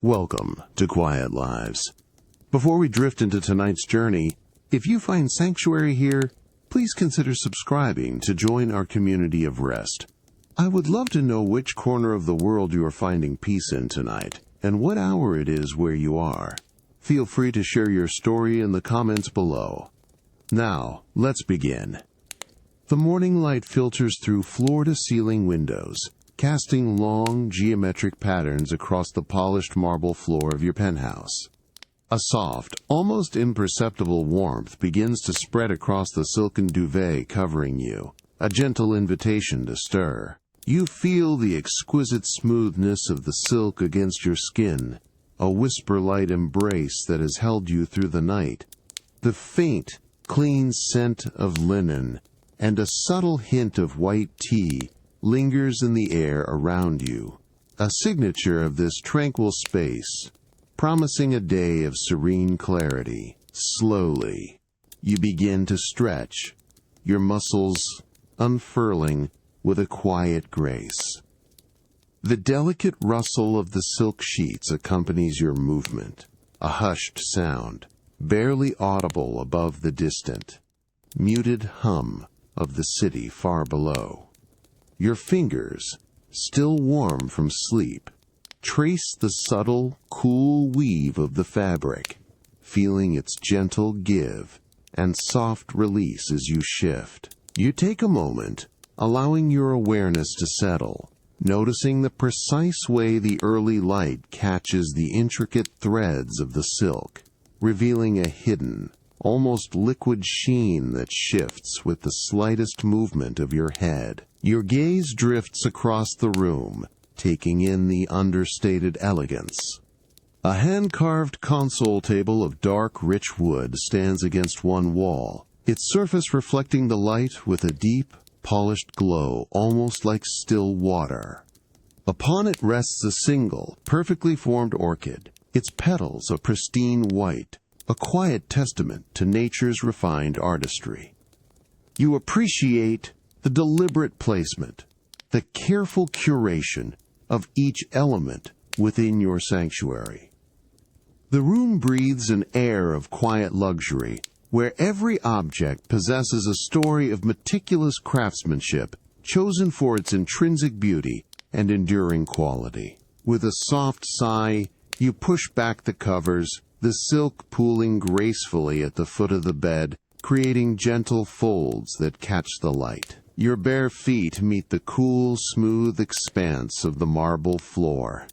Welcome to Quiet Lives. Before we drift into tonight's journey, if you find sanctuary here, please consider subscribing to join our community of rest. I would love to know which corner of the world you are finding peace in tonight, and what hour it is where you are. Feel free to share your story in the comments below. Now, let's begin. The morning light filters through floor-to-ceiling windows, casting long, geometric patterns across the polished marble floor of your penthouse. A soft, almost imperceptible warmth begins to spread across the silken duvet covering you, a gentle invitation to stir. You feel the exquisite smoothness of the silk against your skin, a whisper-light embrace that has held you through the night. The faint, clean scent of linen and a subtle hint of white tea lingers in the air around you, a signature of this tranquil space, promising a day of serene clarity. Slowly, you begin to stretch, your muscles unfurling with a quiet grace. The delicate rustle of the silk sheets accompanies your movement, a hushed sound, barely audible above the distant, muted hum of the city far below. Your fingers, still warm from sleep, trace the subtle, cool weave of the fabric, feeling its gentle give and soft release as you shift. You take a moment, allowing your awareness to settle, noticing the precise way the early light catches the intricate threads of the silk, revealing a hidden, almost liquid sheen that shifts with the slightest movement of your head. Your gaze drifts across the room, taking in the understated elegance. A hand-carved console table of dark, rich wood stands against one wall, its surface reflecting the light with a deep, polished glow almost like still water. Upon it rests a single, perfectly formed orchid, its petals a pristine white, a quiet testament to nature's refined artistry. You appreciate the deliberate placement, the careful curation of each element within your sanctuary. The room breathes an air of quiet luxury, where every object possesses a story of meticulous craftsmanship chosen for its intrinsic beauty and enduring quality. With a soft sigh, you push back the covers, the silk pooling gracefully at the foot of the bed, creating gentle folds that catch the light. Your bare feet meet the cool, smooth expanse of the marble floor.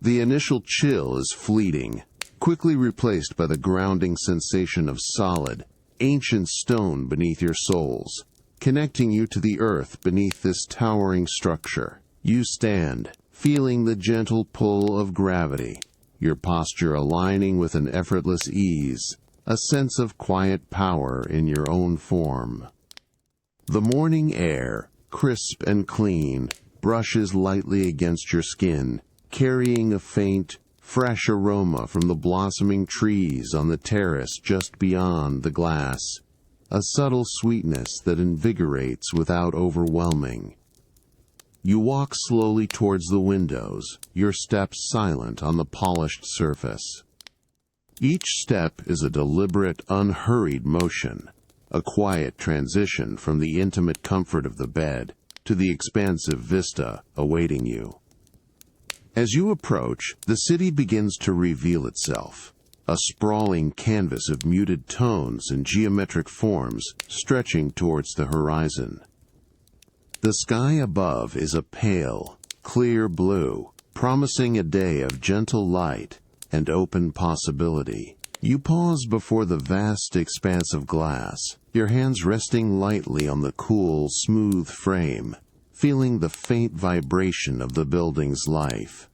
The initial chill is fleeting, quickly replaced by the grounding sensation of solid, ancient stone beneath your soles, connecting you to the earth beneath this towering structure. You stand, feeling the gentle pull of gravity, your posture aligning with an effortless ease, a sense of quiet power in your own form. The morning air, crisp and clean, brushes lightly against your skin, carrying a faint, fresh aroma from the blossoming trees on the terrace just beyond the glass, a subtle sweetness that invigorates without overwhelming. You walk slowly towards the windows, your steps silent on the polished surface. Each step is a deliberate, unhurried motion, a quiet transition from the intimate comfort of the bed to the expansive vista awaiting you. As you approach, the city begins to reveal itself, a sprawling canvas of muted tones and geometric forms stretching towards the horizon. The sky above is a pale, clear blue, promising a day of gentle light and open possibility. You pause before the vast expanse of glass, your hands resting lightly on the cool, smooth frame, feeling the faint vibration of the building's life.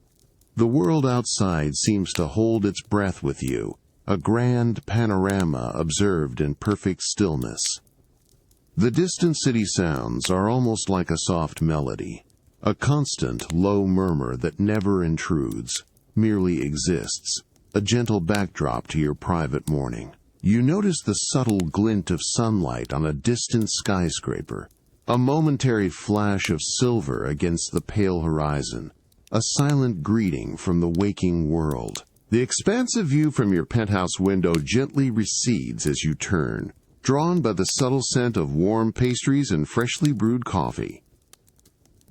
The world outside seems to hold its breath with you, a grand panorama observed in perfect stillness. The distant city sounds are almost like a soft melody, a constant, low murmur that never intrudes, merely exists, a gentle backdrop to your private morning. You notice the subtle glint of sunlight on a distant skyscraper, a momentary flash of silver against the pale horizon, a silent greeting from the waking world. The expansive view from your penthouse window gently recedes as you turn, drawn by the subtle scent of warm pastries and freshly brewed coffee.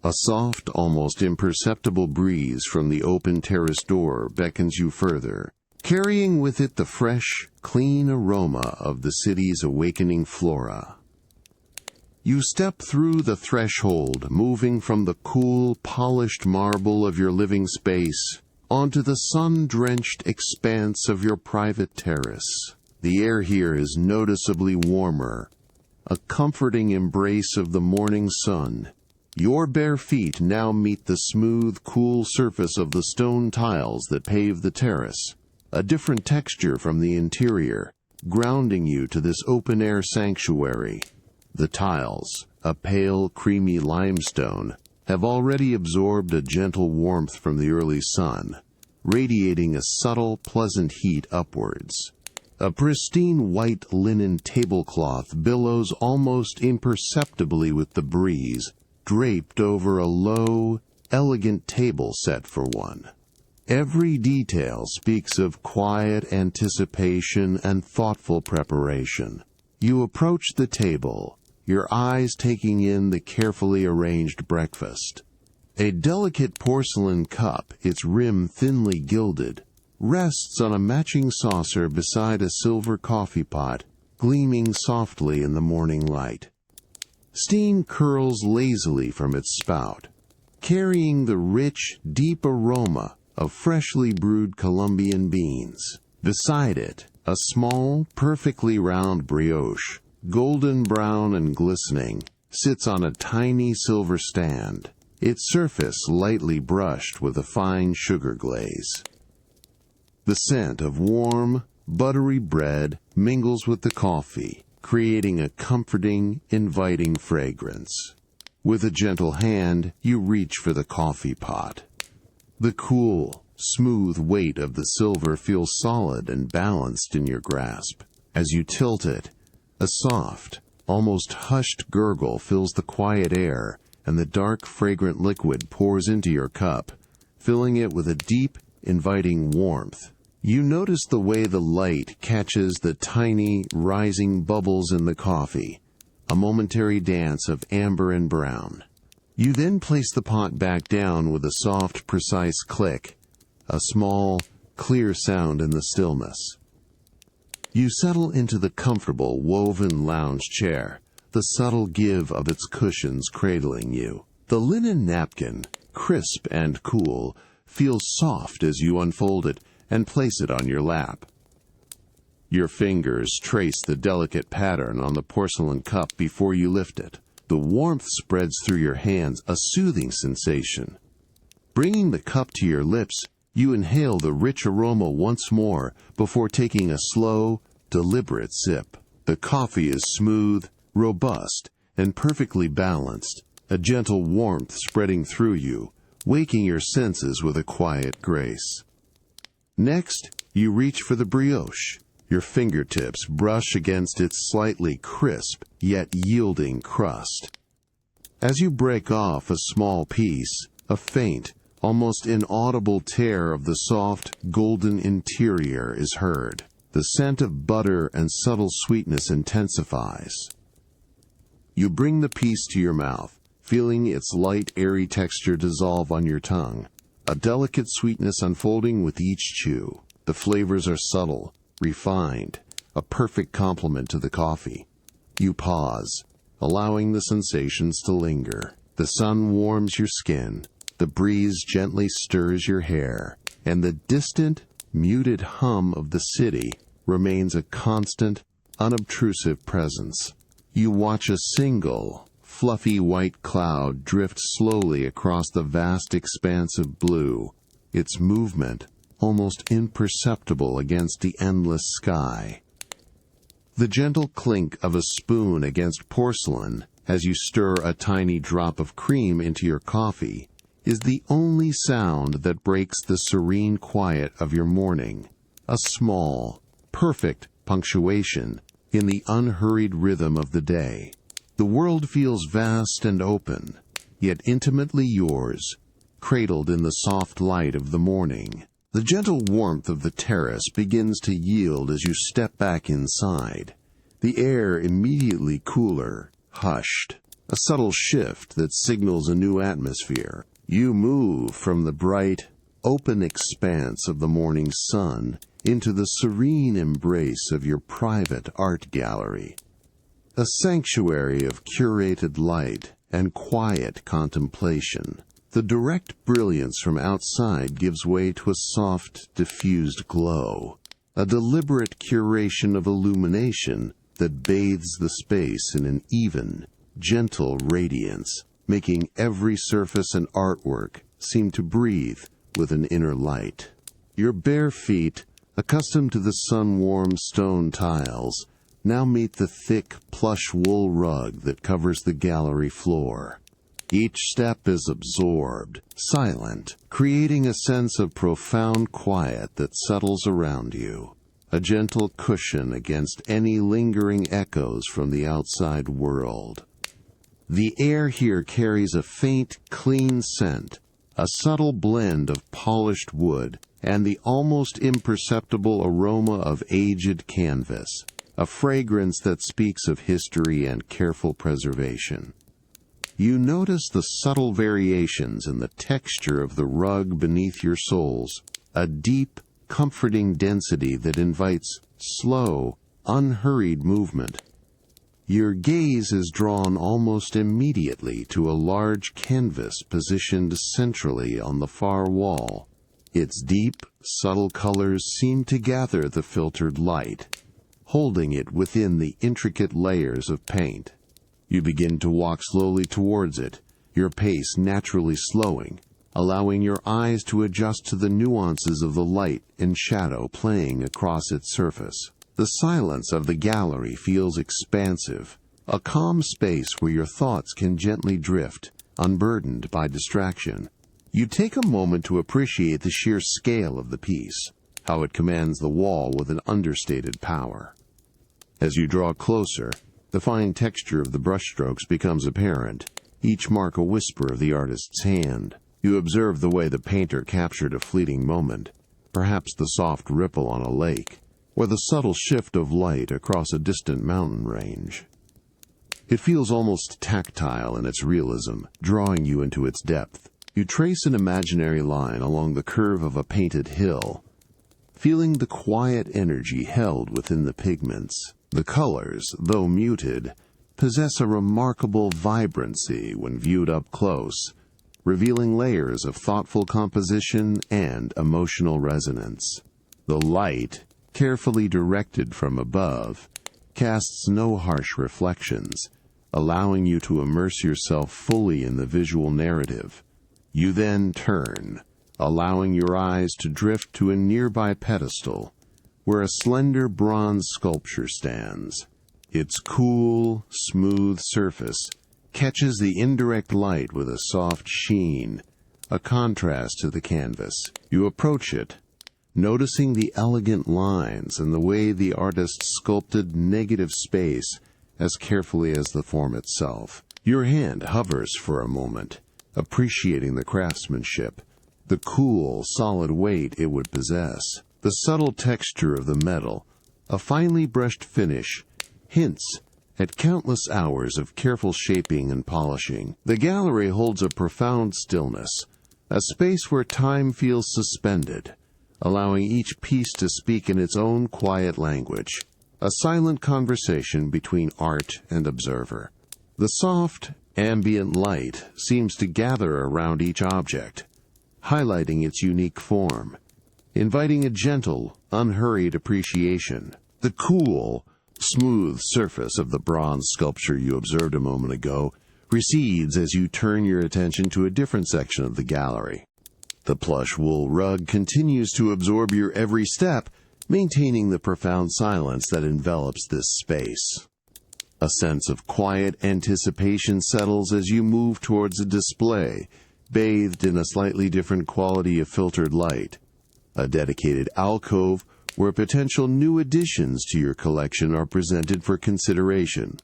A soft, almost imperceptible breeze from the open terrace door beckons you further, carrying with it the fresh, clean aroma of the city's awakening flora. You step through the threshold, moving from the cool, polished marble of your living space onto the sun-drenched expanse of your private terrace. The air here is noticeably warmer, a comforting embrace of the morning sun. Your bare feet now meet the smooth, cool surface of the stone tiles that pave the terrace, a different texture from the interior, grounding you to this open-air sanctuary. The tiles, a pale, creamy limestone, have already absorbed a gentle warmth from the early sun, radiating a subtle, pleasant heat upwards. A pristine white linen tablecloth billows almost imperceptibly with the breeze, draped over a low, elegant table set for one. Every detail speaks of quiet anticipation and thoughtful preparation. You approach the table, your eyes taking in the carefully arranged breakfast. A delicate porcelain cup, its rim thinly gilded, rests on a matching saucer beside a silver coffee pot, gleaming softly in the morning light. Steam curls lazily from its spout, carrying the rich, deep aroma of freshly brewed Colombian beans. Beside it, a small, perfectly round brioche, golden brown and glistening, sits on a tiny silver stand, its surface lightly brushed with a fine sugar glaze. The scent of warm, buttery bread mingles with the coffee, creating a comforting, inviting fragrance. With a gentle hand, you reach for the coffee pot. The cool, smooth weight of the silver feels solid and balanced in your grasp. As you tilt it, a soft, almost hushed gurgle fills the quiet air, and the dark, fragrant liquid pours into your cup, filling it with a deep, inviting warmth. You notice the way the light catches the tiny, rising bubbles in the coffee, a momentary dance of amber and brown. You then place the pot back down with a soft, precise click, a small, clear sound in the stillness. You settle into the comfortable, woven lounge chair, the subtle give of its cushions cradling you. The linen napkin, crisp and cool, feels soft as you unfold it and place it on your lap. Your fingers trace the delicate pattern on the porcelain cup before you lift it. The warmth spreads through your hands, a soothing sensation. Bringing the cup to your lips, you inhale the rich aroma once more before taking a slow, deliberate sip. The coffee is smooth, robust, and perfectly balanced, a gentle warmth spreading through you, waking your senses with a quiet grace. Next, you reach for the brioche. Your fingertips brush against its slightly crisp, yet yielding crust. As you break off a small piece, a faint, almost inaudible tear of the soft, golden interior is heard. The scent of butter and subtle sweetness intensifies. You bring the piece to your mouth, feeling its light, airy texture dissolve on your tongue, a delicate sweetness unfolding with each chew. The flavors are subtle, refined, a perfect complement to the coffee. You pause, allowing the sensations to linger. The sun warms your skin, the breeze gently stirs your hair, and the distant, muted hum of the city remains a constant, unobtrusive presence. You watch a single, fluffy white cloud drift slowly across the vast expanse of blue, its movement almost imperceptible against the endless sky. The gentle clink of a spoon against porcelain as you stir a tiny drop of cream into your coffee is the only sound that breaks the serene quiet of your morning, a small, perfect punctuation in the unhurried rhythm of the day. The world feels vast and open, yet intimately yours, cradled in the soft light of the morning. The gentle warmth of the terrace begins to yield as you step back inside. The air immediately cooler, hushed, a subtle shift that signals a new atmosphere. You move from the bright, open expanse of the morning sun into the serene embrace of your private art gallery. A sanctuary of curated light and quiet contemplation. The direct brilliance from outside gives way to a soft, diffused glow, a deliberate curation of illumination that bathes the space in an even, gentle radiance, making every surface and artwork seem to breathe with an inner light. Your bare feet, accustomed to the sun-warmed stone tiles, now meet the thick, plush wool rug that covers the gallery floor. Each step is absorbed, silent, creating a sense of profound quiet that settles around you, a gentle cushion against any lingering echoes from the outside world. The air here carries a faint, clean scent, a subtle blend of polished wood, and the almost imperceptible aroma of aged canvas, a fragrance that speaks of history and careful preservation. You notice the subtle variations in the texture of the rug beneath your soles, a deep, comforting density that invites slow, unhurried movement. Your gaze is drawn almost immediately to a large canvas positioned centrally on the far wall. Its deep, subtle colors seem to gather the filtered light, holding it within the intricate layers of paint. You begin to walk slowly towards it, your pace naturally slowing, allowing your eyes to adjust to the nuances of the light and shadow playing across its surface. The silence of the gallery feels expansive, a calm space where your thoughts can gently drift, unburdened by distraction. You take a moment to appreciate the sheer scale of the piece, how it commands the wall with an understated power. As you draw closer, the fine texture of the brushstrokes becomes apparent, each mark a whisper of the artist's hand. You observe the way the painter captured a fleeting moment, perhaps the soft ripple on a lake, or the subtle shift of light across a distant mountain range. It feels almost tactile in its realism, drawing you into its depth. You trace an imaginary line along the curve of a painted hill, feeling the quiet energy held within the pigments. The colors, though muted, possess a remarkable vibrancy when viewed up close, revealing layers of thoughtful composition and emotional resonance. The light, carefully directed from above, casts no harsh reflections, allowing you to immerse yourself fully in the visual narrative. You then turn, allowing your eyes to drift to a nearby pedestal, where a slender bronze sculpture stands. Its cool, smooth surface catches the indirect light with a soft sheen, a contrast to the canvas. You approach it, noticing the elegant lines and the way the artist sculpted negative space as carefully as the form itself. Your hand hovers for a moment, appreciating the craftsmanship, the cool, solid weight it would possess. The subtle texture of the metal, a finely brushed finish, hints at countless hours of careful shaping and polishing. The gallery holds a profound stillness, a space where time feels suspended, allowing each piece to speak in its own quiet language, a silent conversation between art and observer. The soft, ambient light seems to gather around each object, highlighting its unique form, inviting a gentle, unhurried appreciation. The cool, smooth surface of the bronze sculpture you observed a moment ago recedes as you turn your attention to a different section of the gallery. The plush wool rug continues to absorb your every step, maintaining the profound silence that envelops this space. A sense of quiet anticipation settles as you move towards a display, bathed in a slightly different quality of filtered light. A dedicated alcove where potential new additions to your collection are presented for consideration.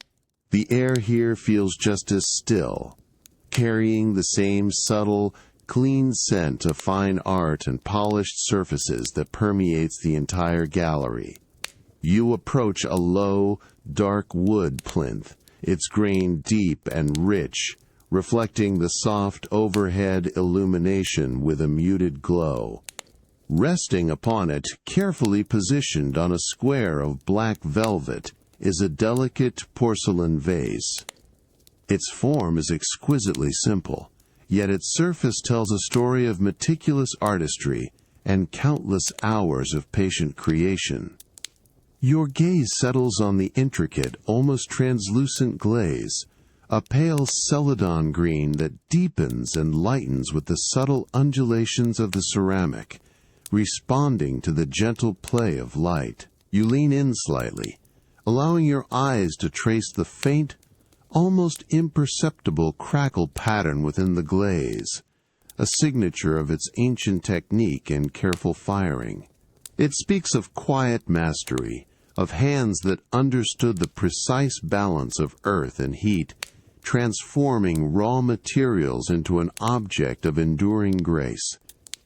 The air here feels just as still, carrying the same subtle, clean scent of fine art and polished surfaces that permeates the entire gallery. You approach a low, dark wood plinth, its grain deep and rich, reflecting the soft overhead illumination with a muted glow. Resting upon it, carefully positioned on a square of black velvet, is a delicate porcelain vase. Its form is exquisitely simple, yet its surface tells a story of meticulous artistry and countless hours of patient creation. Your gaze settles on the intricate, almost translucent glaze, a pale celadon green that deepens and lightens with the subtle undulations of the ceramic, responding to the gentle play of light. You lean in slightly, allowing your eyes to trace the faint, almost imperceptible crackle pattern within the glaze, a signature of its ancient technique and careful firing. It speaks of quiet mastery, of hands that understood the precise balance of earth and heat, transforming raw materials into an object of enduring grace.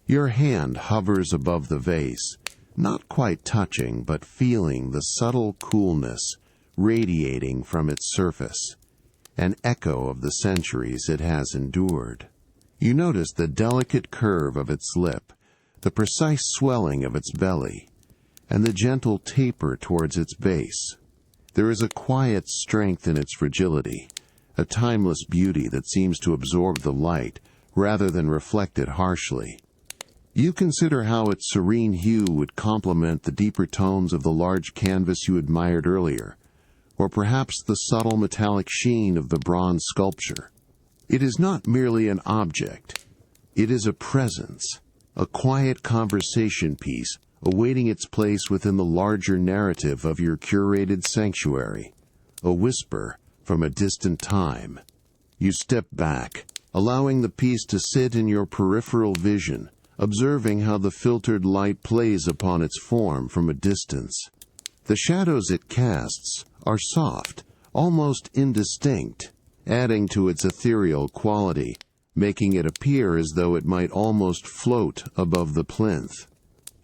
Your hand hovers above the vase, not quite touching but feeling the subtle coolness radiating from its surface, an echo of the centuries it has endured. You notice the delicate curve of its lip, the precise swelling of its belly, and the gentle taper towards its base. There is a quiet strength in its fragility, a timeless beauty that seems to absorb the light rather than reflect it harshly. You consider how its serene hue would complement the deeper tones of the large canvas you admired earlier, or perhaps the subtle metallic sheen of the bronze sculpture. It is not merely an object. It is a presence, a quiet conversation piece awaiting its place within the larger narrative of your curated sanctuary, a whisper from a distant time. You step back, allowing the piece to sit in your peripheral vision, observing how the filtered light plays upon its form from a distance. The shadows it casts are soft, almost indistinct, adding to its ethereal quality, making it appear as though it might almost float above the plinth.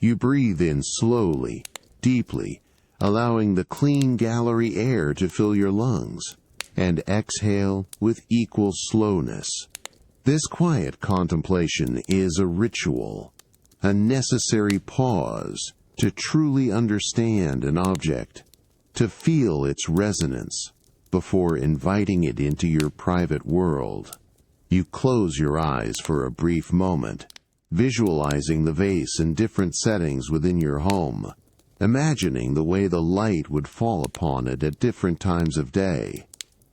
You breathe in slowly, deeply, allowing the clean gallery air to fill your lungs, and exhale with equal slowness. This quiet contemplation is a ritual, a necessary pause to truly understand an object, to feel its resonance before inviting it into your private world. You close your eyes for a brief moment, visualizing the vase in different settings within your home, imagining the way the light would fall upon it at different times of day,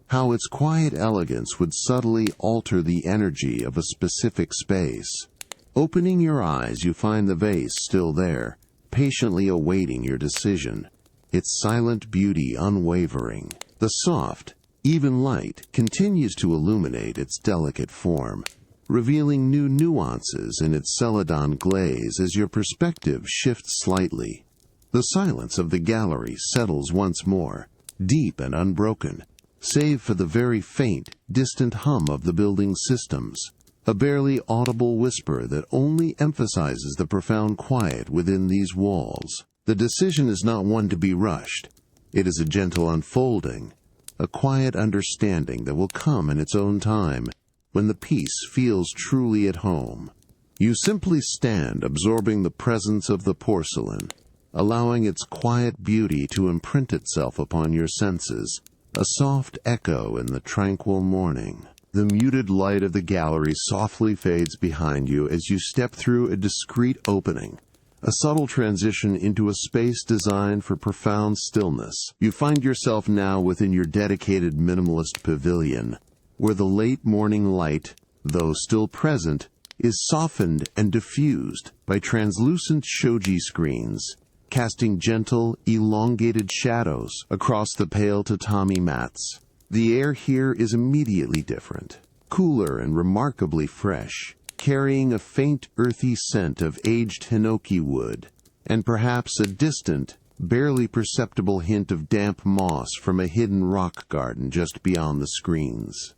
how its quiet elegance would subtly alter the energy of a specific space. Opening your eyes, you find the vase still there, patiently awaiting your decision, its silent beauty unwavering. The soft, even light continues to illuminate its delicate form, revealing new nuances in its celadon glaze as your perspective shifts slightly. The silence of the gallery settles once more, deep and unbroken, save for the very faint, distant hum of the building's systems, a barely audible whisper that only emphasizes the profound quiet within these walls. The decision is not one to be rushed. It is a gentle unfolding, a quiet understanding that will come in its own time, when the piece feels truly at home. You simply stand absorbing the presence of the porcelain, allowing its quiet beauty to imprint itself upon your senses, a soft echo in the tranquil morning. The muted light of the gallery softly fades behind you as you step through a discreet opening, a subtle transition into a space designed for profound stillness. You find yourself now within your dedicated minimalist pavilion, where the late morning light, though still present, is softened and diffused by translucent shoji screens, casting gentle, elongated shadows across the pale tatami mats. The air here is immediately different, cooler and remarkably fresh, carrying a faint earthy scent of aged hinoki wood, and perhaps a distant, barely perceptible hint of damp moss from a hidden rock garden just beyond the screens.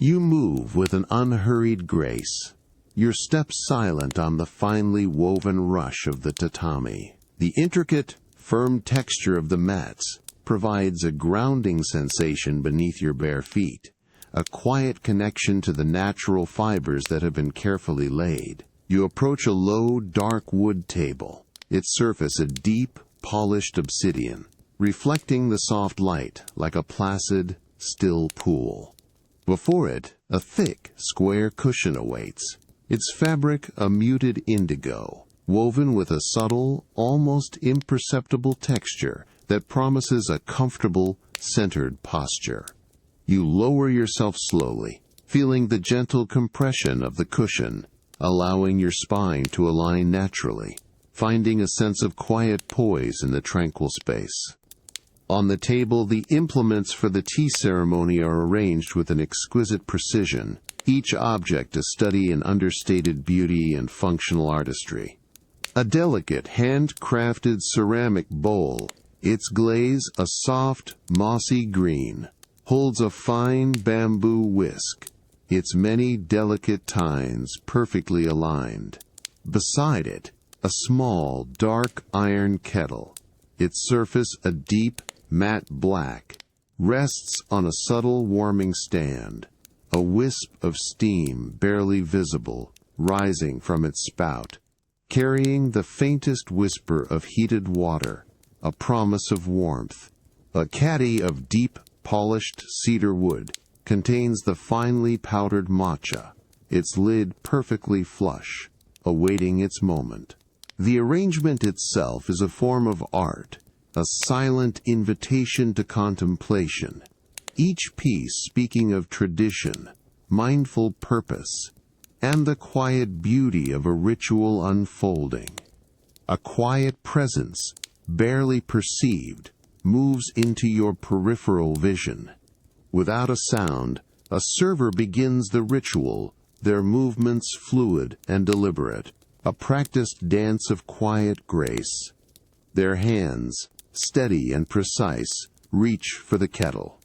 You move with an unhurried grace, your steps silent on the finely woven rush of the tatami. The intricate, firm texture of the mats provides a grounding sensation beneath your bare feet, a quiet connection to the natural fibers that have been carefully laid. You approach a low, dark wood table, its surface a deep, polished obsidian, reflecting the soft light like a placid, still pool. Before it, a thick, square cushion awaits, its fabric a muted indigo, woven with a subtle, almost imperceptible texture that promises a comfortable, centered posture. You lower yourself slowly, feeling the gentle compression of the cushion, allowing your spine to align naturally, finding a sense of quiet poise in the tranquil space. On the table, the implements for the tea ceremony are arranged with an exquisite precision, each object a study in understated beauty and functional artistry. A delicate, handcrafted ceramic bowl, its glaze a soft, mossy green, holds a fine bamboo whisk, its many delicate tines perfectly aligned. Beside it, a small, dark iron kettle, its surface a deep, matte black, rests on a subtle warming stand, a wisp of steam barely visible, rising from its spout, carrying the faintest whisper of heated water, a promise of warmth. A caddy of deep, polished cedar wood contains the finely powdered matcha, its lid perfectly flush, awaiting its moment. The arrangement itself is a form of art, a silent invitation to contemplation, each piece speaking of tradition, mindful purpose, and the quiet beauty of a ritual unfolding. A quiet presence, barely perceived, moves into your peripheral vision. Without a sound, a server begins the ritual, their movements fluid and deliberate, a practiced dance of quiet grace. Their hands, steady and precise, reach for the kettle.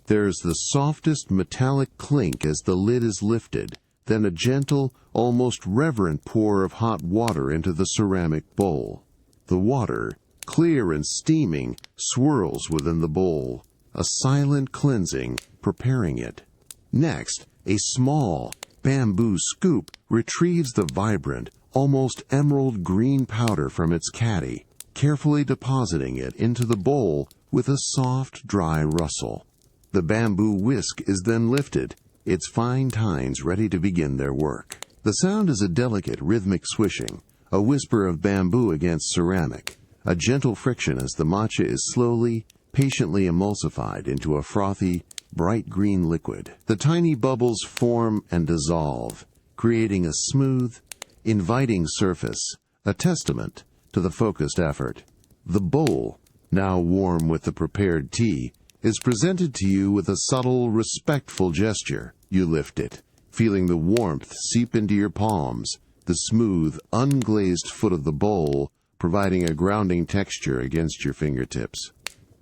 There's the softest metallic clink as the lid is lifted, then a gentle, almost reverent pour of hot water into the ceramic bowl. The water, clear and steaming, swirls within the bowl, a silent cleansing, preparing it. Next, a small, bamboo scoop retrieves the vibrant, almost emerald green powder from its caddy, carefully depositing it into the bowl with a soft, dry rustle. The bamboo whisk is then lifted, its fine tines ready to begin their work. The sound is a delicate, rhythmic swishing, a whisper of bamboo against ceramic, a gentle friction as the matcha is slowly, patiently emulsified into a frothy, bright green liquid. The tiny bubbles form and dissolve, creating a smooth, inviting surface, a testament to the focused effort. The bowl, now warm with the prepared tea, is presented to you with a subtle, respectful gesture. You lift it, feeling the warmth seep into your palms, the smooth, unglazed foot of the bowl providing a grounding texture against your fingertips.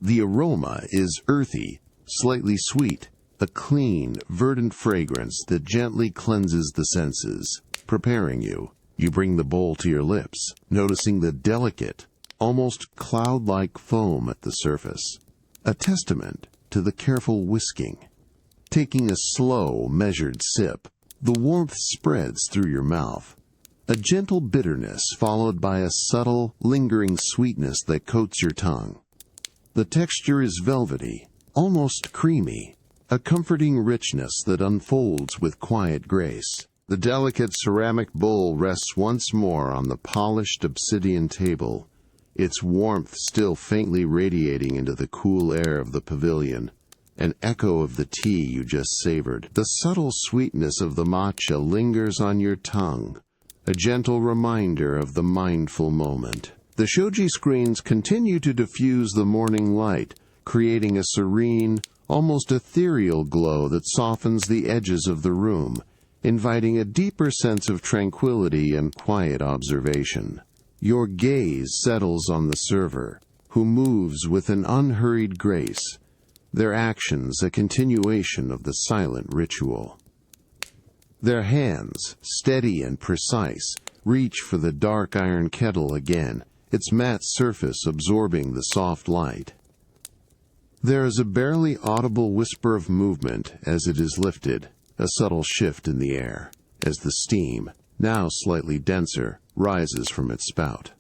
The aroma is earthy, slightly sweet, a clean, verdant fragrance that gently cleanses the senses, preparing you. You bring the bowl to your lips, noticing the delicate, almost cloud-like foam at the surface, a testament to the careful whisking. Taking a slow, measured sip, the warmth spreads through your mouth, a gentle bitterness followed by a subtle, lingering sweetness that coats your tongue. The texture is velvety, almost creamy, a comforting richness that unfolds with quiet grace. The delicate ceramic bowl rests once more on the polished obsidian table, its warmth still faintly radiating into the cool air of the pavilion, an echo of the tea you just savored. The subtle sweetness of the matcha lingers on your tongue, a gentle reminder of the mindful moment. The shoji screens continue to diffuse the morning light, creating a serene, almost ethereal glow that softens the edges of the room, inviting a deeper sense of tranquility and quiet observation. Your gaze settles on the server, who moves with an unhurried grace, their actions a continuation of the silent ritual. Their hands, steady and precise, reach for the dark iron kettle again, its matte surface absorbing the soft light. There is a barely audible whisper of movement as it is lifted, a subtle shift in the air, as the steam, now slightly denser, rises from its spout.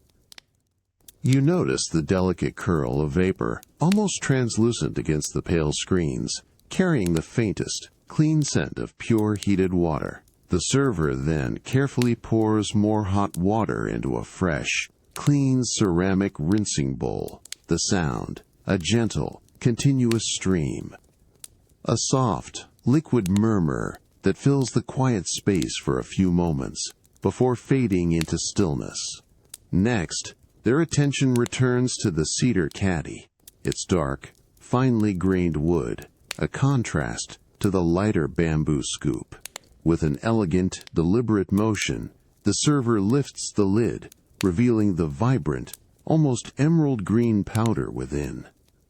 You notice the delicate curl of vapor, almost translucent against the pale screens, carrying the faintest, clean scent of pure heated water. The server then carefully pours more hot water into a fresh, clean ceramic rinsing bowl. The sound, a gentle, continuous stream. A soft, liquid murmur that fills the quiet space for a few moments, before fading into stillness. Next, their attention returns to the cedar caddy, its dark, finely grained wood, a contrast to the lighter bamboo scoop. With an elegant, deliberate motion, the server lifts the lid, revealing the vibrant, almost emerald green powder within.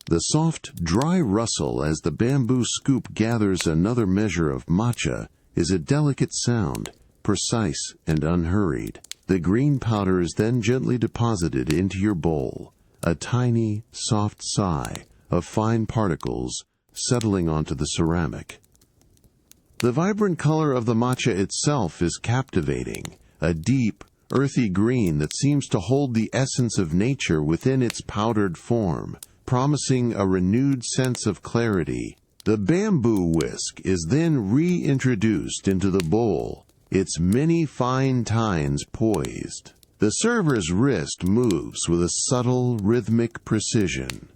The soft, dry rustle as the bamboo scoop gathers another measure of matcha is a delicate sound, precise and unhurried. The green powder is then gently deposited into your bowl, a tiny, soft sigh of fine particles settling onto the ceramic. The vibrant color of the matcha itself is captivating, a deep, earthy green that seems to hold the essence of nature within its powdered form, promising a renewed sense of clarity. The bamboo whisk is then reintroduced into the bowl, its many fine tines poised. The server's wrist moves with a subtle, rhythmic precision,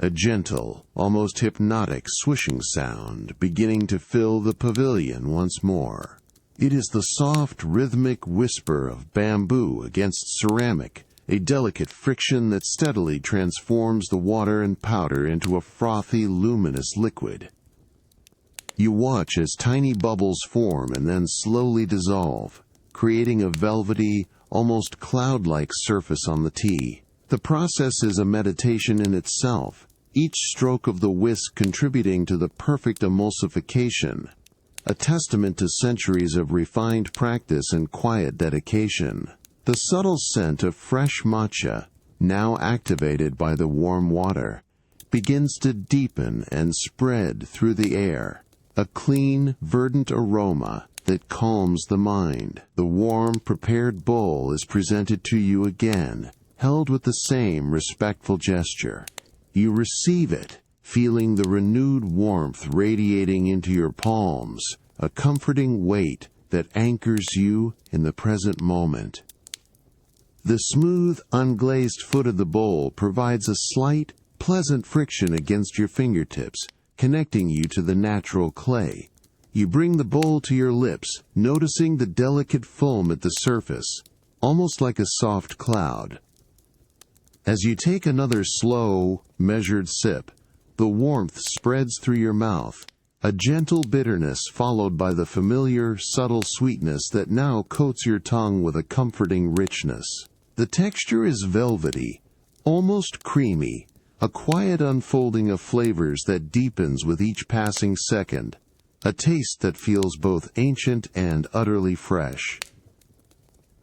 a gentle, almost hypnotic swishing sound beginning to fill the pavilion once more. It is the soft, rhythmic whisper of bamboo against ceramic, a delicate friction that steadily transforms the water and powder into a frothy, luminous liquid. You watch as tiny bubbles form and then slowly dissolve, creating a velvety, almost cloud-like surface on the tea. The process is a meditation in itself, each stroke of the whisk contributing to the perfect emulsification, a testament to centuries of refined practice and quiet dedication. The subtle scent of fresh matcha, now activated by the warm water, begins to deepen and spread through the air, a clean, verdant aroma that calms the mind. The warm, prepared bowl is presented to you again, held with the same respectful gesture. You receive it, feeling the renewed warmth radiating into your palms, a comforting weight that anchors you in the present moment. The smooth, unglazed foot of the bowl provides a slight, pleasant friction against your fingertips, connecting you to the natural clay. You bring the bowl to your lips, noticing the delicate foam at the surface, almost like a soft cloud. As you take another slow, measured sip, the warmth spreads through your mouth, a gentle bitterness followed by the familiar, subtle sweetness that now coats your tongue with a comforting richness. The texture is velvety, almost creamy, a quiet unfolding of flavors that deepens with each passing second, a taste that feels both ancient and utterly fresh.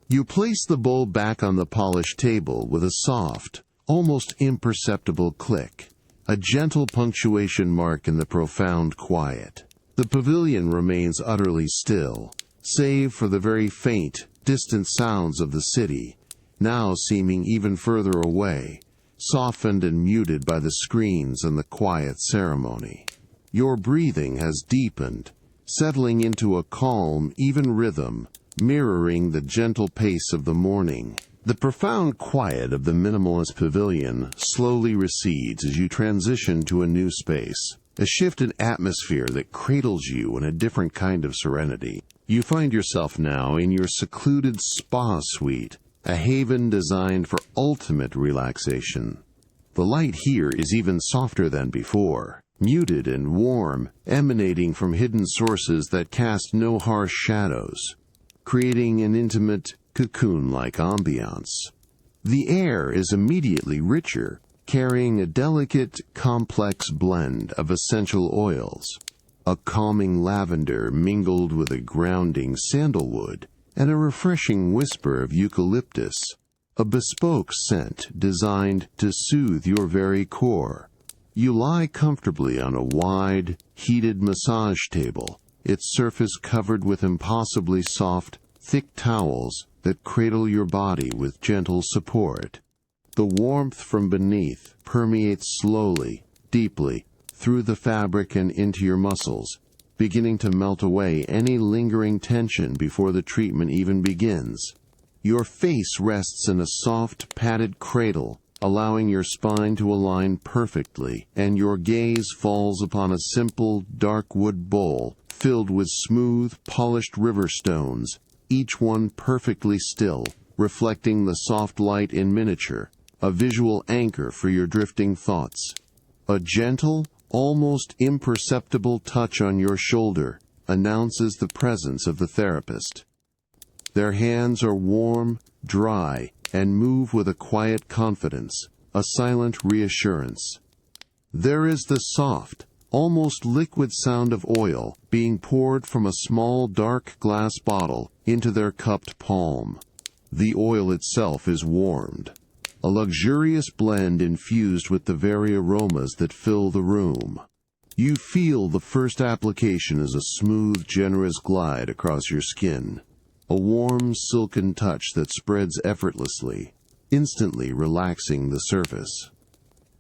You place the bowl back on the polished table with a soft, almost imperceptible click, a gentle punctuation mark in the profound quiet. The pavilion remains utterly still, save for the very faint, distant sounds of the city, now seeming even further away, softened and muted by the screens and the quiet ceremony. Your breathing has deepened, settling into a calm, even rhythm, mirroring the gentle pace of the morning. The profound quiet of the minimalist pavilion slowly recedes as you transition to a new space, a shift in atmosphere that cradles you in a different kind of serenity. You find yourself now in your secluded spa suite, a haven designed for ultimate relaxation. The light here is even softer than before, muted and warm, emanating from hidden sources that cast no harsh shadows, creating an intimate, cocoon-like ambiance. The air is immediately richer, carrying a delicate, complex blend of essential oils, a calming lavender mingled with a grounding sandalwood and a refreshing whisper of eucalyptus, a bespoke scent designed to soothe your very core. You lie comfortably on a wide, heated massage table, its surface covered with impossibly soft, thick towels that cradle your body with gentle support. The warmth from beneath permeates slowly, deeply, through the fabric and into your muscles, beginning to melt away any lingering tension before the treatment even begins. Your face rests in a soft, padded cradle, allowing your spine to align perfectly, and your gaze falls upon a simple, dark wood bowl filled with smooth, polished river stones, each one perfectly still, reflecting the soft light in miniature, a visual anchor for your drifting thoughts. A gentle, almost imperceptible touch on your shoulder announces the presence of the therapist. Their hands are warm, dry, and move with a quiet confidence, a silent reassurance. There is the soft, almost liquid sound of oil being poured from a small dark glass bottle into their cupped palm. The oil itself is warmed, a luxurious blend infused with the very aromas that fill the room. You feel the first application as a smooth, generous glide across your skin, a warm, silken touch that spreads effortlessly, instantly relaxing the surface.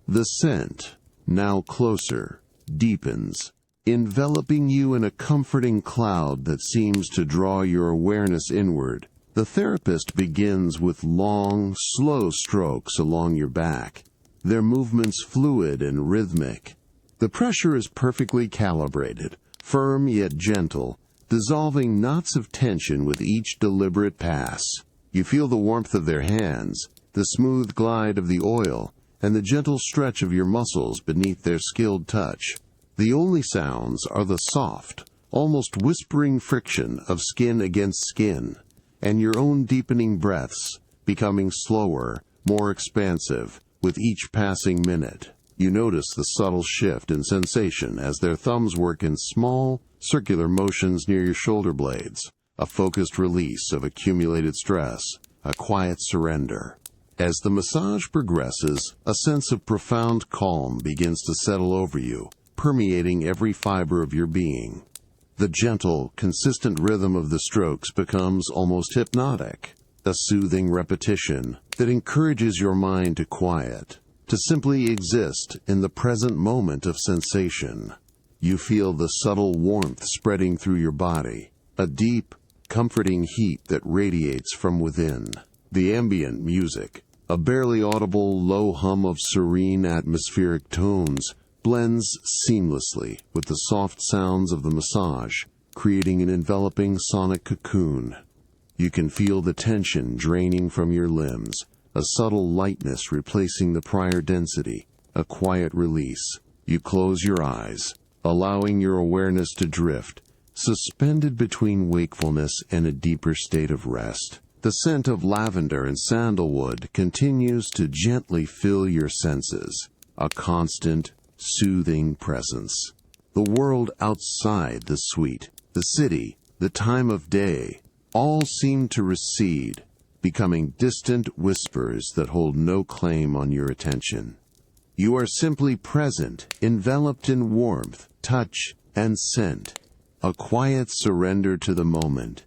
The scent, now closer, deepens, enveloping you in a comforting cloud that seems to draw your awareness inward. The therapist begins with long, slow strokes along your back, their movements fluid and rhythmic. The pressure is perfectly calibrated, firm yet gentle, dissolving knots of tension with each deliberate pass. You feel the warmth of their hands, the smooth glide of the oil, and the gentle stretch of your muscles beneath their skilled touch. The only sounds are the soft, almost whispering friction of skin against skin, and your own deepening breaths, becoming slower, more expansive, with each passing minute. You notice the subtle shift in sensation as their thumbs work in small, circular motions near your shoulder blades, a focused release of accumulated stress, a quiet surrender. As the massage progresses, a sense of profound calm begins to settle over you, permeating every fiber of your being. The gentle, consistent rhythm of the strokes becomes almost hypnotic, a soothing repetition that encourages your mind to quiet, to simply exist in the present moment of sensation. You feel the subtle warmth spreading through your body, a deep, comforting heat that radiates from within. The ambient music, a barely audible low hum of serene atmospheric tones, blends seamlessly with the soft sounds of the massage, creating an enveloping sonic cocoon. You can feel the tension draining from your limbs, a subtle lightness replacing the prior density, a quiet release. You close your eyes, allowing your awareness to drift, suspended between wakefulness and a deeper state of rest. The scent of lavender and sandalwood continues to gently fill your senses, a constant, soothing presence. The world outside the suite, the city, the time of day, all seem to recede, becoming distant whispers that hold no claim on your attention. You are simply present, enveloped in warmth, touch, and scent, a quiet surrender to the moment.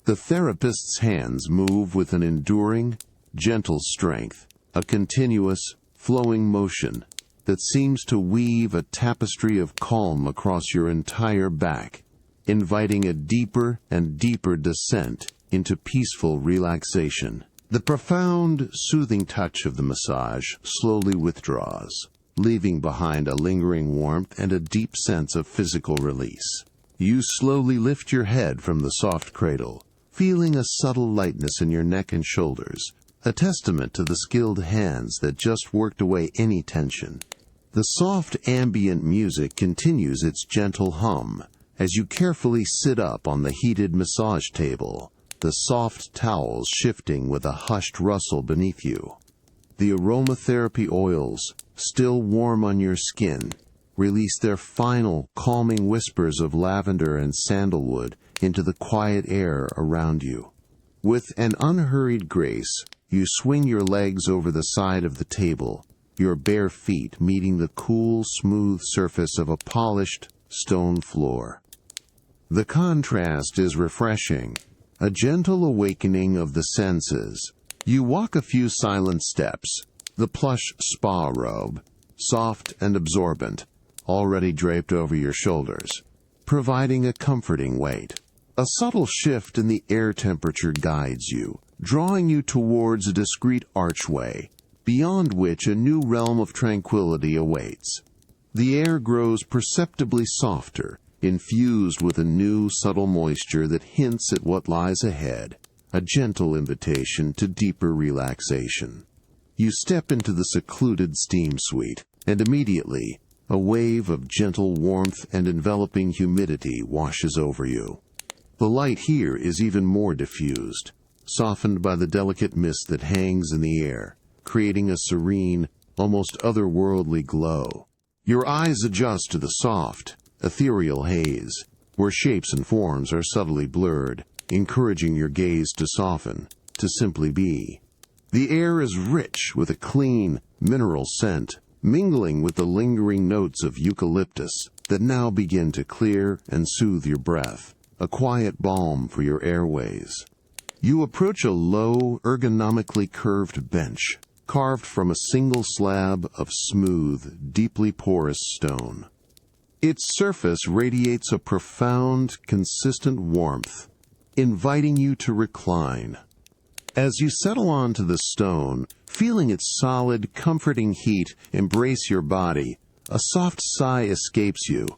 The therapist's hands move with an enduring, gentle strength, a continuous, flowing motion that seems to weave a tapestry of calm across your entire back, inviting a deeper and deeper descent into peaceful relaxation. The profound, soothing touch of the massage slowly withdraws, leaving behind a lingering warmth and a deep sense of physical release. You slowly lift your head from the soft cradle, feeling a subtle lightness in your neck and shoulders, a testament to the skilled hands that just worked away any tension. The soft ambient music continues its gentle hum as you carefully sit up on the heated massage table, the soft towels shifting with a hushed rustle beneath you. The aromatherapy oils, still warm on your skin, release their final, calming whispers of lavender and sandalwood into the quiet air around you. With an unhurried grace, you swing your legs over the side of the table, your bare feet meeting the cool, smooth surface of a polished stone floor. The contrast is refreshing, a gentle awakening of the senses. You walk a few silent steps, the plush spa robe, soft and absorbent, already draped over your shoulders, providing a comforting weight. A subtle shift in the air temperature guides you, drawing you towards a discreet archway, beyond which a new realm of tranquility awaits. The air grows perceptibly softer, infused with a new subtle moisture that hints at what lies ahead, a gentle invitation to deeper relaxation. You step into the secluded steam suite, and immediately, a wave of gentle warmth and enveloping humidity washes over you. The light here is even more diffused, softened by the delicate mist that hangs in the air, creating a serene, almost otherworldly glow. Your eyes adjust to the soft, ethereal haze, where shapes and forms are subtly blurred, encouraging your gaze to soften, to simply be. The air is rich with a clean, mineral scent, mingling with the lingering notes of eucalyptus that now begin to clear and soothe your breath, a quiet balm for your airways. You approach a low, ergonomically curved bench, carved from a single slab of smooth, deeply porous stone. Its surface radiates a profound, consistent warmth, inviting you to recline. As you settle onto the stone, feeling its solid, comforting heat embrace your body, a soft sigh escapes you,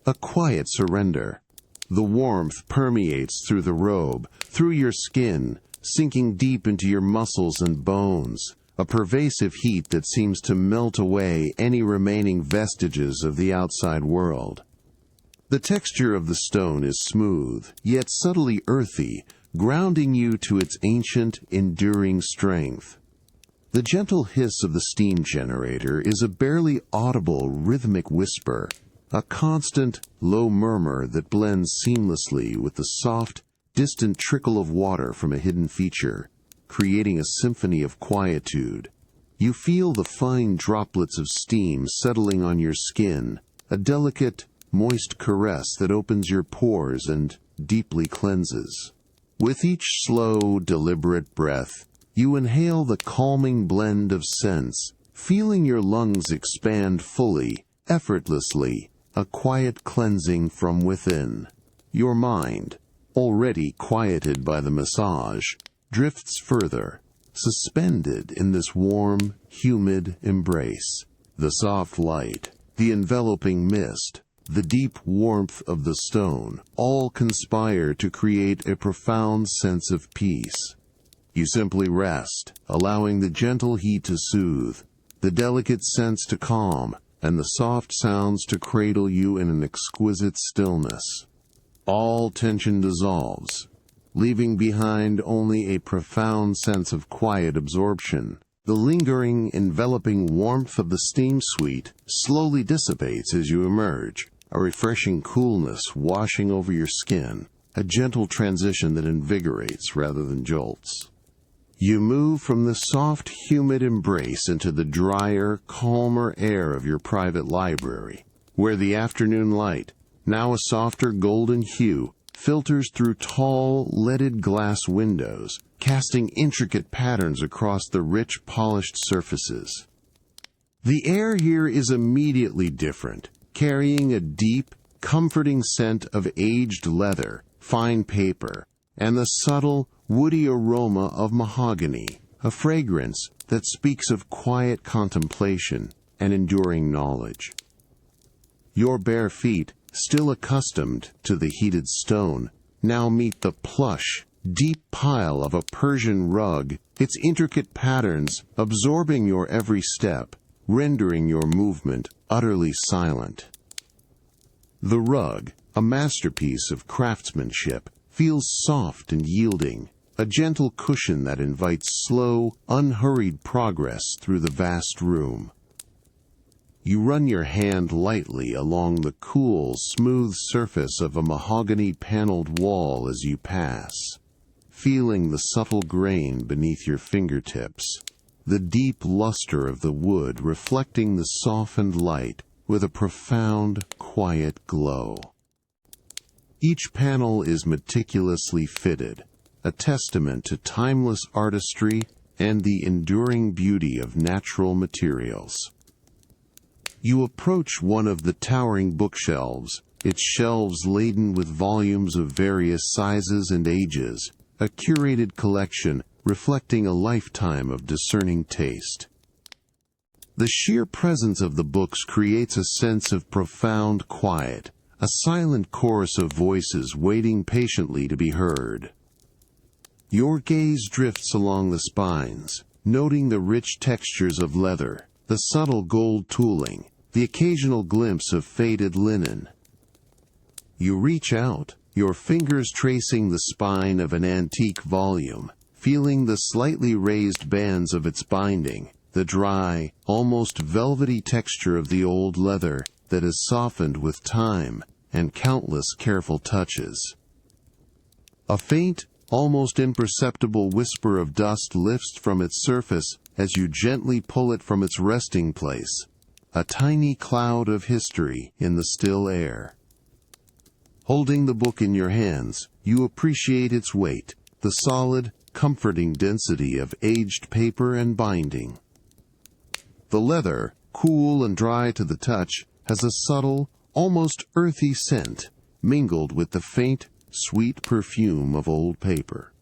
a quiet surrender. The warmth permeates through the robe, through your skin, sinking deep into your muscles and bones, a pervasive heat that seems to melt away any remaining vestiges of the outside world. The texture of the stone is smooth, yet subtly earthy, grounding you to its ancient, enduring strength. The gentle hiss of the steam generator is a barely audible rhythmic whisper, a constant, low murmur that blends seamlessly with the soft, distant trickle of water from a hidden feature, creating a symphony of quietude. You feel the fine droplets of steam settling on your skin, a delicate, moist caress that opens your pores and deeply cleanses. With each slow, deliberate breath, you inhale the calming blend of scents, feeling your lungs expand fully, effortlessly, a quiet cleansing from within. Your mind, already quieted by the massage, drifts further, suspended in this warm, humid embrace. The soft light, the enveloping mist, the deep warmth of the stone, all conspire to create a profound sense of peace. You simply rest, allowing the gentle heat to soothe, the delicate scents to calm, and the soft sounds to cradle you in an exquisite stillness. All tension dissolves, leaving behind only a profound sense of quiet absorption. The lingering, enveloping warmth of the steam suite slowly dissipates as you emerge, a refreshing coolness washing over your skin, a gentle transition that invigorates rather than jolts. You move from the soft, humid embrace into the drier, calmer air of your private library, where the afternoon light, now a softer golden hue, filters through tall, leaded glass windows, casting intricate patterns across the rich, polished surfaces. The air here is immediately different, carrying a deep, comforting scent of aged leather, fine paper, and the subtle, woody aroma of mahogany, a fragrance that speaks of quiet contemplation and enduring knowledge. Your bare feet, still accustomed to the heated stone, now meet the plush, deep pile of a Persian rug, its intricate patterns absorbing your every step, rendering your movement utterly silent. The rug, a masterpiece of craftsmanship, feels soft and yielding, a gentle cushion that invites slow, unhurried progress through the vast room. You run your hand lightly along the cool, smooth surface of a mahogany-paneled wall as you pass, feeling the subtle grain beneath your fingertips, the deep luster of the wood reflecting the softened light with a profound, quiet glow. Each panel is meticulously fitted, a testament to timeless artistry and the enduring beauty of natural materials. You approach one of the towering bookshelves, its shelves laden with volumes of various sizes and ages, a curated collection reflecting a lifetime of discerning taste. The sheer presence of the books creates a sense of profound quiet, a silent chorus of voices waiting patiently to be heard. Your gaze drifts along the spines, noting the rich textures of leather, the subtle gold tooling, the occasional glimpse of faded linen. You reach out, your fingers tracing the spine of an antique volume, feeling the slightly raised bands of its binding, the dry, almost velvety texture of the old leather that is softened with time and countless careful touches. A faint, almost imperceptible whisper of dust lifts from its surface as you gently pull it from its resting place, a tiny cloud of history in the still air. Holding the book in your hands, you appreciate its weight, the solid, comforting density of aged paper and binding. The leather, cool and dry to the touch, has a subtle, almost earthy scent, mingled with the faint, sweet perfume of old paper.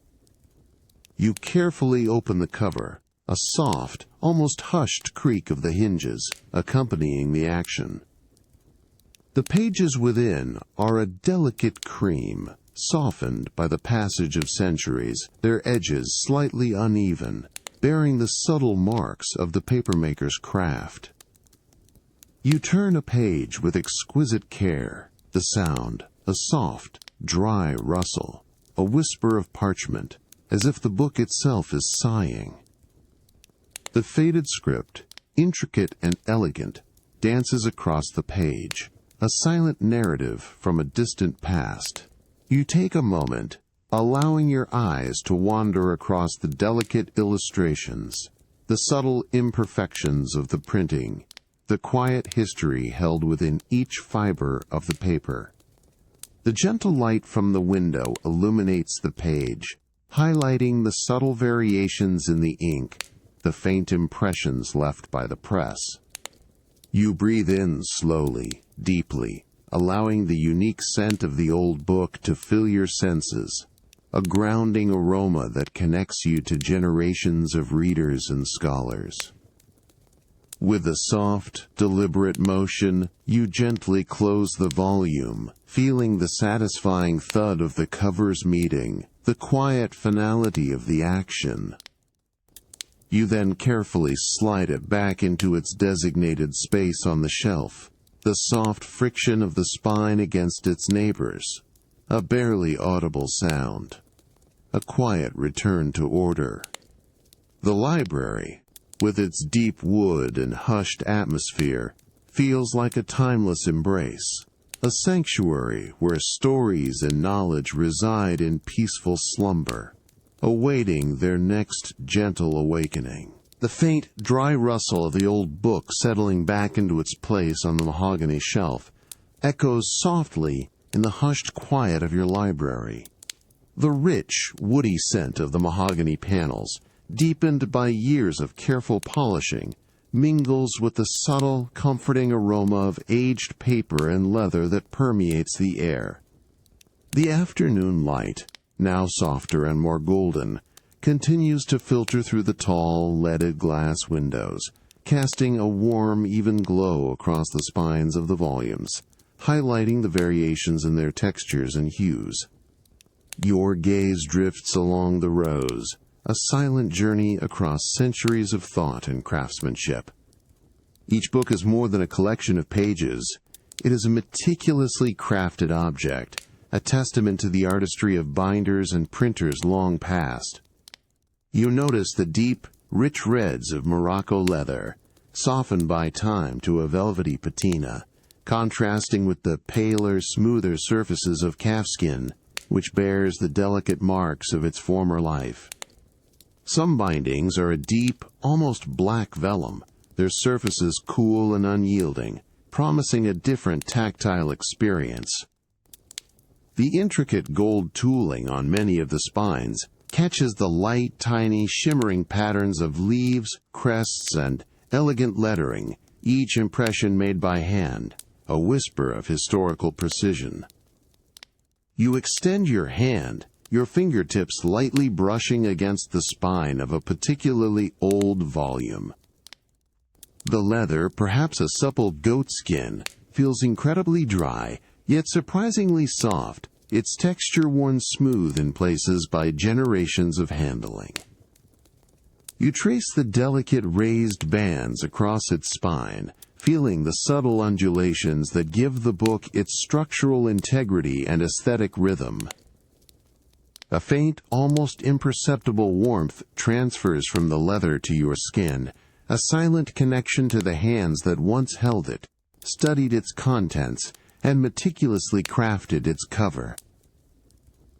You carefully open the cover, a soft, almost hushed creak of the hinges accompanying the action. The pages within are a delicate cream, softened by the passage of centuries, their edges slightly uneven, bearing the subtle marks of the papermaker's craft. You turn a page with exquisite care, the sound, a soft, dry rustle, a whisper of parchment, as if the book itself is sighing. The faded script, intricate and elegant, dances across the page, a silent narrative from a distant past. You take a moment, allowing your eyes to wander across the delicate illustrations, the subtle imperfections of the printing, the quiet history held within each fiber of the paper. The gentle light from the window illuminates the page, highlighting the subtle variations in the ink, the faint impressions left by the press. You breathe in slowly, deeply, allowing the unique scent of the old book to fill your senses, a grounding aroma that connects you to generations of readers and scholars. With a soft, deliberate motion, you gently close the volume, feeling the satisfying thud of the covers meeting, the quiet finality of the action. You then carefully slide it back into its designated space on the shelf, the soft friction of the spine against its neighbors, a barely audible sound, a quiet return to order. The library, with its deep wood and hushed atmosphere, feels like a timeless embrace, a sanctuary where stories and knowledge reside in peaceful slumber, awaiting their next gentle awakening. The faint, dry rustle of the old book settling back into its place on the mahogany shelf echoes softly in the hushed quiet of your library. The rich, woody scent of the mahogany panels, deepened by years of careful polishing, mingles with the subtle, comforting aroma of aged paper and leather that permeates the air. The afternoon light, now softer and more golden, continues to filter through the tall, leaded glass windows, casting a warm, even glow across the spines of the volumes, highlighting the variations in their textures and hues. Your gaze drifts along the rows, a silent journey across centuries of thought and craftsmanship. Each book is more than a collection of pages. It is a meticulously crafted object, a testament to the artistry of binders and printers long past. You notice the deep, rich reds of Morocco leather, softened by time to a velvety patina, contrasting with the paler, smoother surfaces of calfskin, which bears the delicate marks of its former life. Some bindings are a deep, almost black vellum, their surfaces cool and unyielding, promising a different tactile experience. The intricate gold tooling on many of the spines catches the light, tiny, shimmering patterns of leaves, crests, and elegant lettering, each impression made by hand, a whisper of historical precision. You extend your hand, your fingertips lightly brushing against the spine of a particularly old volume. The leather, perhaps a supple goatskin, feels incredibly dry, yet surprisingly soft, its texture worn smooth in places by generations of handling. You trace the delicate raised bands across its spine, feeling the subtle undulations that give the book its structural integrity and aesthetic rhythm. A faint, almost imperceptible warmth transfers from the leather to your skin, a silent connection to the hands that once held it, studied its contents, and meticulously crafted its cover.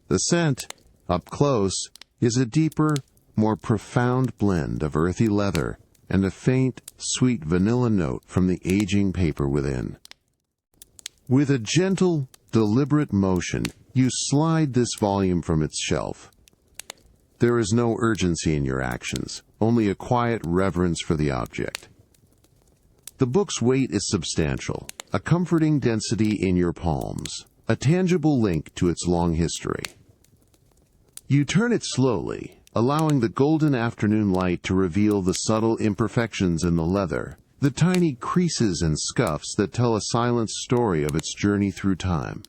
The scent, up close, is a deeper, more profound blend of earthy leather and a faint, sweet vanilla note from the aging paper within. With a gentle, deliberate motion, you slide this volume from its shelf. There is no urgency in your actions, only a quiet reverence for the object. The book's weight is substantial, a comforting density in your palms, a tangible link to its long history. You turn it slowly, allowing the golden afternoon light to reveal the subtle imperfections in the leather, the tiny creases and scuffs that tell a silent story of its journey through time.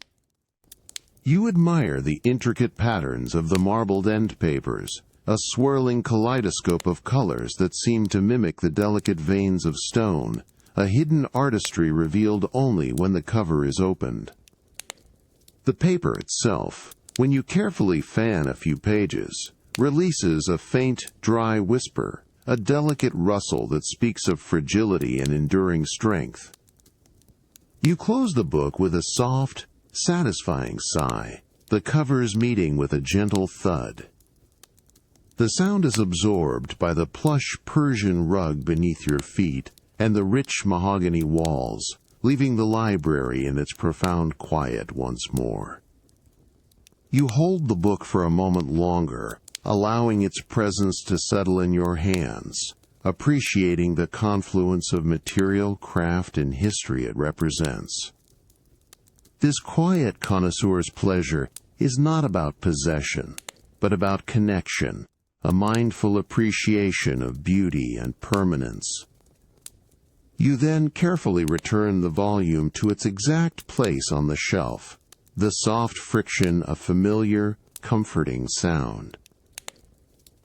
You admire the intricate patterns of the marbled end papers, a swirling kaleidoscope of colors that seem to mimic the delicate veins of stone, a hidden artistry revealed only when the cover is opened. The paper itself, when you carefully fan a few pages, releases a faint, dry whisper, a delicate rustle that speaks of fragility and enduring strength. You close the book with a soft, satisfying sigh, the covers meeting with a gentle thud. The sound is absorbed by the plush Persian rug beneath your feet and the rich mahogany walls, leaving the library in its profound quiet once more. You hold the book for a moment longer, allowing its presence to settle in your hands, appreciating the confluence of material, craft, and history it represents. This quiet connoisseur's pleasure is not about possession, but about connection, a mindful appreciation of beauty and permanence. You then carefully return the volume to its exact place on the shelf, the soft friction of familiar, comforting sound.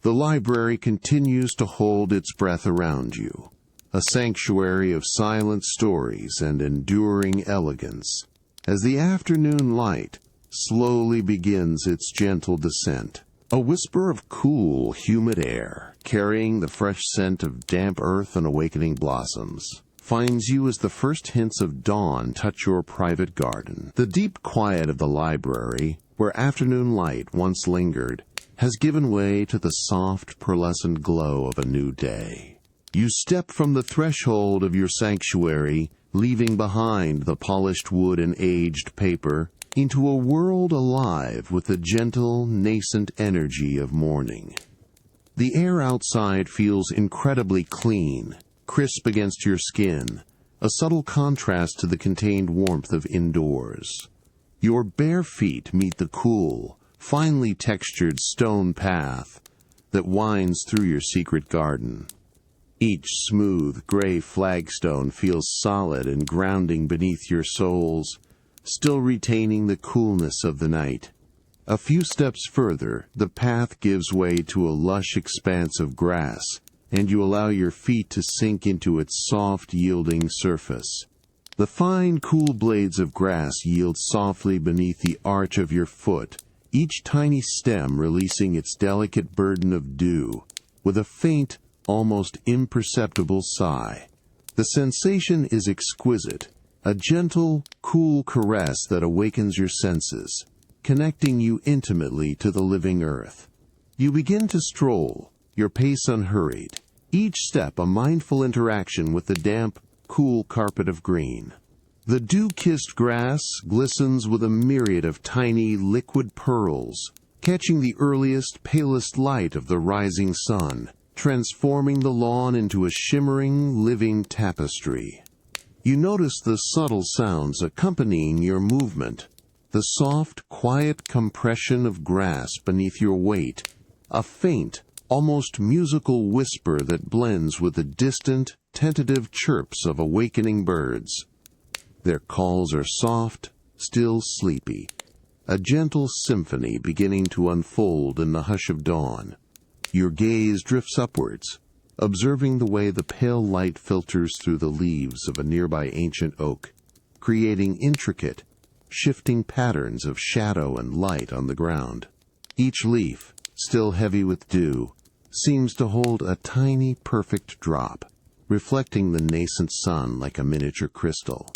The library continues to hold its breath around you, a sanctuary of silent stories and enduring elegance, as the afternoon light slowly begins its gentle descent. A whisper of cool, humid air, carrying the fresh scent of damp earth and awakening blossoms, finds you as the first hints of dawn touch your private garden. The deep quiet of the library, where afternoon light once lingered, has given way to the soft, pearlescent glow of a new day. You step from the threshold of your sanctuary, leaving behind the polished wood and aged paper, into a world alive with the gentle, nascent energy of morning. The air outside feels incredibly clean, crisp against your skin, a subtle contrast to the contained warmth of indoors. Your bare feet meet the cool, finely textured stone path that winds through your secret garden. Each smooth, gray flagstone feels solid and grounding beneath your soles, still retaining the coolness of the night. A few steps further, the path gives way to a lush expanse of grass, and you allow your feet to sink into its soft, yielding surface. The fine, cool blades of grass yield softly beneath the arch of your foot, each tiny stem releasing its delicate burden of dew, with a faint, almost imperceptible sigh. The sensation is exquisite, a gentle, cool caress that awakens your senses, connecting you intimately to the living earth. You begin to stroll, your pace unhurried, each step a mindful interaction with the damp, cool carpet of green. The dew-kissed grass glistens with a myriad of tiny, liquid pearls, catching the earliest, palest light of the rising sun, transforming the lawn into a shimmering, living tapestry. You notice the subtle sounds accompanying your movement, the soft, quiet compression of grass beneath your weight, a faint, almost musical whisper that blends with the distant, tentative chirps of awakening birds. Their calls are soft, still sleepy, a gentle symphony beginning to unfold in the hush of dawn. Your gaze drifts upwards, observing the way the pale light filters through the leaves of a nearby ancient oak, creating intricate, shifting patterns of shadow and light on the ground. Each leaf, still heavy with dew, seems to hold a tiny, perfect drop, reflecting the nascent sun like a miniature crystal.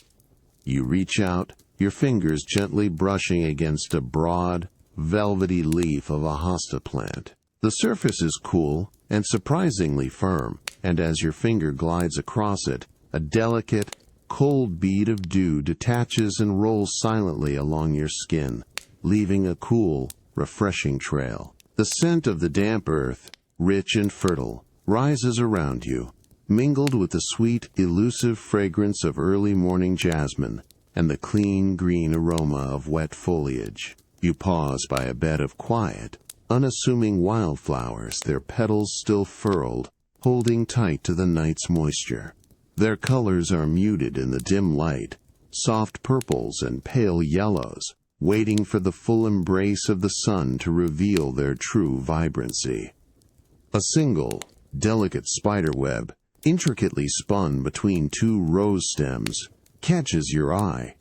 You reach out, your fingers gently brushing against a broad, velvety leaf of a hosta plant. The surface is cool and surprisingly firm, and as your finger glides across it, a delicate, cold bead of dew detaches and rolls silently along your skin, leaving a cool, refreshing trail. The scent of the damp earth, rich and fertile, rises around you, mingled with the sweet, elusive fragrance of early morning jasmine and the clean green aroma of wet foliage. You pause by a bed of quiet, unassuming wildflowers, their petals still furled, holding tight to the night's moisture. Their colors are muted in the dim light, soft purples and pale yellows, waiting for the full embrace of the sun to reveal their true vibrancy. A single, delicate spiderweb, intricately spun between two rose stems, catches your eye.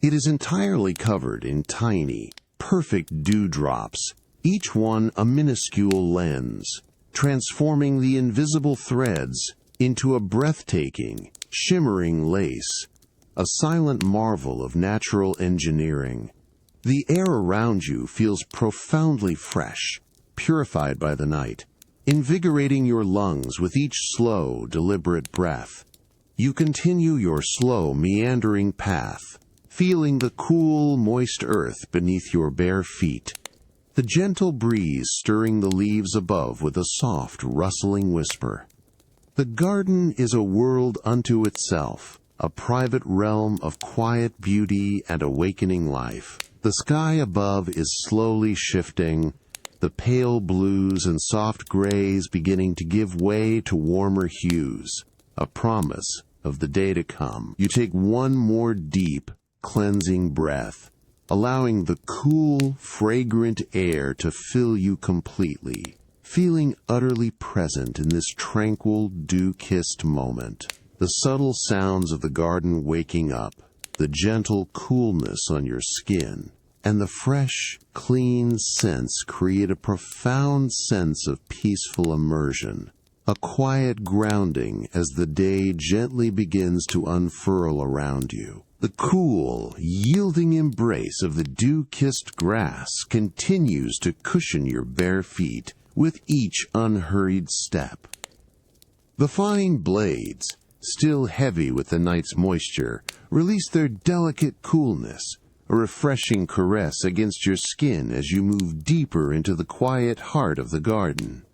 It is entirely covered in tiny, perfect dewdrops, each one a minuscule lens, transforming the invisible threads into a breathtaking, shimmering lace, a silent marvel of natural engineering. The air around you feels profoundly fresh, purified by the night, invigorating your lungs with each slow, deliberate breath. You continue your slow, meandering path, feeling the cool, moist earth beneath your bare feet, the gentle breeze stirring the leaves above with a soft, rustling whisper. The garden is a world unto itself, a private realm of quiet beauty and awakening life. The sky above is slowly shifting, the pale blues and soft grays beginning to give way to warmer hues, a promise of the day to come. You take one more deep, cleansing breath, allowing the cool, fragrant air to fill you completely, feeling utterly present in this tranquil, dew-kissed moment. The subtle sounds of the garden waking up, the gentle coolness on your skin, and the fresh, clean scents create a profound sense of peaceful immersion, a quiet grounding as the day gently begins to unfurl around you. The cool, yielding embrace of the dew-kissed grass continues to cushion your bare feet with each unhurried step. The fine blades, still heavy with the night's moisture, release their delicate coolness, a refreshing caress against your skin as you move deeper into the quiet heart of the garden.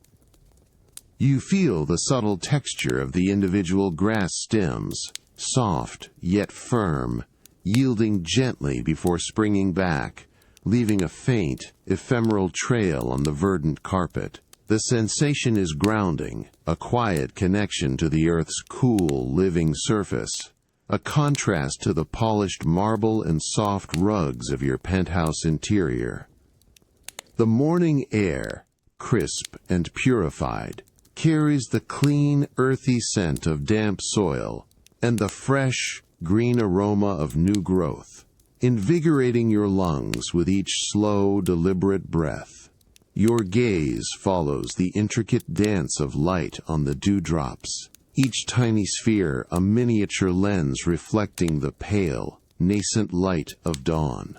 You feel the subtle texture of the individual grass stems, soft yet firm, yielding gently before springing back, leaving a faint, ephemeral trail on the verdant carpet. The sensation is grounding, a quiet connection to the earth's cool, living surface, a contrast to the polished marble and soft rugs of your penthouse interior. The morning air, crisp and purified, carries the clean, earthy scent of damp soil and the fresh, green aroma of new growth, invigorating your lungs with each slow, deliberate breath. Your gaze follows the intricate dance of light on the dewdrops, each tiny sphere a miniature lens reflecting the pale, nascent light of dawn.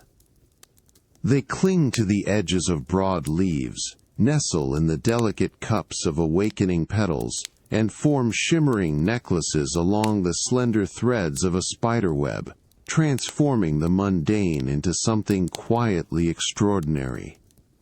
They cling to the edges of broad leaves, nestle in the delicate cups of awakening petals, and form shimmering necklaces along the slender threads of a spiderweb, transforming the mundane into something quietly extraordinary.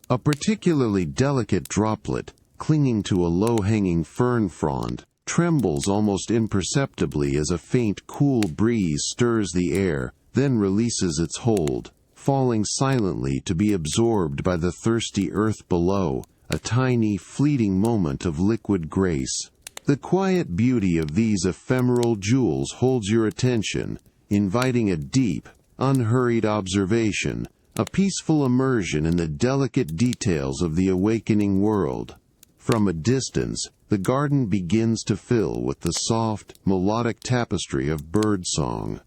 A particularly delicate droplet, clinging to a low-hanging fern frond, trembles almost imperceptibly as a faint, cool breeze stirs the air, then releases its hold, falling silently to be absorbed by the thirsty earth below, a tiny, fleeting moment of liquid grace. The quiet beauty of these ephemeral jewels holds your attention, inviting a deep, unhurried observation, a peaceful immersion in the delicate details of the awakening world. From a distance, the garden begins to fill with the soft, melodic tapestry of birdsong.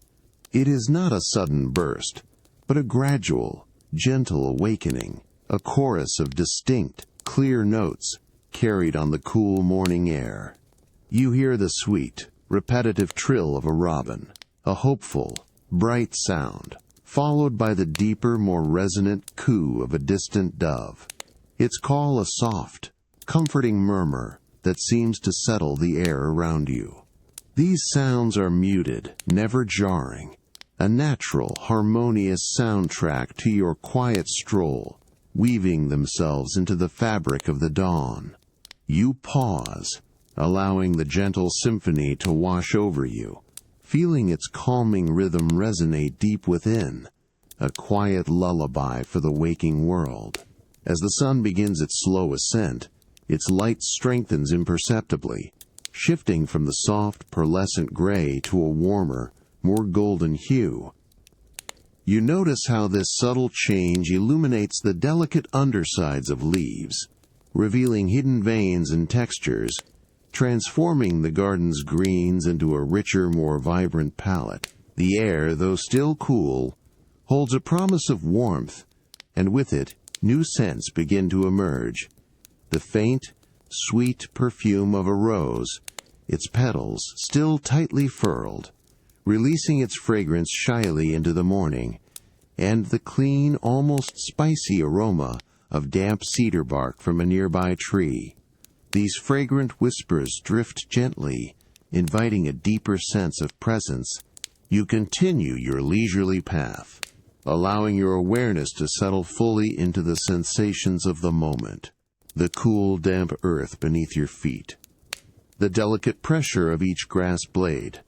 It is not a sudden burst, but a gradual, gentle awakening, a chorus of distinct, clear notes carried on the cool morning air. You hear the sweet, repetitive trill of a robin, a hopeful, bright sound, followed by the deeper, more resonant coo of a distant dove. Its call a soft, comforting murmur that seems to settle the air around you. These sounds are muted, never jarring, a natural, harmonious soundtrack to your quiet stroll, weaving themselves into the fabric of the dawn. You pause, allowing the gentle symphony to wash over you, feeling its calming rhythm resonate deep within, a quiet lullaby for the waking world. As the sun begins its slow ascent, its light strengthens imperceptibly, shifting from the soft, pearlescent gray to a warmer, more golden hue. You notice how this subtle change illuminates the delicate undersides of leaves, revealing hidden veins and textures, transforming the garden's greens into a richer, more vibrant palette. The air, though still cool, holds a promise of warmth, and with it, new scents begin to emerge. The faint, sweet perfume of a rose, its petals still tightly furled, releasing its fragrance shyly into the morning, and the clean, almost spicy aroma of damp cedar bark from a nearby tree. These fragrant whispers drift gently, inviting a deeper sense of presence. You continue your leisurely path, allowing your awareness to settle fully into the sensations of the moment. The cool, damp earth beneath your feet, the delicate pressure of each grass blade,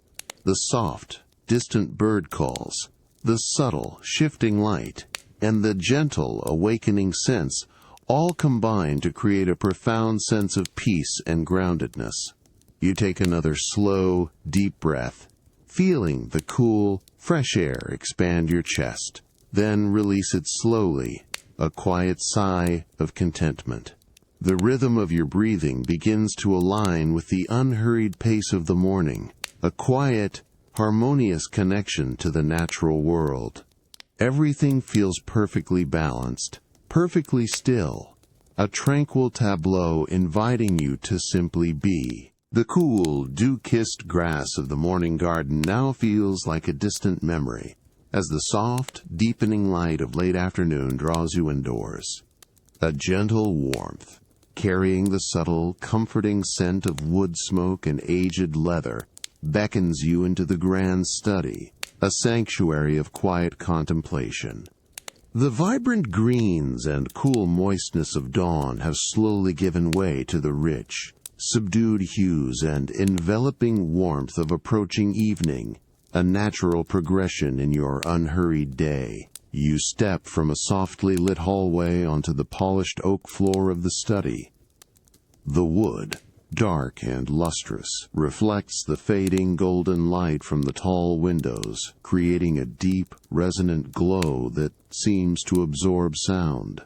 the soft, distant bird calls, the subtle, shifting light, and the gentle, awakening sense all combine to create a profound sense of peace and groundedness. You take another slow, deep breath, feeling the cool, fresh air expand your chest, then release it slowly, a quiet sigh of contentment. The rhythm of your breathing begins to align with the unhurried pace of the morning, a quiet, harmonious connection to the natural world. Everything feels perfectly balanced, perfectly still, a tranquil tableau inviting you to simply be. The cool, dew-kissed grass of the morning garden now feels like a distant memory, as the soft, deepening light of late afternoon draws you indoors. A gentle warmth, carrying the subtle, comforting scent of wood smoke and aged leather, beckons you into the grand study, a sanctuary of quiet contemplation. The vibrant greens and cool moistness of dawn have slowly given way to the rich, subdued hues and enveloping warmth of approaching evening, a natural progression in your unhurried day. You step from a softly lit hallway onto the polished oak floor of the study. The wood, dark and lustrous, reflects the fading golden light from the tall windows, creating a deep, resonant glow that seems to absorb sound.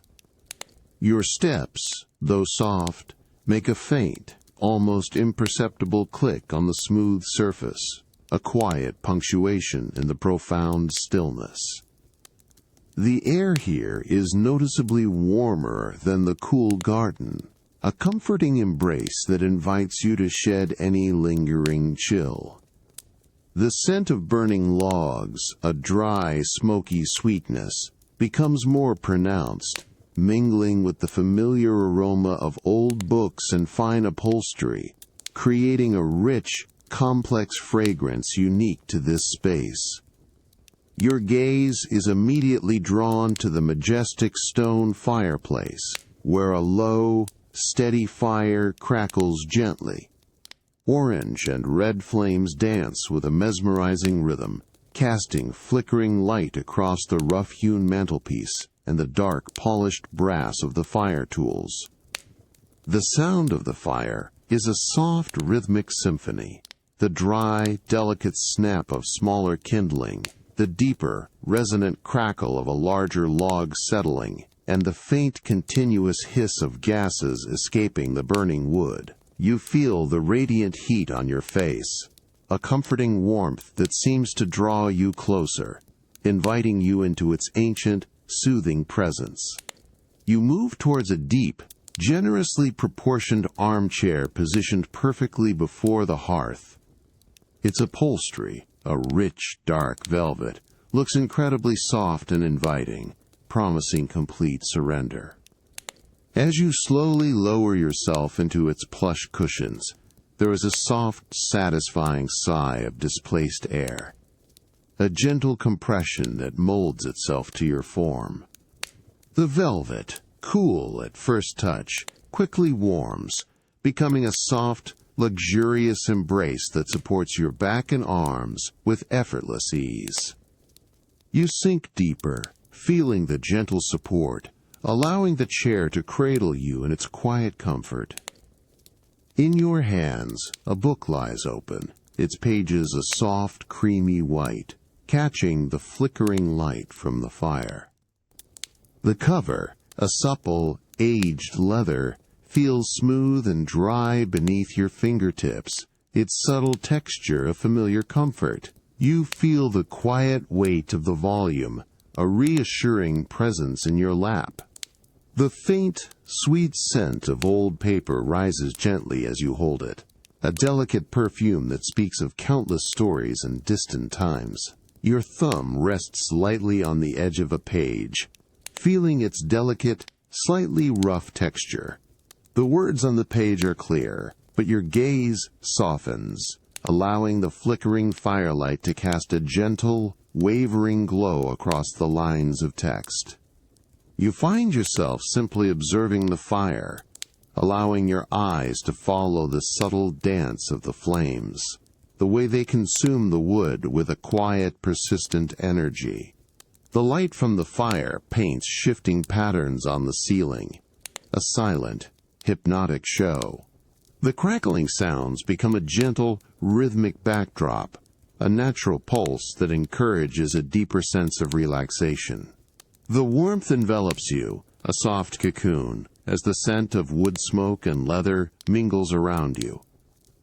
Your steps, though soft, make a faint, almost imperceptible click on the smooth surface, a quiet punctuation in the profound stillness. The air here is noticeably warmer than the cool garden, a comforting embrace that invites you to shed any lingering chill. The scent of burning logs, a dry, smoky sweetness, becomes more pronounced, mingling with the familiar aroma of old books and fine upholstery, creating a rich, complex fragrance unique to this space. Your gaze is immediately drawn to the majestic stone fireplace, where a low, steady fire crackles gently. Orange and red flames dance with a mesmerizing rhythm, casting flickering light across the rough-hewn mantelpiece and the dark, polished brass of the fire tools. The sound of the fire is a soft, rhythmic symphony. The dry, delicate snap of smaller kindling, the deeper, resonant crackle of a larger log settling, and the faint, continuous hiss of gases escaping the burning wood. You feel the radiant heat on your face, a comforting warmth that seems to draw you closer, inviting you into its ancient, soothing presence. You move towards a deep, generously proportioned armchair positioned perfectly before the hearth. Its upholstery, a rich, dark velvet, looks incredibly soft and inviting, promising complete surrender. As you slowly lower yourself into its plush cushions, there is a soft, satisfying sigh of displaced air, a gentle compression that molds itself to your form. The velvet, cool at first touch, quickly warms, becoming a soft, luxurious embrace that supports your back and arms with effortless ease. You sink deeper, feeling the gentle support, allowing the chair to cradle you in its quiet comfort. In your hands, a book lies open, its pages a soft, creamy white, catching the flickering light from the fire. The cover, a supple, aged leather, feels smooth and dry beneath your fingertips, its subtle texture a familiar comfort. You feel the quiet weight of the volume, a reassuring presence in your lap. The faint, sweet scent of old paper rises gently as you hold it, a delicate perfume that speaks of countless stories and distant times. Your thumb rests lightly on the edge of a page, feeling its delicate, slightly rough texture. The words on the page are clear, but your gaze softens, allowing the flickering firelight to cast a gentle, wavering glow across the lines of text. You find yourself simply observing the fire, allowing your eyes to follow the subtle dance of the flames, the way they consume the wood with a quiet, persistent energy. The light from the fire paints shifting patterns on the ceiling, a silent, hypnotic show. The crackling sounds become a gentle, rhythmic backdrop, a natural pulse that encourages a deeper sense of relaxation. The warmth envelops you, a soft cocoon, as the scent of wood smoke and leather mingles around you.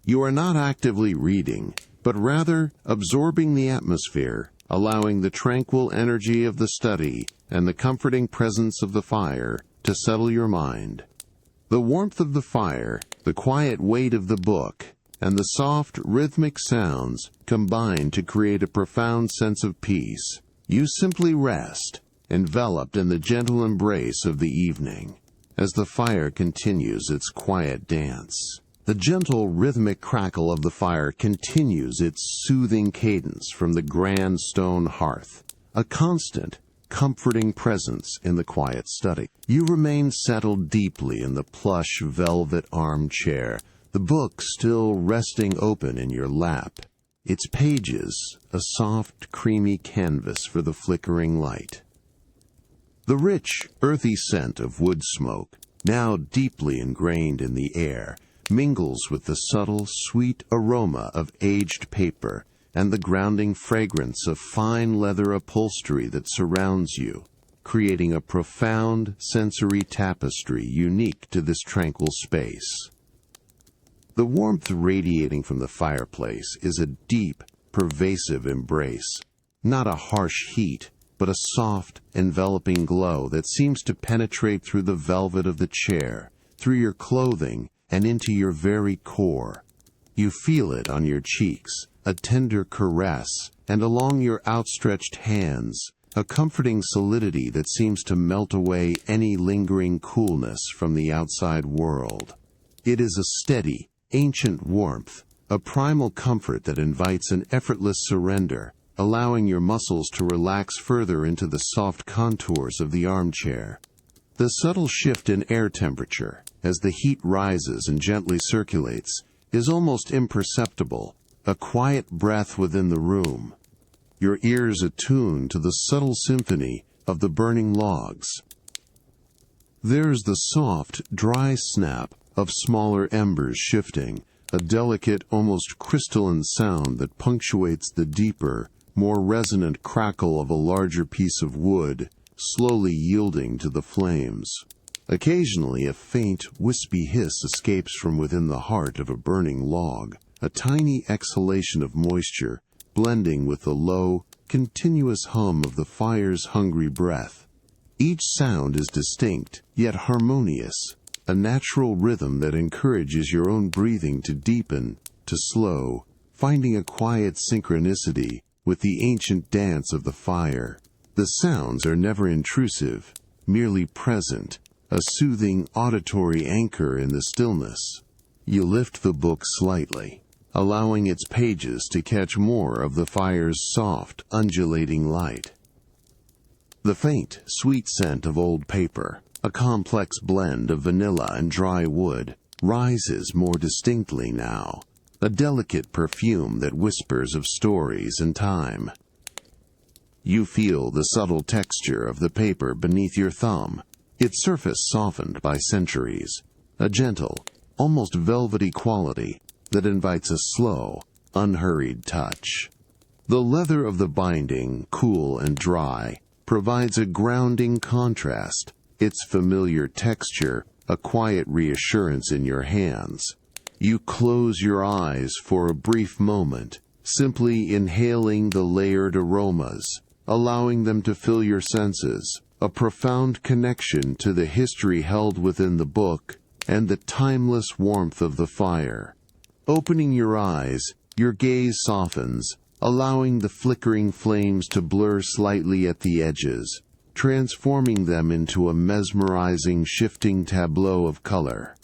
You are not actively reading, but rather absorbing the atmosphere, allowing the tranquil energy of the study and the comforting presence of the fire to settle your mind. The warmth of the fire, the quiet weight of the book, and the soft, rhythmic sounds combine to create a profound sense of peace. You simply rest, enveloped in the gentle embrace of the evening, as the fire continues its quiet dance. The gentle, rhythmic crackle of the fire continues its soothing cadence from the grand stone hearth, a constant, comforting presence in the quiet study. You remain settled deeply in the plush velvet armchair, the book still resting open in your lap, its pages a soft, creamy canvas for the flickering light. The rich, earthy scent of wood smoke, now deeply ingrained in the air, mingles with the subtle, sweet aroma of aged paper and the grounding fragrance of fine leather upholstery that surrounds you, creating a profound sensory tapestry unique to this tranquil space. The warmth radiating from the fireplace is a deep, pervasive embrace, not a harsh heat, but a soft, enveloping glow that seems to penetrate through the velvet of the chair, through your clothing and into your very core. You feel it on your cheeks, a tender caress, and along your outstretched hands, a comforting solidity that seems to melt away any lingering coolness from the outside world. It is a steady, ancient warmth, a primal comfort that invites an effortless surrender, allowing your muscles to relax further into the soft contours of the armchair. The subtle shift in air temperature, as the heat rises and gently circulates, is almost imperceptible, a quiet breath within the room. Your ears attuned to the subtle symphony of the burning logs. There's the soft, dry snap of smaller embers shifting, a delicate, almost crystalline sound that punctuates the deeper, more resonant crackle of a larger piece of wood, slowly yielding to the flames. Occasionally a faint, wispy hiss escapes from within the heart of a burning log, a tiny exhalation of moisture, blending with the low, continuous hum of the fire's hungry breath. Each sound is distinct, yet harmonious, a natural rhythm that encourages your own breathing to deepen, to slow, finding a quiet synchronicity with the ancient dance of the fire. The sounds are never intrusive, merely present, a soothing auditory anchor in the stillness. You lift the book slightly, allowing its pages to catch more of the fire's soft, undulating light. The faint, sweet scent of old paper, a complex blend of vanilla and dry wood, rises more distinctly now, a delicate perfume that whispers of stories and time. You feel the subtle texture of the paper beneath your thumb, its surface softened by centuries, a gentle, almost velvety quality that invites a slow, unhurried touch. The leather of the binding, cool and dry, provides a grounding contrast, its familiar texture a quiet reassurance in your hands. You close your eyes for a brief moment, simply inhaling the layered aromas, allowing them to fill your senses, a profound connection to the history held within the book and the timeless warmth of the fire. Opening your eyes, your gaze softens, allowing the flickering flames to blur slightly at the edges, transforming them into a mesmerizing shifting tableau of color.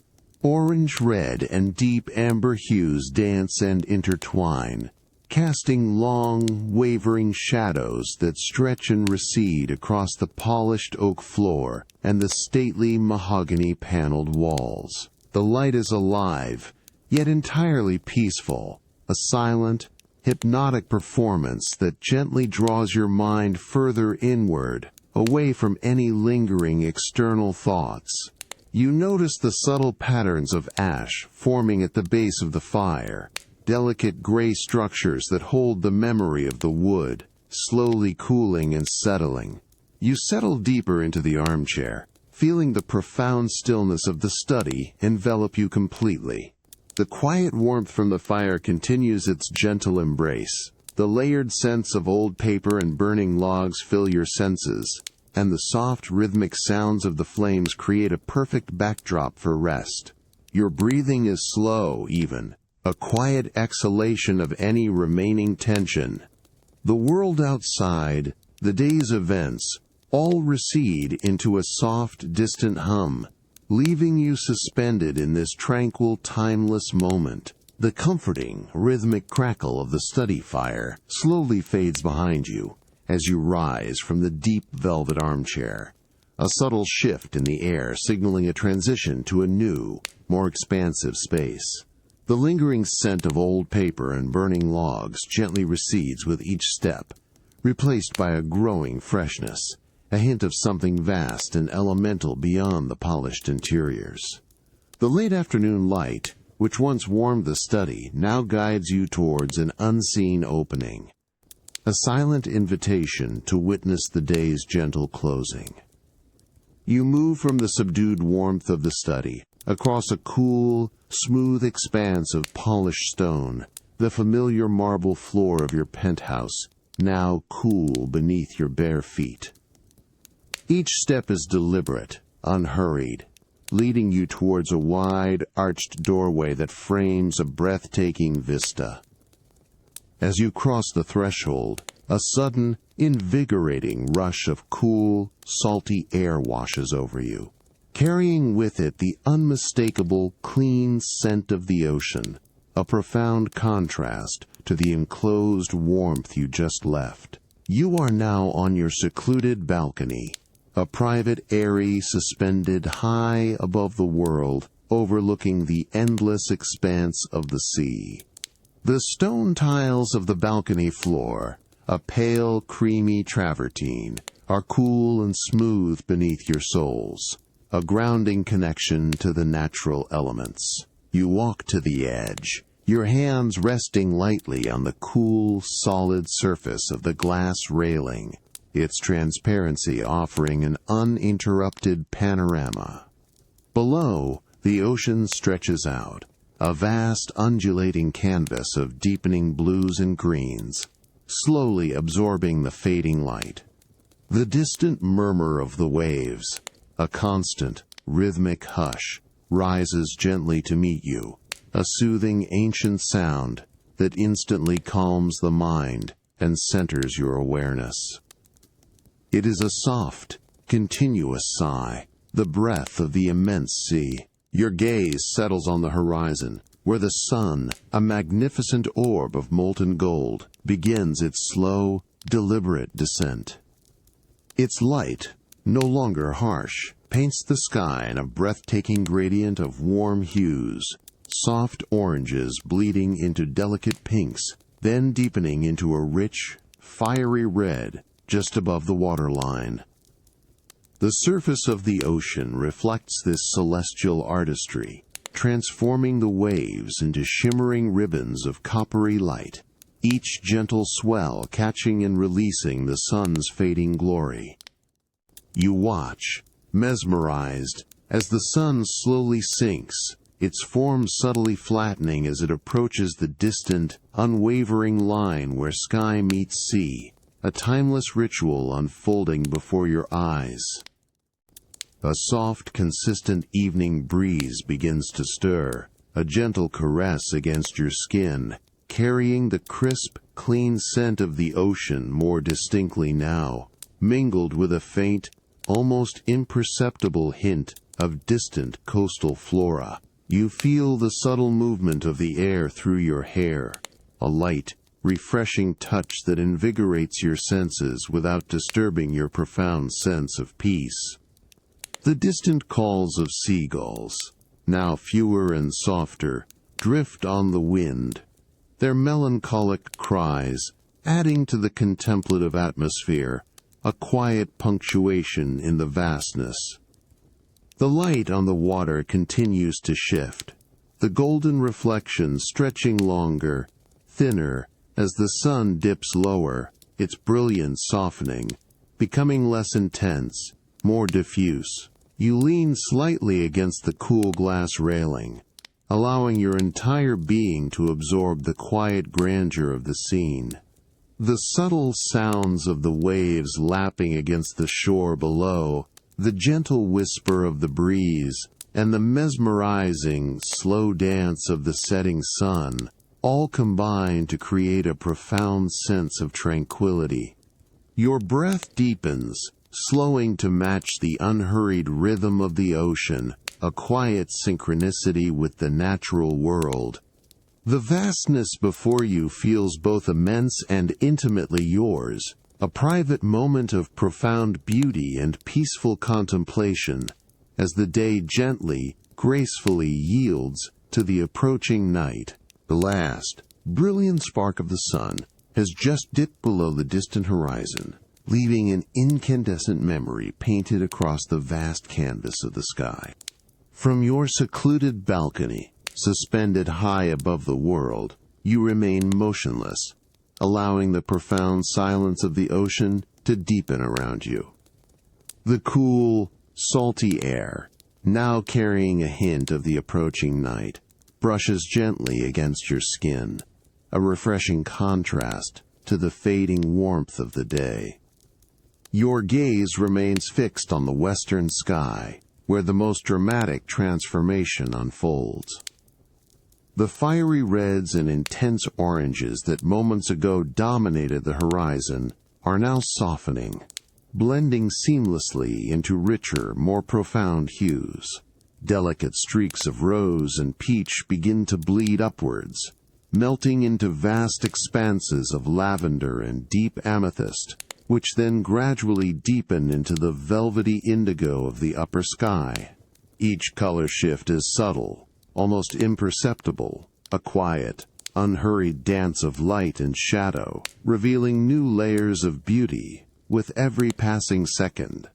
Orange, red, and deep amber hues dance and intertwine, casting long, wavering shadows that stretch and recede across the polished oak floor and the stately mahogany-paneled walls. The light is alive, yet entirely peaceful, a silent, hypnotic performance that gently draws your mind further inward, away from any lingering external thoughts. You notice the subtle patterns of ash forming at the base of the fire, delicate gray structures that hold the memory of the wood, slowly cooling and settling. You settle deeper into the armchair, feeling the profound stillness of the study envelop you completely. The quiet warmth from the fire continues its gentle embrace. The layered scents of old paper and burning logs fill your senses, and the soft, rhythmic sounds of the flames create a perfect backdrop for rest. Your breathing is slow, even, a quiet exhalation of any remaining tension. The world outside, the day's events, all recede into a soft, distant hum, leaving you suspended in this tranquil, timeless moment. The comforting, rhythmic crackle of the study fire slowly fades behind you as you rise from the deep velvet armchair, a subtle shift in the air signaling a transition to a new, more expansive space. The lingering scent of old paper and burning logs gently recedes with each step, replaced by a growing freshness, a hint of something vast and elemental beyond the polished interiors. The late afternoon light, which once warmed the study, now guides you towards an unseen opening, a silent invitation to witness the day's gentle closing. You move from the subdued warmth of the study, across a cool, smooth expanse of polished stone, the familiar marble floor of your penthouse, now cool beneath your bare feet. Each step is deliberate, unhurried, leading you towards a wide, arched doorway that frames a breathtaking vista. As you cross the threshold, a sudden, invigorating rush of cool, salty air washes over you, carrying with it the unmistakable, clean scent of the ocean, a profound contrast to the enclosed warmth you just left. You are now on your secluded balcony, a private eyrie suspended high above the world, overlooking the endless expanse of the sea. The stone tiles of the balcony floor, a pale, creamy travertine, are cool and smooth beneath your soles, a grounding connection to the natural elements. You walk to the edge, your hands resting lightly on the cool, solid surface of the glass railing, its transparency offering an uninterrupted panorama. Below, the ocean stretches out, a vast undulating canvas of deepening blues and greens, slowly absorbing the fading light. The distant murmur of the waves, a constant, rhythmic hush, rises gently to meet you, a soothing ancient sound that instantly calms the mind and centers your awareness. It is a soft, continuous sigh, the breath of the immense sea. Your gaze settles on the horizon, where the sun, a magnificent orb of molten gold, begins its slow, deliberate descent. Its light, no longer harsh, paints the sky in a breathtaking gradient of warm hues, soft oranges bleeding into delicate pinks, then deepening into a rich, fiery red just above the waterline. The surface of the ocean reflects this celestial artistry, transforming the waves into shimmering ribbons of coppery light, each gentle swell catching and releasing the sun's fading glory. You watch, mesmerized, as the sun slowly sinks, its form subtly flattening as it approaches the distant, unwavering line where sky meets sea, a timeless ritual unfolding before your eyes. A soft, consistent evening breeze begins to stir, a gentle caress against your skin, carrying the crisp, clean scent of the ocean more distinctly now, mingled with a faint, almost imperceptible hint of distant coastal flora. You feel the subtle movement of the air through your hair, a light, refreshing touch that invigorates your senses without disturbing your profound sense of peace. The distant calls of seagulls, now fewer and softer, drift on the wind, their melancholic cries adding to the contemplative atmosphere, a quiet punctuation in the vastness. The light on the water continues to shift, the golden reflection stretching longer, thinner, as the sun dips lower, its brilliance softening, becoming less intense, more diffuse. You lean slightly against the cool glass railing, allowing your entire being to absorb the quiet grandeur of the scene. The subtle sounds of the waves lapping against the shore below, the gentle whisper of the breeze, and the mesmerizing, slow dance of the setting sun, all combine to create a profound sense of tranquility. Your breath deepens, slowing to match the unhurried rhythm of the ocean, a quiet synchronicity with the natural world. The vastness before you feels both immense and intimately yours, a private moment of profound beauty and peaceful contemplation, as the day gently, gracefully yields to the approaching night. The last, brilliant spark of the sun has just dipped below the distant horizon, leaving an incandescent memory painted across the vast canvas of the sky. From your secluded balcony, suspended high above the world, you remain motionless, allowing the profound silence of the ocean to deepen around you. The cool, salty air, now carrying a hint of the approaching night, brushes gently against your skin, a refreshing contrast to the fading warmth of the day. Your gaze remains fixed on the western sky, where the most dramatic transformation unfolds. The fiery reds and intense oranges that moments ago dominated the horizon are now softening, blending seamlessly into richer, more profound hues. Delicate streaks of rose and peach begin to bleed upwards, melting into vast expanses of lavender and deep amethyst, which then gradually deepen into the velvety indigo of the upper sky. Each color shift is subtle, almost imperceptible, a quiet, unhurried dance of light and shadow, revealing new layers of beauty with every passing second.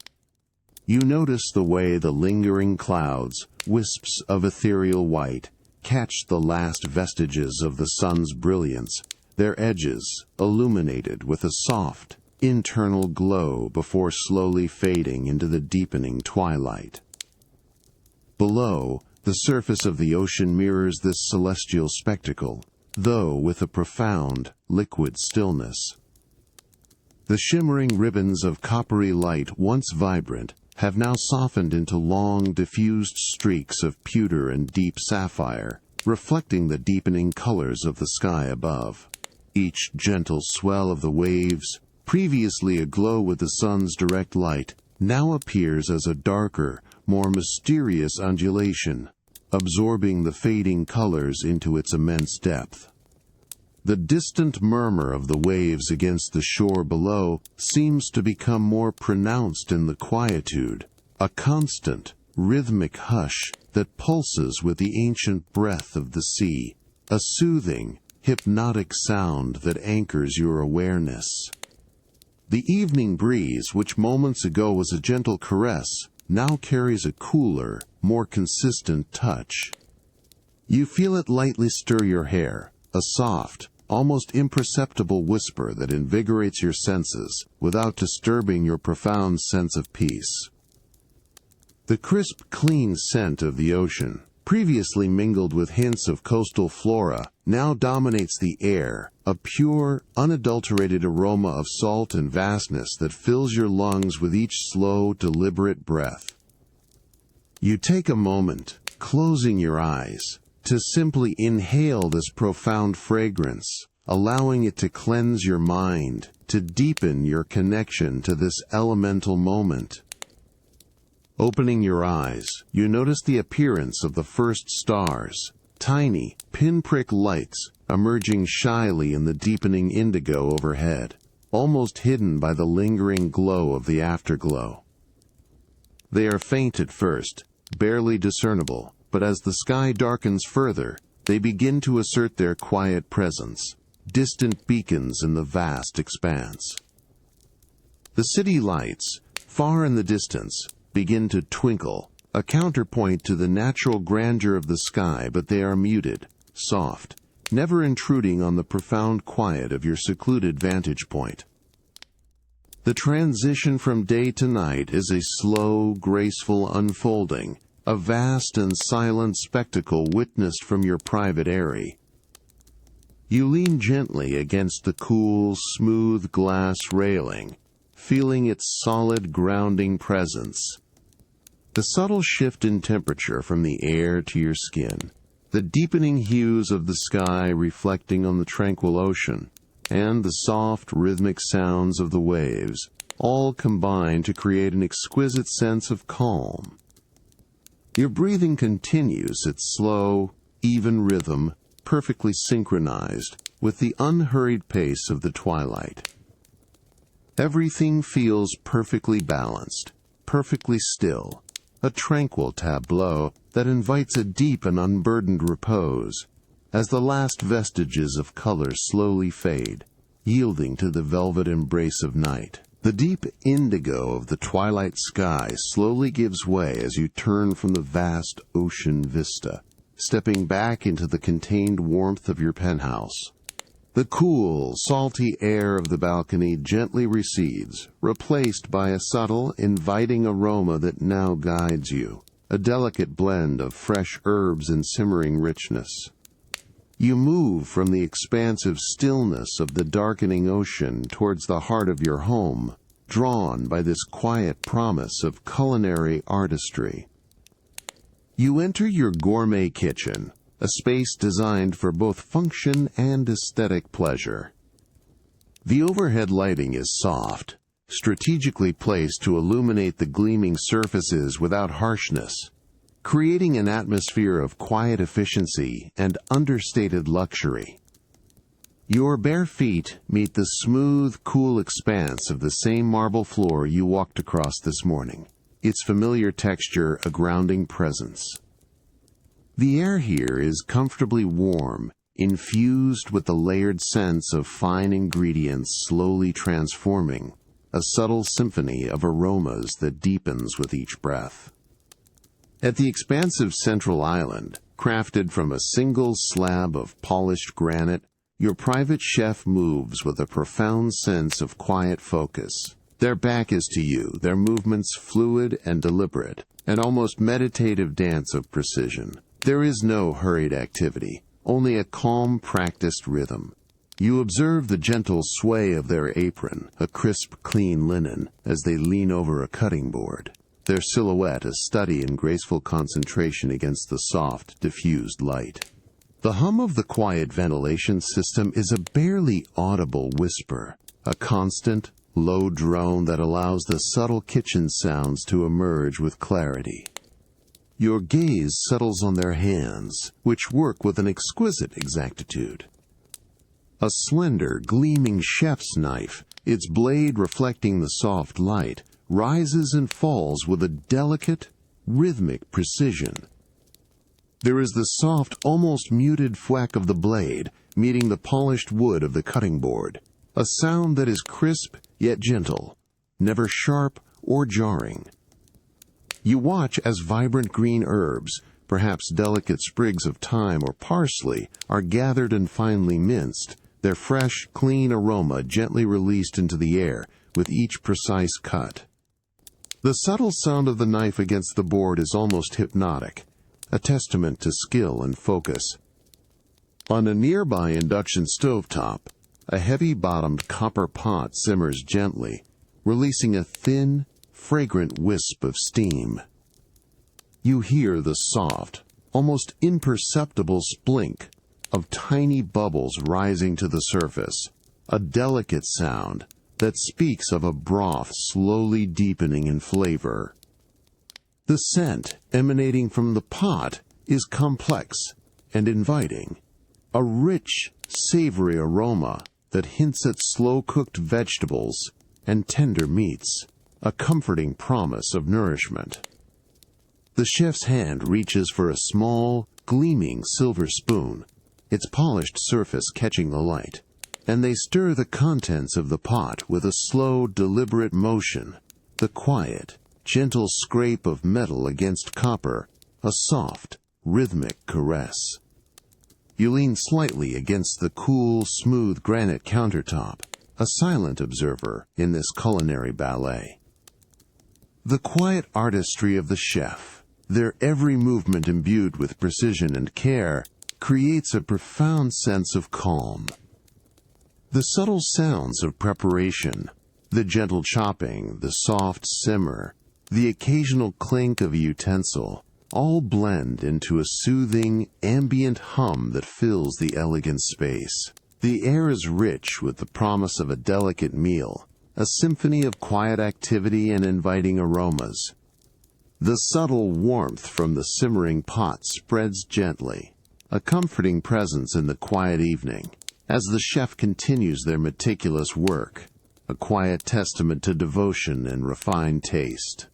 You notice the way the lingering clouds, wisps of ethereal white, catch the last vestiges of the sun's brilliance, their edges illuminated with a soft, internal glow before slowly fading into the deepening twilight. Below, the surface of the ocean mirrors this celestial spectacle, though with a profound, liquid stillness. The shimmering ribbons of coppery light, once vibrant, have now softened into long, diffused streaks of pewter and deep sapphire, reflecting the deepening colors of the sky above. Each gentle swell of the waves, previously aglow with the sun's direct light, now appears as a darker, more mysterious undulation, absorbing the fading colors into its immense depth. The distant murmur of the waves against the shore below seems to become more pronounced in the quietude, a constant, rhythmic hush that pulses with the ancient breath of the sea, a soothing, hypnotic sound that anchors your awareness. The evening breeze, which moments ago was a gentle caress, now carries a cooler, more consistent touch. You feel it lightly stir your hair, a soft, almost imperceptible whisper that invigorates your senses without disturbing your profound sense of peace. The crisp, clean scent of the ocean, previously mingled with hints of coastal flora, now dominates the air, a pure, unadulterated aroma of salt and vastness that fills your lungs with each slow, deliberate breath. You take a moment, closing your eyes, to simply inhale this profound fragrance, allowing it to cleanse your mind, to deepen your connection to this elemental moment. Opening your eyes, you notice the appearance of the first stars, tiny, pinprick lights emerging shyly in the deepening indigo overhead, almost hidden by the lingering glow of the afterglow. They are faint at first, barely discernible, but as the sky darkens further, they begin to assert their quiet presence, distant beacons in the vast expanse. The city lights, far in the distance, begin to twinkle, a counterpoint to the natural grandeur of the sky, but they are muted, soft, never intruding on the profound quiet of your secluded vantage point. The transition from day to night is a slow, graceful unfolding, a vast and silent spectacle witnessed from your private eyrie. You lean gently against the cool, smooth glass railing, feeling its solid, grounding presence. The subtle shift in temperature from the air to your skin, the deepening hues of the sky reflecting on the tranquil ocean, and the soft, rhythmic sounds of the waves, all combine to create an exquisite sense of calm. Your breathing continues its slow, even rhythm, perfectly synchronized with the unhurried pace of the twilight. Everything feels perfectly balanced, perfectly still, a tranquil tableau that invites a deep and unburdened repose, as the last vestiges of color slowly fade, yielding to the velvet embrace of night. The deep indigo of the twilight sky slowly gives way as you turn from the vast ocean vista, stepping back into the contained warmth of your penthouse. The cool, salty air of the balcony gently recedes, replaced by a subtle, inviting aroma that now guides you, a delicate blend of fresh herbs and simmering richness. You move from the expansive stillness of the darkening ocean towards the heart of your home, drawn by this quiet promise of culinary artistry. You enter your gourmet kitchen, a space designed for both function and aesthetic pleasure. The overhead lighting is soft, strategically placed to illuminate the gleaming surfaces without harshness, creating an atmosphere of quiet efficiency and understated luxury. Your bare feet meet the smooth, cool expanse of the same marble floor you walked across this morning, its familiar texture a grounding presence. The air here is comfortably warm, infused with the layered sense of fine ingredients slowly transforming, a subtle symphony of aromas that deepens with each breath. At the expansive central island, crafted from a single slab of polished granite, your private chef moves with a profound sense of quiet focus. Their back is to you, their movements fluid and deliberate, an almost meditative dance of precision. There is no hurried activity, only a calm, practiced rhythm. You observe the gentle sway of their apron, a crisp, clean linen, as they lean over a cutting board, their silhouette a study in graceful concentration against the soft, diffused light. The hum of the quiet ventilation system is a barely audible whisper, a constant, low drone that allows the subtle kitchen sounds to emerge with clarity. Your gaze settles on their hands, which work with an exquisite exactitude. A slender, gleaming chef's knife, its blade reflecting the soft light, rises and falls with a delicate, rhythmic precision. There is the soft, almost muted thwack of the blade meeting the polished wood of the cutting board, a sound that is crisp yet gentle, never sharp or jarring. You watch as vibrant green herbs, perhaps delicate sprigs of thyme or parsley, are gathered and finely minced, their fresh, clean aroma gently released into the air with each precise cut. The subtle sound of the knife against the board is almost hypnotic, a testament to skill and focus. On a nearby induction stovetop, a heavy-bottomed copper pot simmers gently, releasing a thin, fragrant wisp of steam. You hear the soft, almost imperceptible splink of tiny bubbles rising to the surface, a delicate sound that speaks of a broth slowly deepening in flavor. The scent emanating from the pot is complex and inviting, a rich, savory aroma that hints at slow-cooked vegetables and tender meats, a comforting promise of nourishment. The chef's hand reaches for a small, gleaming silver spoon, its polished surface catching the light, and they stir the contents of the pot with a slow, deliberate motion, the quiet, gentle scrape of metal against copper, a soft, rhythmic caress. You lean slightly against the cool, smooth granite countertop, a silent observer in this culinary ballet. The quiet artistry of the chef, their every movement imbued with precision and care, creates a profound sense of calm. The subtle sounds of preparation, the gentle chopping, the soft simmer, the occasional clink of a utensil, all blend into a soothing, ambient hum that fills the elegant space. The air is rich with the promise of a delicate meal, a symphony of quiet activity and inviting aromas. The subtle warmth from the simmering pot spreads gently, a comforting presence in the quiet evening, as the chef continues their meticulous work, a quiet testament to devotion and refined taste.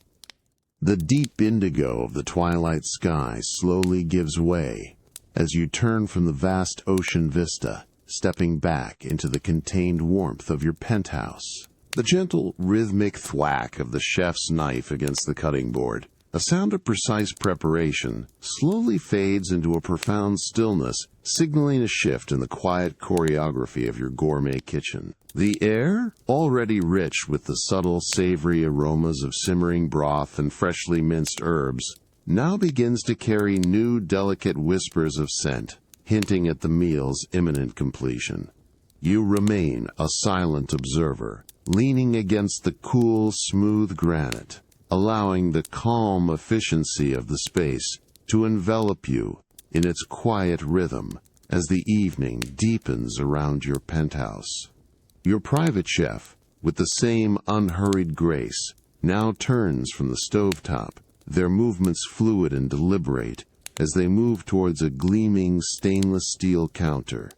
The deep indigo of the twilight sky slowly gives way as you turn from the vast ocean vista, stepping back into the contained warmth of your penthouse. The gentle, rhythmic thwack of the chef's knife against the cutting board, a sound of precise preparation, slowly fades into a profound stillness, signaling a shift in the quiet choreography of your gourmet kitchen. The air, already rich with the subtle, savory aromas of simmering broth and freshly minced herbs, now begins to carry new, delicate whispers of scent, hinting at the meal's imminent completion. You remain a silent observer, leaning against the cool, smooth granite, allowing the calm efficiency of the space to envelop you in its quiet rhythm as the evening deepens around your penthouse. Your private chef, with the same unhurried grace, now turns from the stovetop, their movements fluid and deliberate as they move towards a gleaming stainless steel counter.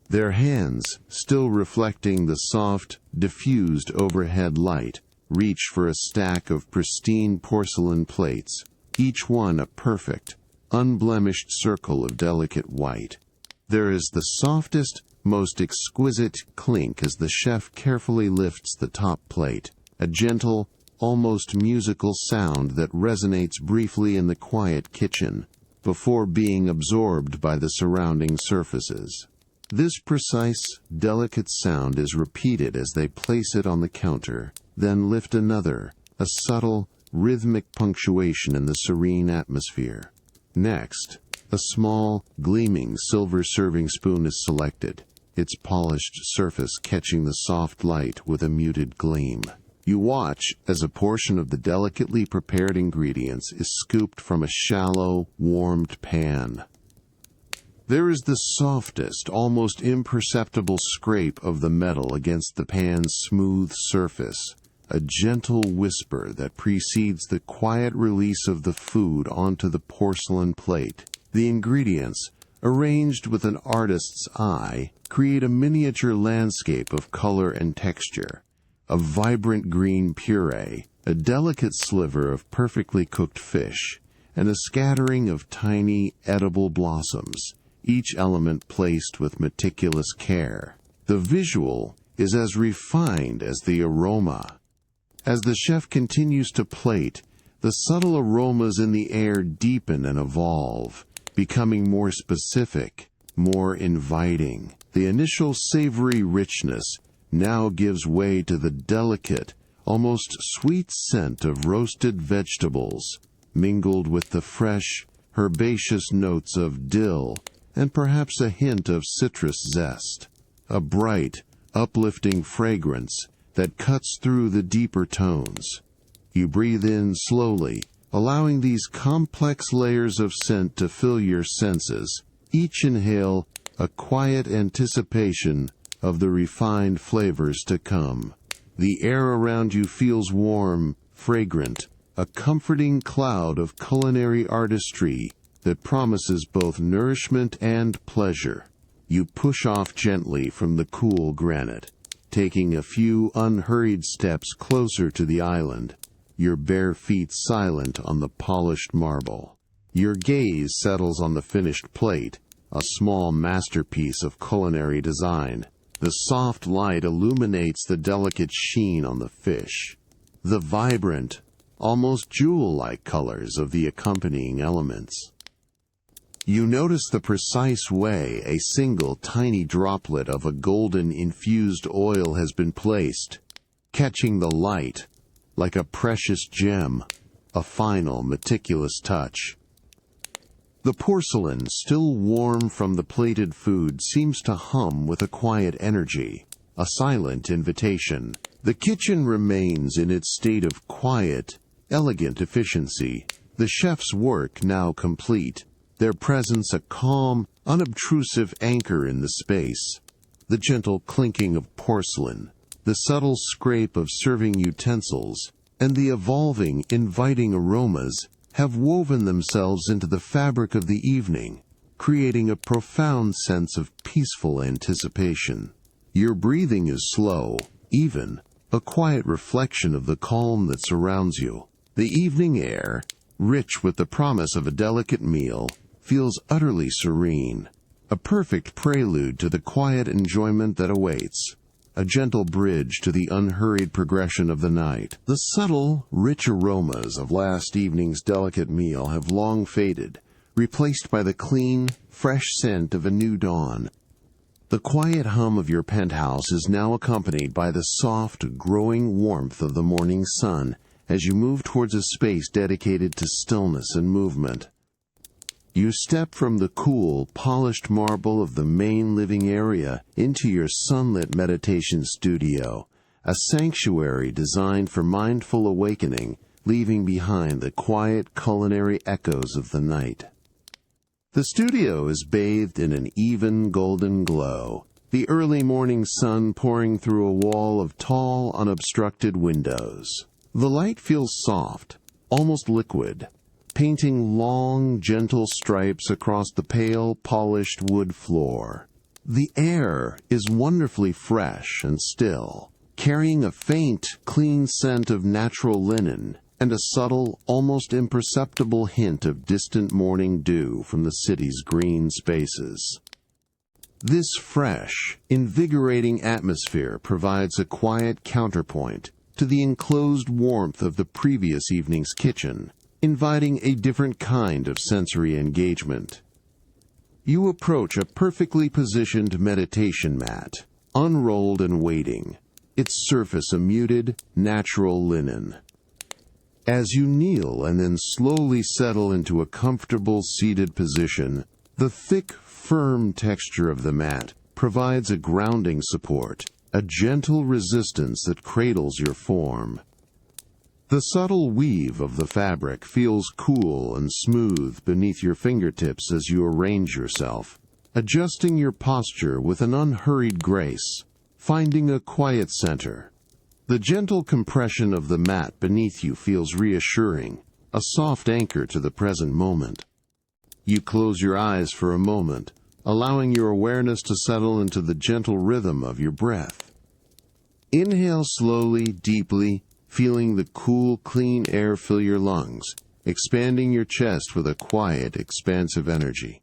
Their hands, still reflecting the soft, diffused overhead light, reach for a stack of pristine porcelain plates, each one a perfect, unblemished circle of delicate white. There is the softest, most exquisite clink as the chef carefully lifts the top plate, a gentle, almost musical sound that resonates briefly in the quiet kitchen, before being absorbed by the surrounding surfaces. This precise, delicate sound is repeated as they place it on the counter, then lift another, a subtle, rhythmic punctuation in the serene atmosphere. Next, a small, gleaming silver serving spoon is selected, its polished surface catching the soft light with a muted gleam. You watch as a portion of the delicately prepared ingredients is scooped from a shallow, warmed pan. There is the softest, almost imperceptible scrape of the metal against the pan's smooth surface, a gentle whisper that precedes the quiet release of the food onto the porcelain plate. The ingredients, arranged with an artist's eye, create a miniature landscape of color and texture. A vibrant green puree, a delicate sliver of perfectly cooked fish, and a scattering of tiny, edible blossoms, each element placed with meticulous care. The visual is as refined as the aroma. As the chef continues to plate, the subtle aromas in the air deepen and evolve, becoming more specific, more inviting. The initial savory richness now gives way to the delicate, almost sweet scent of roasted vegetables, mingled with the fresh, herbaceous notes of dill and perhaps a hint of citrus zest. A bright, uplifting fragrance that cuts through the deeper tones. You breathe in slowly, allowing these complex layers of scent to fill your senses. Each inhale, a quiet anticipation of the refined flavors to come. The air around you feels warm, fragrant, a comforting cloud of culinary artistry that promises both nourishment and pleasure. You push off gently from the cool granite, taking a few unhurried steps closer to the island, your bare feet silent on the polished marble. Your gaze settles on the finished plate, a small masterpiece of culinary design. The soft light illuminates the delicate sheen on the fish, the vibrant, almost jewel-like colors of the accompanying elements. You notice the precise way a single tiny droplet of a golden infused oil has been placed, catching the light like a precious gem, a final, meticulous touch. The porcelain, still warm from the plated food, seems to hum with a quiet energy, a silent invitation. The kitchen remains in its state of quiet, elegant efficiency, the chef's work now complete, their presence a calm, unobtrusive anchor in the space. The gentle clinking of porcelain, the subtle scrape of serving utensils, and the evolving, inviting aromas have woven themselves into the fabric of the evening, creating a profound sense of peaceful anticipation. Your breathing is slow, even, a quiet reflection of the calm that surrounds you. The evening air, rich with the promise of a delicate meal, feels utterly serene, a perfect prelude to the quiet enjoyment that awaits, a gentle bridge to the unhurried progression of the night. The subtle, rich aromas of last evening's delicate meal have long faded, replaced by the clean, fresh scent of a new dawn. The quiet hum of your penthouse is now accompanied by the soft, growing warmth of the morning sun as you move towards a space dedicated to stillness and movement. You step from the cool, polished marble of the main living area into your sunlit meditation studio, a sanctuary designed for mindful awakening, leaving behind the quiet culinary echoes of the night. The studio is bathed in an even golden glow, the early morning sun pouring through a wall of tall, unobstructed windows. The light feels soft, almost liquid, painting long, gentle stripes across the pale, polished wood floor. The air is wonderfully fresh and still, carrying a faint, clean scent of natural linen and a subtle, almost imperceptible hint of distant morning dew from the city's green spaces. This fresh, invigorating atmosphere provides a quiet counterpoint to the enclosed warmth of the previous evening's kitchen, inviting a different kind of sensory engagement. You approach a perfectly positioned meditation mat, unrolled and waiting, its surface a muted, natural linen. As you kneel and then slowly settle into a comfortable seated position, the thick, firm texture of the mat provides a grounding support, a gentle resistance that cradles your form. The subtle weave of the fabric feels cool and smooth beneath your fingertips as you arrange yourself, adjusting your posture with an unhurried grace, finding a quiet center. The gentle compression of the mat beneath you feels reassuring, a soft anchor to the present moment. You close your eyes for a moment, allowing your awareness to settle into the gentle rhythm of your breath. Inhale slowly, deeply, feeling the cool, clean air fill your lungs, expanding your chest with a quiet, expansive energy.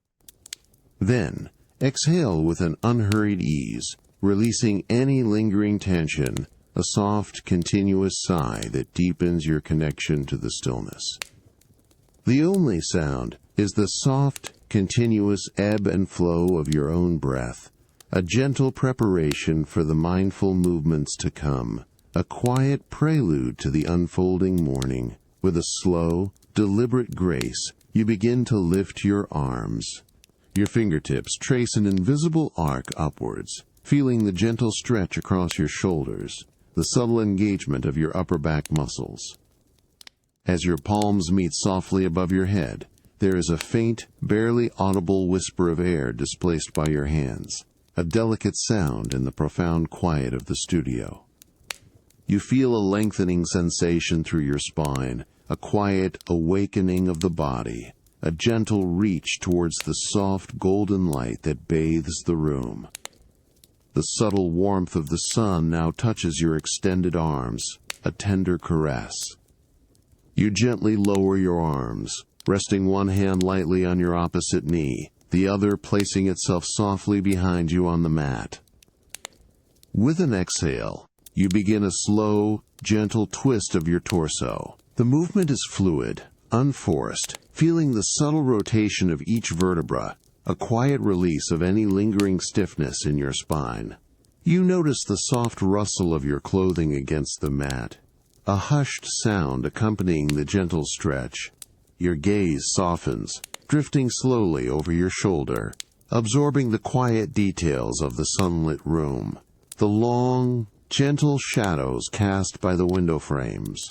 Then, exhale with an unhurried ease, releasing any lingering tension, a soft, continuous sigh that deepens your connection to the stillness. The only sound is the soft, continuous ebb and flow of your own breath, a gentle preparation for the mindful movements to come, a quiet prelude to the unfolding morning. With a slow, deliberate grace, you begin to lift your arms. Your fingertips trace an invisible arc upwards, feeling the gentle stretch across your shoulders, the subtle engagement of your upper back muscles. As your palms meet softly above your head, there is a faint, barely audible whisper of air displaced by your hands, a delicate sound in the profound quiet of the studio. You feel a lengthening sensation through your spine, a quiet awakening of the body, a gentle reach towards the soft golden light that bathes the room. The subtle warmth of the sun now touches your extended arms, a tender caress. You gently lower your arms, resting one hand lightly on your opposite knee, the other placing itself softly behind you on the mat. With an exhale, you begin a slow, gentle twist of your torso. The movement is fluid, unforced, feeling the subtle rotation of each vertebra, a quiet release of any lingering stiffness in your spine. You notice the soft rustle of your clothing against the mat, a hushed sound accompanying the gentle stretch. Your gaze softens, drifting slowly over your shoulder, absorbing the quiet details of the sunlit room, the long, gentle shadows cast by the window frames.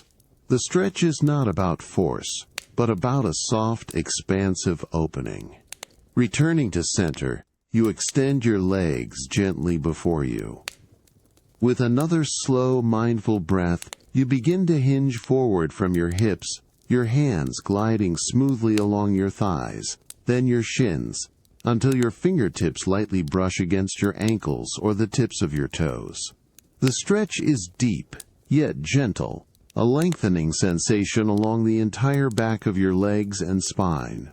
The stretch is not about force, but about a soft, expansive opening. Returning to center, you extend your legs gently before you. With another slow, mindful breath, you begin to hinge forward from your hips, your hands gliding smoothly along your thighs, then your shins, until your fingertips lightly brush against your ankles or the tips of your toes. The stretch is deep, yet gentle, a lengthening sensation along the entire back of your legs and spine.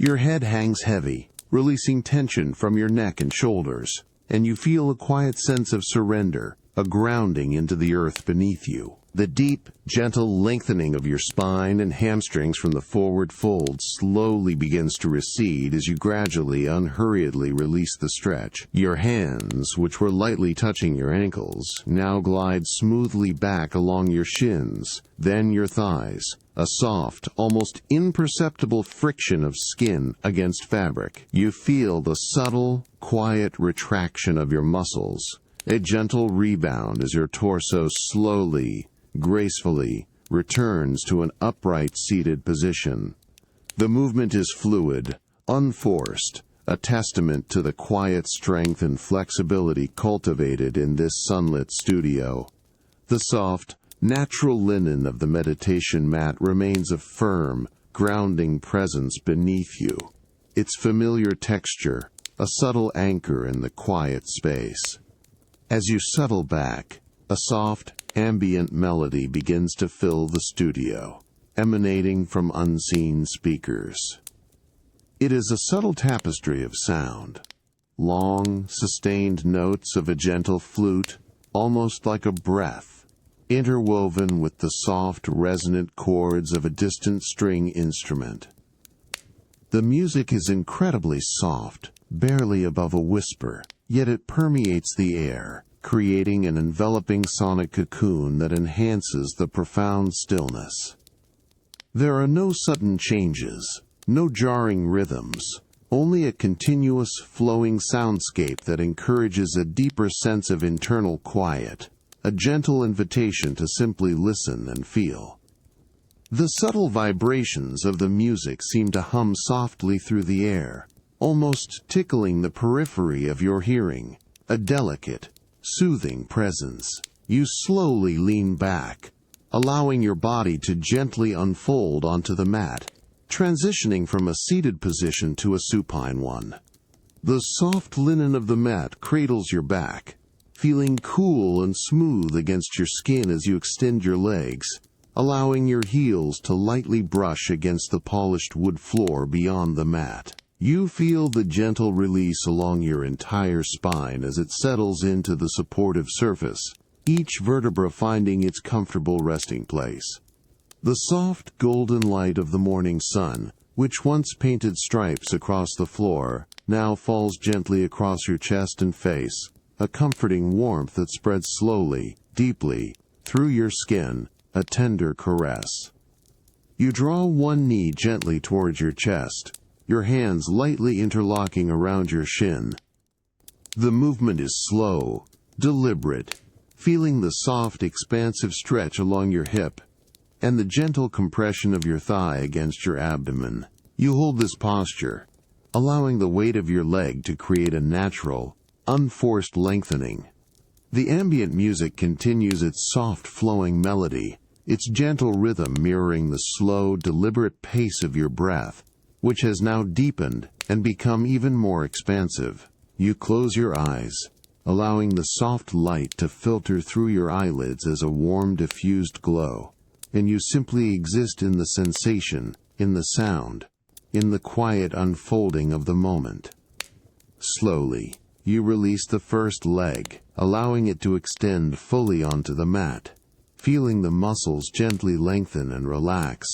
Your head hangs heavy, releasing tension from your neck and shoulders, and you feel a quiet sense of surrender, a grounding into the earth beneath you. The deep, gentle lengthening of your spine and hamstrings from the forward fold slowly begins to recede as you gradually, unhurriedly release the stretch. Your hands, which were lightly touching your ankles, now glide smoothly back along your shins, then your thighs, a soft, almost imperceptible friction of skin against fabric. You feel the subtle, quiet retraction of your muscles, a gentle rebound as your torso slowly, gracefully returns to an upright seated position. The movement is fluid, unforced, a testament to the quiet strength and flexibility cultivated in this sunlit studio. The soft, natural linen of the meditation mat remains a firm, grounding presence beneath you, its familiar texture a subtle anchor in the quiet space. As you settle back, a soft, ambient melody begins to fill the studio, emanating from unseen speakers. It is a subtle tapestry of sound, long, sustained notes of a gentle flute, almost like a breath, interwoven with the soft, resonant chords of a distant string instrument. The music is incredibly soft, barely above a whisper, yet it permeates the air, creating an enveloping sonic cocoon that enhances the profound stillness. There are no sudden changes, no jarring rhythms, only a continuous, flowing soundscape that encourages a deeper sense of internal quiet, a gentle invitation to simply listen and feel. The subtle vibrations of the music seem to hum softly through the air, almost tickling the periphery of your hearing, a delicate, soothing presence. You slowly lean back, allowing your body to gently unfold onto the mat, transitioning from a seated position to a supine one. The soft linen of the mat cradles your back, feeling cool and smooth against your skin as you extend your legs, allowing your heels to lightly brush against the polished wood floor beyond the mat. You feel the gentle release along your entire spine as it settles into the supportive surface, each vertebra finding its comfortable resting place. The soft golden light of the morning sun, which once painted stripes across the floor, now falls gently across your chest and face, a comforting warmth that spreads slowly, deeply, through your skin, a tender caress. You draw one knee gently towards your chest, your hands lightly interlocking around your shin. The movement is slow, deliberate, feeling the soft, expansive stretch along your hip, and the gentle compression of your thigh against your abdomen. You hold this posture, allowing the weight of your leg to create a natural, unforced lengthening. The ambient music continues its soft flowing melody, its gentle rhythm mirroring the slow, deliberate pace of your breath, which has now deepened and become even more expansive. You close your eyes, allowing the soft light to filter through your eyelids as a warm, diffused glow, and you simply exist in the sensation, in the sound, in the quiet unfolding of the moment. Slowly, you release the first leg, allowing it to extend fully onto the mat, feeling the muscles gently lengthen and relax,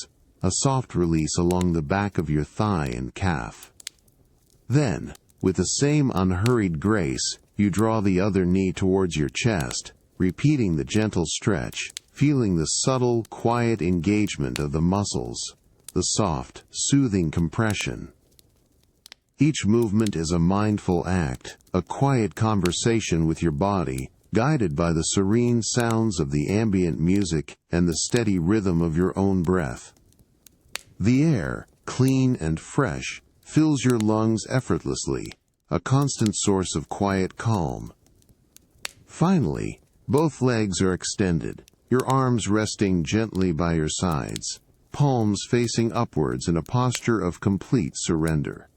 a soft release along the back of your thigh and calf. Then, with the same unhurried grace, you draw the other knee towards your chest, repeating the gentle stretch, feeling the subtle, quiet engagement of the muscles, the soft, soothing compression. Each movement is a mindful act, a quiet conversation with your body, guided by the serene sounds of the ambient music and the steady rhythm of your own breath. The air, clean and fresh, fills your lungs effortlessly, a constant source of quiet calm. Finally, both legs are extended, your arms resting gently by your sides, palms facing upwards in a posture of complete surrender.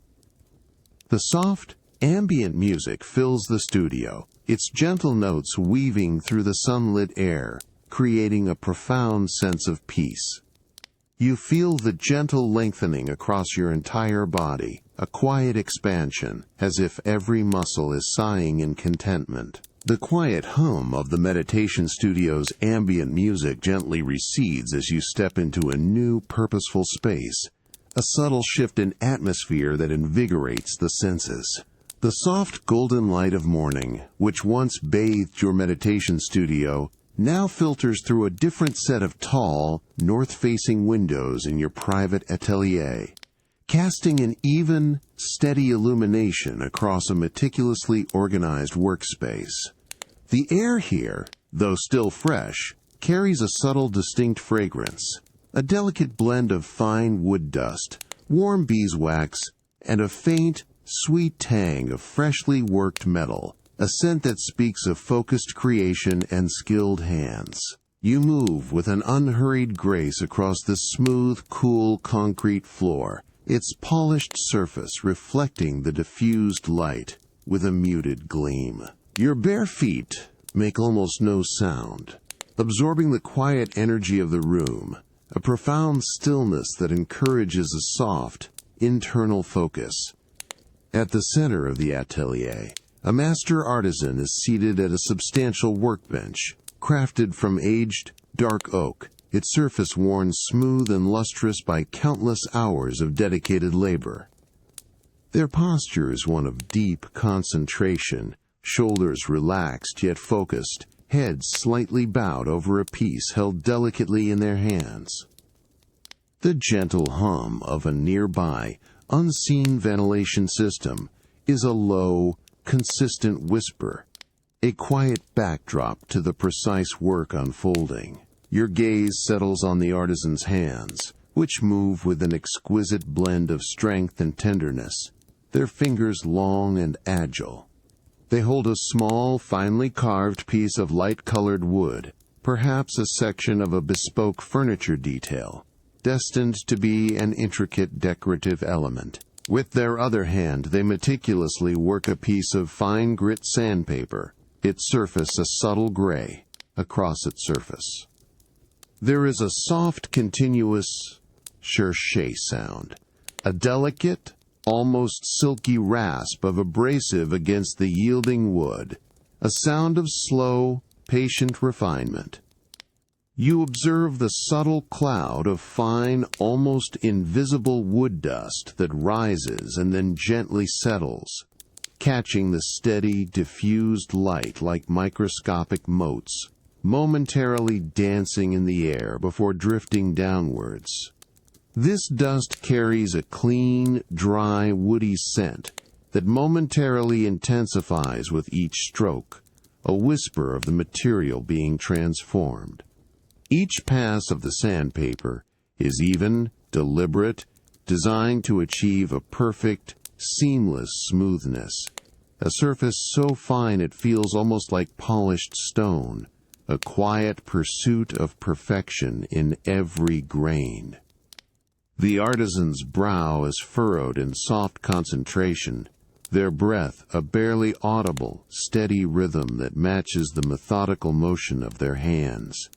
The soft, ambient music fills the studio, its gentle notes weaving through the sunlit air, creating a profound sense of peace. You feel the gentle lengthening across your entire body, a quiet expansion, as if every muscle is sighing in contentment. The quiet hum of the meditation studio's ambient music gently recedes as you step into a new, purposeful space, a subtle shift in atmosphere that invigorates the senses. The soft golden light of morning, which once bathed your meditation studio, now filters through a different set of tall, north-facing windows in your private atelier, casting an even, steady illumination across a meticulously organized workspace. The air here, though still fresh, carries a subtle, distinct fragrance, a delicate blend of fine wood dust, warm beeswax, and a faint, sweet tang of freshly worked metal, a scent that speaks of focused creation and skilled hands. You move with an unhurried grace across the smooth, cool concrete floor, its polished surface reflecting the diffused light with a muted gleam. Your bare feet make almost no sound, absorbing the quiet energy of the room, a profound stillness that encourages a soft, internal focus. At the center of the atelier, a master artisan is seated at a substantial workbench, crafted from aged, dark oak, its surface worn smooth and lustrous by countless hours of dedicated labor. Their posture is one of deep concentration, shoulders relaxed yet focused, heads slightly bowed over a piece held delicately in their hands. The gentle hum of a nearby, unseen ventilation system is a low, consistent whisper, a quiet backdrop to the precise work unfolding. Your gaze settles on the artisan's hands, which move with an exquisite blend of strength and tenderness, their fingers long and agile. They hold a small, finely carved piece of light-colored wood, perhaps a section of a bespoke furniture detail, destined to be an intricate decorative element. With their other hand, they meticulously work a piece of fine grit sandpaper, its surface a subtle gray, across its surface. There is a soft, continuous cherche sound, a delicate, almost silky rasp of abrasive against the yielding wood, a sound of slow, patient refinement. You observe the subtle cloud of fine, almost invisible wood dust that rises and then gently settles, catching the steady, diffused light like microscopic motes, momentarily dancing in the air before drifting downwards. This dust carries a clean, dry, woody scent that momentarily intensifies with each stroke, a whisper of the material being transformed. Each pass of the sandpaper is even, deliberate, designed to achieve a perfect, seamless smoothness, a surface so fine it feels almost like polished stone, a quiet pursuit of perfection in every grain. The artisan's brow is furrowed in soft concentration, their breath a barely audible, steady rhythm that matches the methodical motion of their hands.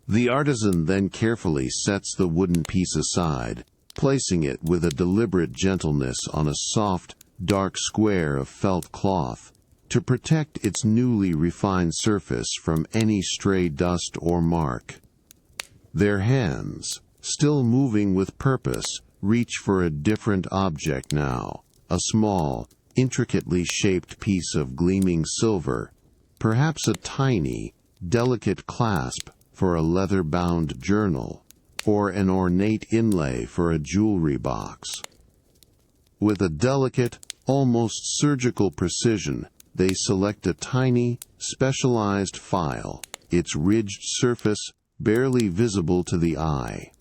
The artisan then carefully sets the wooden piece aside, placing it with a deliberate gentleness on a soft, dark square of felt cloth, to protect its newly refined surface from any stray dust or mark. Their hands, still moving with purpose, reach for a different object now, a small, intricately shaped piece of gleaming silver, perhaps a tiny, delicate clasp for a leather-bound journal, or an ornate inlay for a jewelry box. With a delicate, almost surgical precision, they select a tiny, specialized file, its ridged surface barely visible to the eye.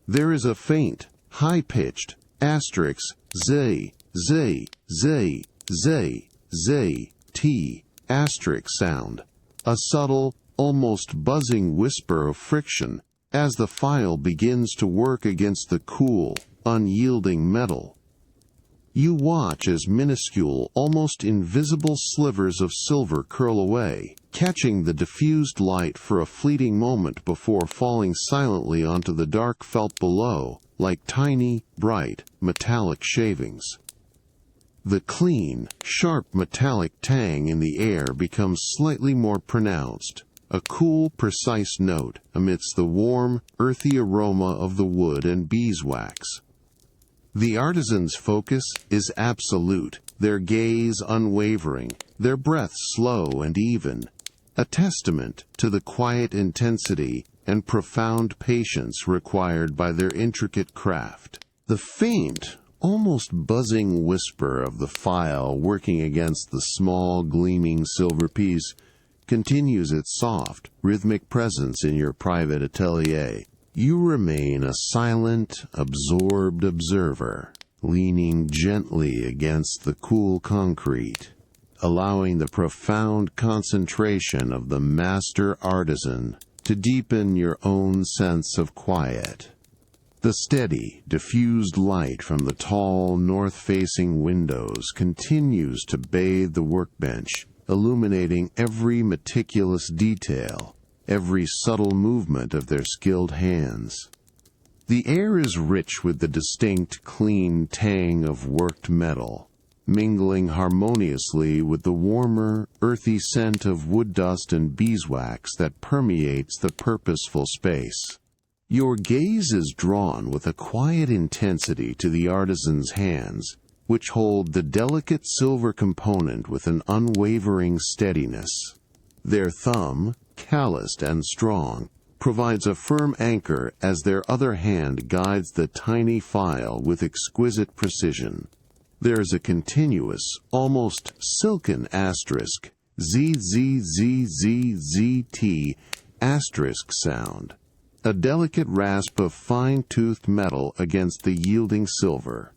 There is a faint, high-pitched, asterisk, Z, Z, Z, Z, Z, T, asterisk sound, a subtle, almost buzzing whisper of friction as the file begins to work against the cool, unyielding metal. You watch as minuscule, almost invisible slivers of silver curl away, catching the diffused light for a fleeting moment before falling silently onto the dark felt below, like tiny, bright, metallic shavings. The clean, sharp metallic tang in the air becomes slightly more pronounced, a cool, precise note amidst the warm, earthy aroma of the wood and beeswax. The artisan's focus is absolute, their gaze unwavering, their breath slow and even, a testament to the quiet intensity and profound patience required by their intricate craft. The faint, almost buzzing whisper of the file working against the small, gleaming silver piece continues its soft, rhythmic presence in your private atelier. You remain a silent, absorbed observer, leaning gently against the cool concrete, allowing the profound concentration of the master artisan to deepen your own sense of quiet. The steady, diffused light from the tall, north-facing windows continues to bathe the workbench, illuminating every meticulous detail, every subtle movement of their skilled hands. The air is rich with the distinct, clean tang of worked metal, mingling harmoniously with the warmer, earthy scent of wood dust and beeswax that permeates the purposeful space. Your gaze is drawn with a quiet intensity to the artisan's hands, which hold the delicate silver component with an unwavering steadiness. Their thumb, calloused and strong, provides a firm anchor as their other hand guides the tiny file with exquisite precision. There is a continuous, almost silken asterisk, ZZZZZT asterisk sound, a delicate rasp of fine-toothed metal against the yielding silver.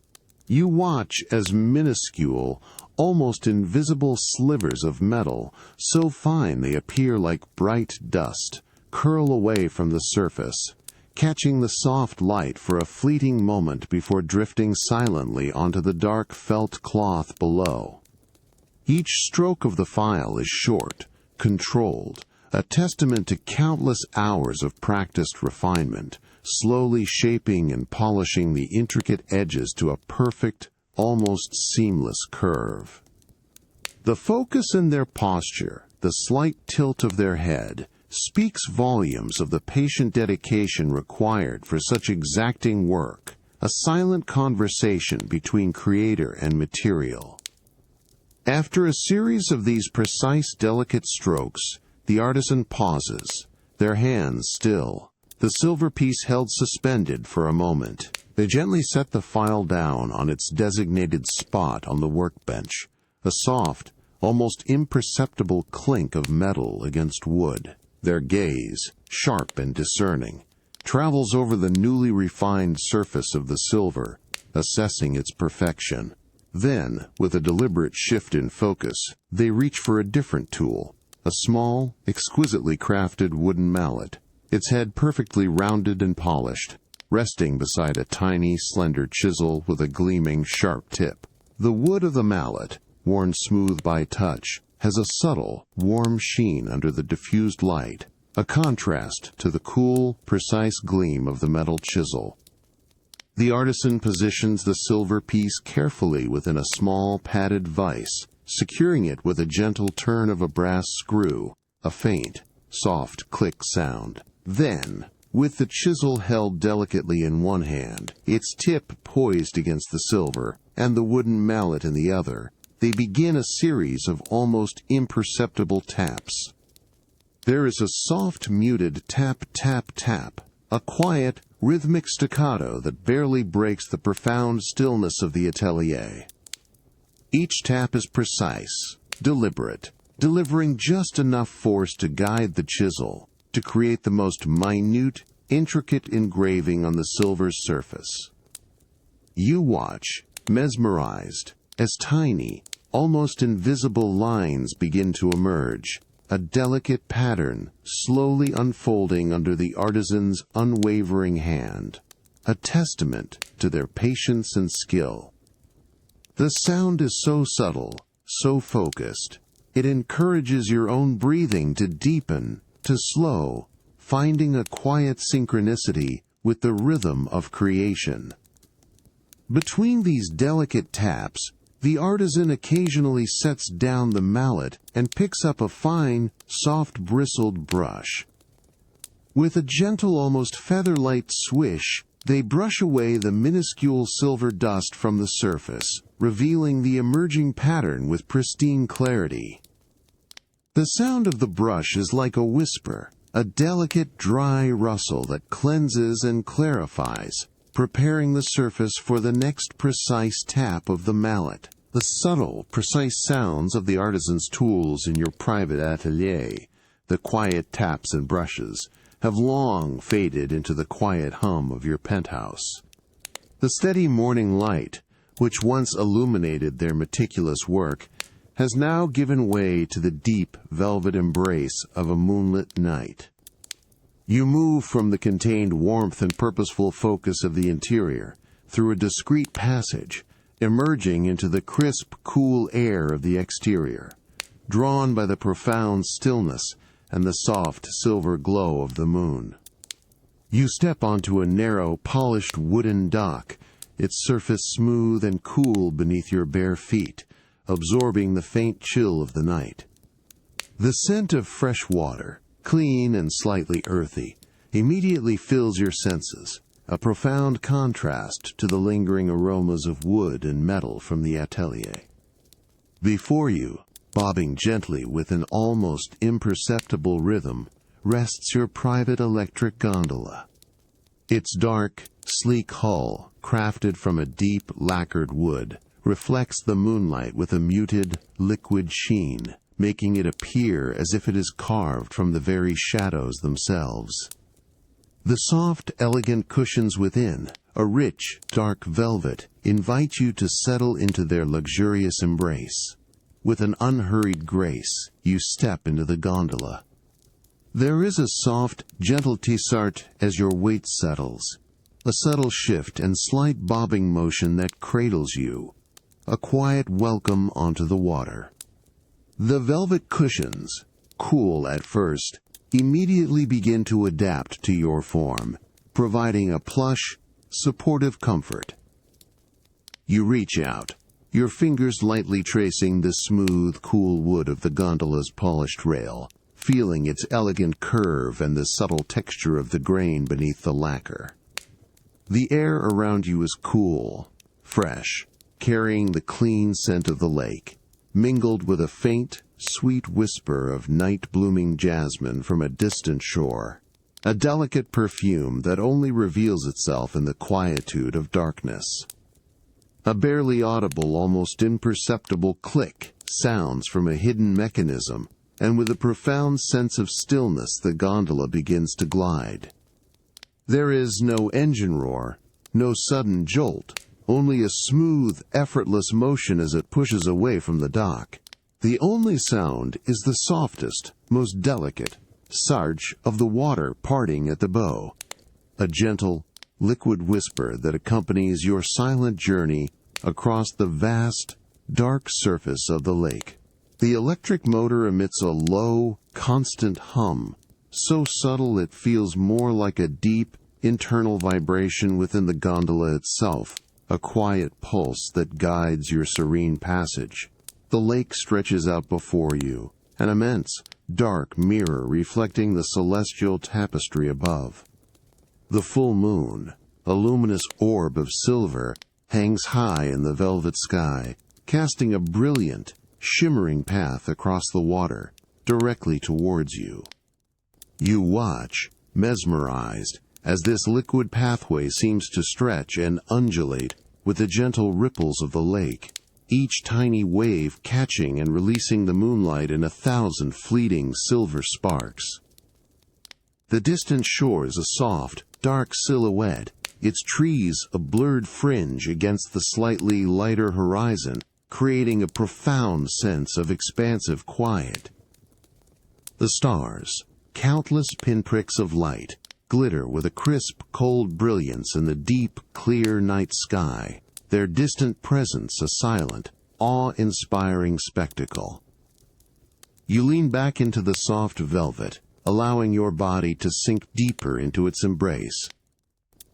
You watch as minuscule, almost invisible slivers of metal, so fine they appear like bright dust, curl away from the surface, catching the soft light for a fleeting moment before drifting silently onto the dark felt cloth below. Each stroke of the file is short, controlled, a testament to countless hours of practiced refinement, slowly shaping and polishing the intricate edges to a perfect, almost seamless curve. The focus in their posture, the slight tilt of their head, speaks volumes of the patient dedication required for such exacting work, a silent conversation between creator and material. After a series of these precise, delicate strokes, the artisan pauses, their hands still, the silver piece held suspended for a moment. They gently set the file down on its designated spot on the workbench, a soft, almost imperceptible clink of metal against wood. Their gaze, sharp and discerning, travels over the newly refined surface of the silver, assessing its perfection. Then, with a deliberate shift in focus, they reach for a different tool, a small, exquisitely crafted wooden mallet, its head perfectly rounded and polished, resting beside a tiny, slender chisel with a gleaming, sharp tip. The wood of the mallet, worn smooth by touch, has a subtle, warm sheen under the diffused light, a contrast to the cool, precise gleam of the metal chisel. The artisan positions the silver piece carefully within a small, padded vise, securing it with a gentle turn of a brass screw, a faint, soft click sound. Then, with the chisel held delicately in one hand, its tip poised against the silver, and the wooden mallet in the other, they begin a series of almost imperceptible taps. There is a soft, muted tap, tap, tap, a quiet, rhythmic staccato that barely breaks the profound stillness of the atelier. Each tap is precise, deliberate, delivering just enough force to guide the chisel, to create the most minute, intricate engraving on the silver's surface. You watch, mesmerized, as tiny, almost invisible lines begin to emerge, a delicate pattern slowly unfolding under the artisan's unwavering hand, a testament to their patience and skill. The sound is so subtle, so focused, it encourages your own breathing to deepen, to slow, finding a quiet synchronicity with the rhythm of creation. Between these delicate taps, the artisan occasionally sets down the mallet and picks up a fine, soft-bristled brush. With a gentle, almost feather-light swish, they brush away the minuscule silver dust from the surface, revealing the emerging pattern with pristine clarity. The sound of the brush is like a whisper, a delicate, dry rustle that cleanses and clarifies, preparing the surface for the next precise tap of the mallet. The subtle, precise sounds of the artisan's tools in your private atelier, the quiet taps and brushes, have long faded into the quiet hum of your penthouse. The steady morning light, which once illuminated their meticulous work, has now given way to the deep velvet embrace of a moonlit night. You move from the contained warmth and purposeful focus of the interior through a discreet passage, emerging into the crisp, cool air of the exterior, drawn by the profound stillness and the soft silver glow of the moon. You step onto a narrow, polished wooden dock, its surface smooth and cool beneath your bare feet, absorbing the faint chill of the night. The scent of fresh water, clean and slightly earthy, immediately fills your senses, a profound contrast to the lingering aromas of wood and metal from the atelier. Before you, bobbing gently with an almost imperceptible rhythm, rests your private electric gondola. Its dark, sleek hull, crafted from a deep, lacquered wood, reflects the moonlight with a muted, liquid sheen, making it appear as if it is carved from the very shadows themselves. The soft, elegant cushions within, a rich, dark velvet, invite you to settle into their luxurious embrace. With an unhurried grace, you step into the gondola. There is a soft, gentle tissart as your weight settles, a subtle shift and slight bobbing motion that cradles you, a quiet welcome onto the water. The velvet cushions, cool at first, immediately begin to adapt to your form, providing a plush, supportive comfort. You reach out, your fingers lightly tracing the smooth, cool wood of the gondola's polished rail, feeling its elegant curve and the subtle texture of the grain beneath the lacquer. The air around you is cool, fresh, carrying the clean scent of the lake, mingled with a faint, sweet whisper of night-blooming jasmine from a distant shore, a delicate perfume that only reveals itself in the quietude of darkness. A barely audible, almost imperceptible click sounds from a hidden mechanism, and with a profound sense of stillness the gondola begins to glide. There is no engine roar, no sudden jolt, only a smooth, effortless motion as it pushes away from the dock. The only sound is the softest, most delicate surge of the water parting at the bow, a gentle, liquid whisper that accompanies your silent journey across the vast, dark surface of the lake. The electric motor emits a low, constant hum, so subtle it feels more like a deep, internal vibration within the gondola itself, a quiet pulse that guides your serene passage. The lake stretches out before you, an immense, dark mirror reflecting the celestial tapestry above. The full moon, a luminous orb of silver, hangs high in the velvet sky, casting a brilliant, shimmering path across the water, directly towards you. You watch, mesmerized, as this liquid pathway seems to stretch and undulate with the gentle ripples of the lake, each tiny wave catching and releasing the moonlight in 1,000 fleeting silver sparks. The distant shore is a soft, dark silhouette, its trees a blurred fringe against the slightly lighter horizon, creating a profound sense of expansive quiet. The stars, countless pinpricks of light, glitter with a crisp, cold brilliance in the deep, clear night sky, their distant presence a silent, awe-inspiring spectacle. You lean back into the soft velvet, allowing your body to sink deeper into its embrace.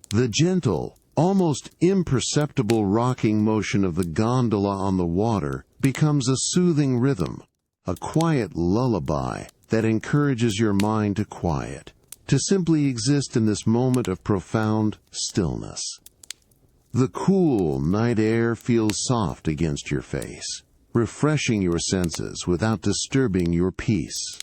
The gentle, almost imperceptible rocking motion of the gondola on the water becomes a soothing rhythm, a quiet lullaby that encourages your mind to quiet, to simply exist in this moment of profound stillness. The cool night air feels soft against your face, refreshing your senses without disturbing your peace.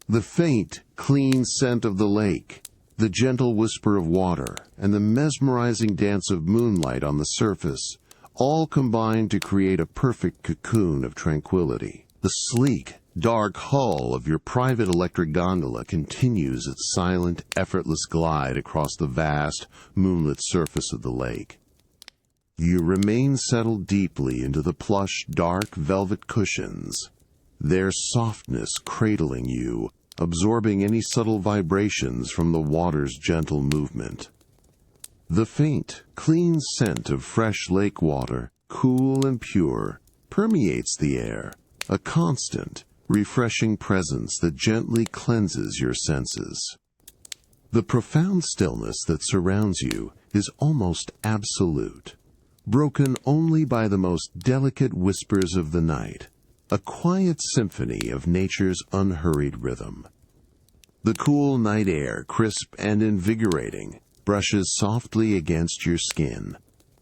The faint, clean scent of the lake, the gentle whisper of water, and the mesmerizing dance of moonlight on the surface all combine to create a perfect cocoon of tranquility. The sleek, dark hull of your private electric gondola continues its silent, effortless glide across the vast, moonlit surface of the lake. You remain settled deeply into the plush, dark velvet cushions, their softness cradling you, absorbing any subtle vibrations from the water's gentle movement. The faint, clean scent of fresh lake water, cool and pure, permeates the air, a constant, refreshing presence that gently cleanses your senses. The profound stillness that surrounds you is almost absolute, broken only by the most delicate whispers of the night, a quiet symphony of nature's unhurried rhythm. The cool night air, crisp and invigorating, brushes softly against your skin,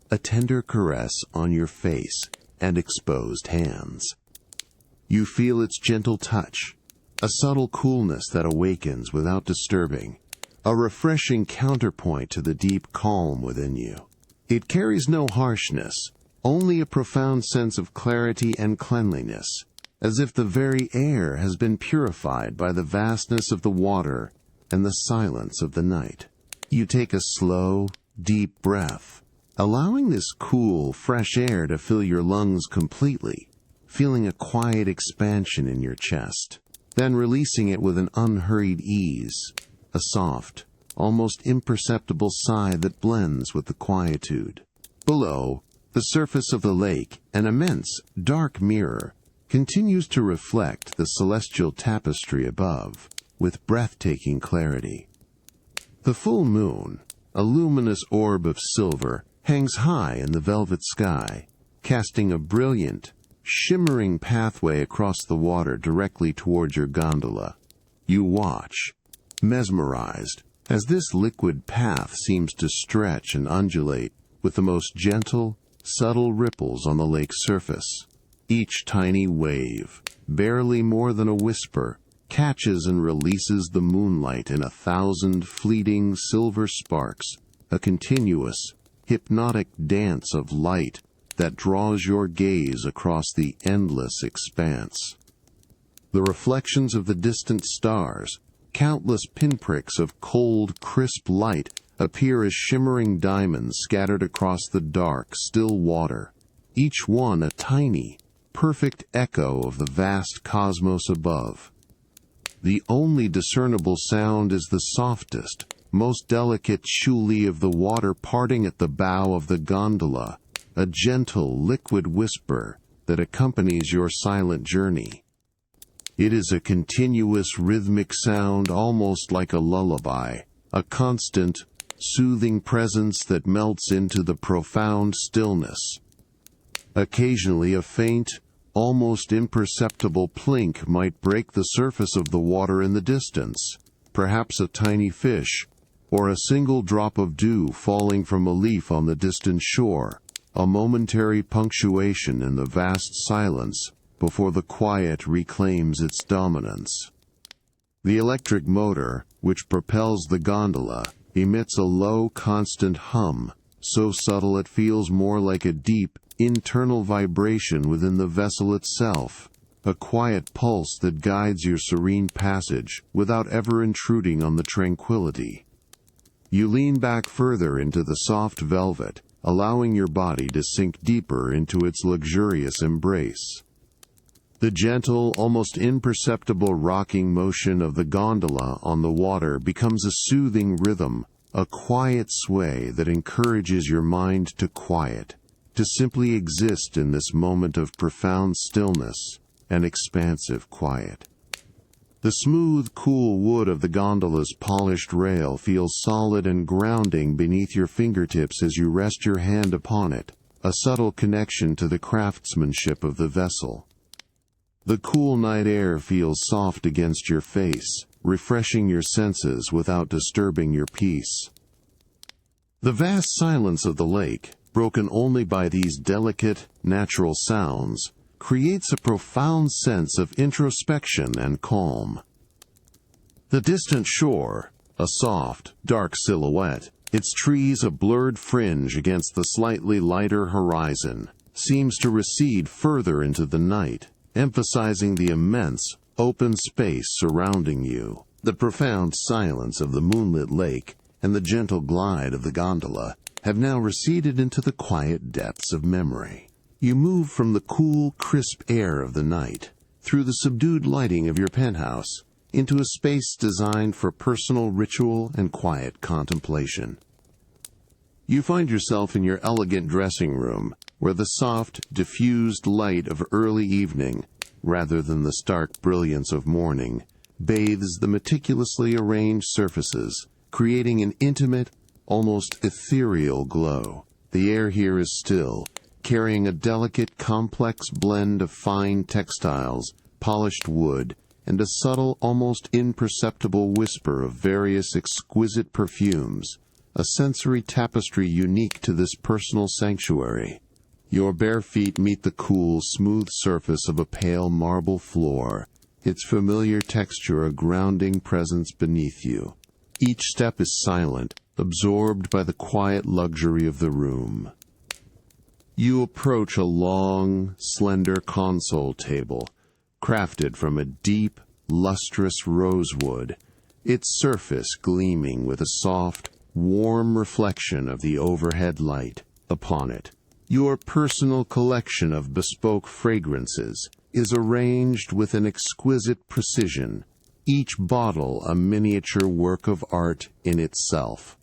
a tender caress on your face and exposed hands. You feel its gentle touch, a subtle coolness that awakens without disturbing, a refreshing counterpoint to the deep calm within you. It carries no harshness, only a profound sense of clarity and cleanliness, as if the very air has been purified by the vastness of the water and the silence of the night. You take a slow, deep breath, allowing this cool, fresh air to fill your lungs completely, feeling a quiet expansion in your chest, then releasing it with an unhurried ease, a soft, almost imperceptible sigh that blends with the quietude. Below, the surface of the lake, an immense, dark mirror, continues to reflect the celestial tapestry above, with breathtaking clarity. The full moon, a luminous orb of silver, hangs high in the velvet sky, casting a brilliant, shimmering pathway across the water directly towards your gondola. You watch, mesmerized, as this liquid path seems to stretch and undulate with the most gentle, subtle ripples on the lake's surface. Each tiny wave, barely more than a whisper, catches and releases the moonlight in 1,000 fleeting silver sparks, a continuous, hypnotic dance of light that draws your gaze across the endless expanse. The reflections of the distant stars, countless pinpricks of cold, crisp light, appear as shimmering diamonds scattered across the dark, still water, each one a tiny, perfect echo of the vast cosmos above. The only discernible sound is the softest, most delicate chuli of the water parting at the bow of the gondola, a gentle, liquid whisper that accompanies your silent journey. It is a continuous rhythmic sound, almost like a lullaby, a constant, soothing presence that melts into the profound stillness. Occasionally a faint, almost imperceptible plink might break the surface of the water in the distance, perhaps a tiny fish, or a single drop of dew falling from a leaf on the distant shore, a momentary punctuation in the vast silence before the quiet reclaims its dominance. The electric motor, which propels the gondola, emits a low, constant hum, so subtle it feels more like a deep, internal vibration within the vessel itself, a quiet pulse that guides your serene passage without ever intruding on the tranquility. You lean back further into the soft velvet, allowing your body to sink deeper into its luxurious embrace. The gentle, almost imperceptible rocking motion of the gondola on the water becomes a soothing rhythm, a quiet sway that encourages your mind to quiet, to simply exist in this moment of profound stillness and expansive quiet. The smooth, cool wood of the gondola's polished rail feels solid and grounding beneath your fingertips as you rest your hand upon it, a subtle connection to the craftsmanship of the vessel. The cool night air feels soft against your face, refreshing your senses without disturbing your peace. The vast silence of the lake, broken only by these delicate, natural sounds, creates a profound sense of introspection and calm. The distant shore, a soft, dark silhouette, its trees a blurred fringe against the slightly lighter horizon, seems to recede further into the night, emphasizing the immense, open space surrounding you. The profound silence of the moonlit lake and the gentle glide of the gondola have now receded into the quiet depths of memory. You move from the cool, crisp air of the night, through the subdued lighting of your penthouse, into a space designed for personal ritual and quiet contemplation. You find yourself in your elegant dressing room, where the soft, diffused light of early evening, rather than the stark brilliance of morning, bathes the meticulously arranged surfaces, creating an intimate, almost ethereal glow. The air here is still, carrying a delicate, complex blend of fine textiles, polished wood, and a subtle, almost imperceptible whisper of various exquisite perfumes, a sensory tapestry unique to this personal sanctuary. Your bare feet meet the cool, smooth surface of a pale marble floor, its familiar texture a grounding presence beneath you. Each step is silent, absorbed by the quiet luxury of the room. You approach a long, slender console table, crafted from a deep, lustrous rosewood, its surface gleaming with a soft, warm reflection of the overhead light. Upon it, your personal collection of bespoke fragrances is arranged with an exquisite precision, each bottle a miniature work of art in itself.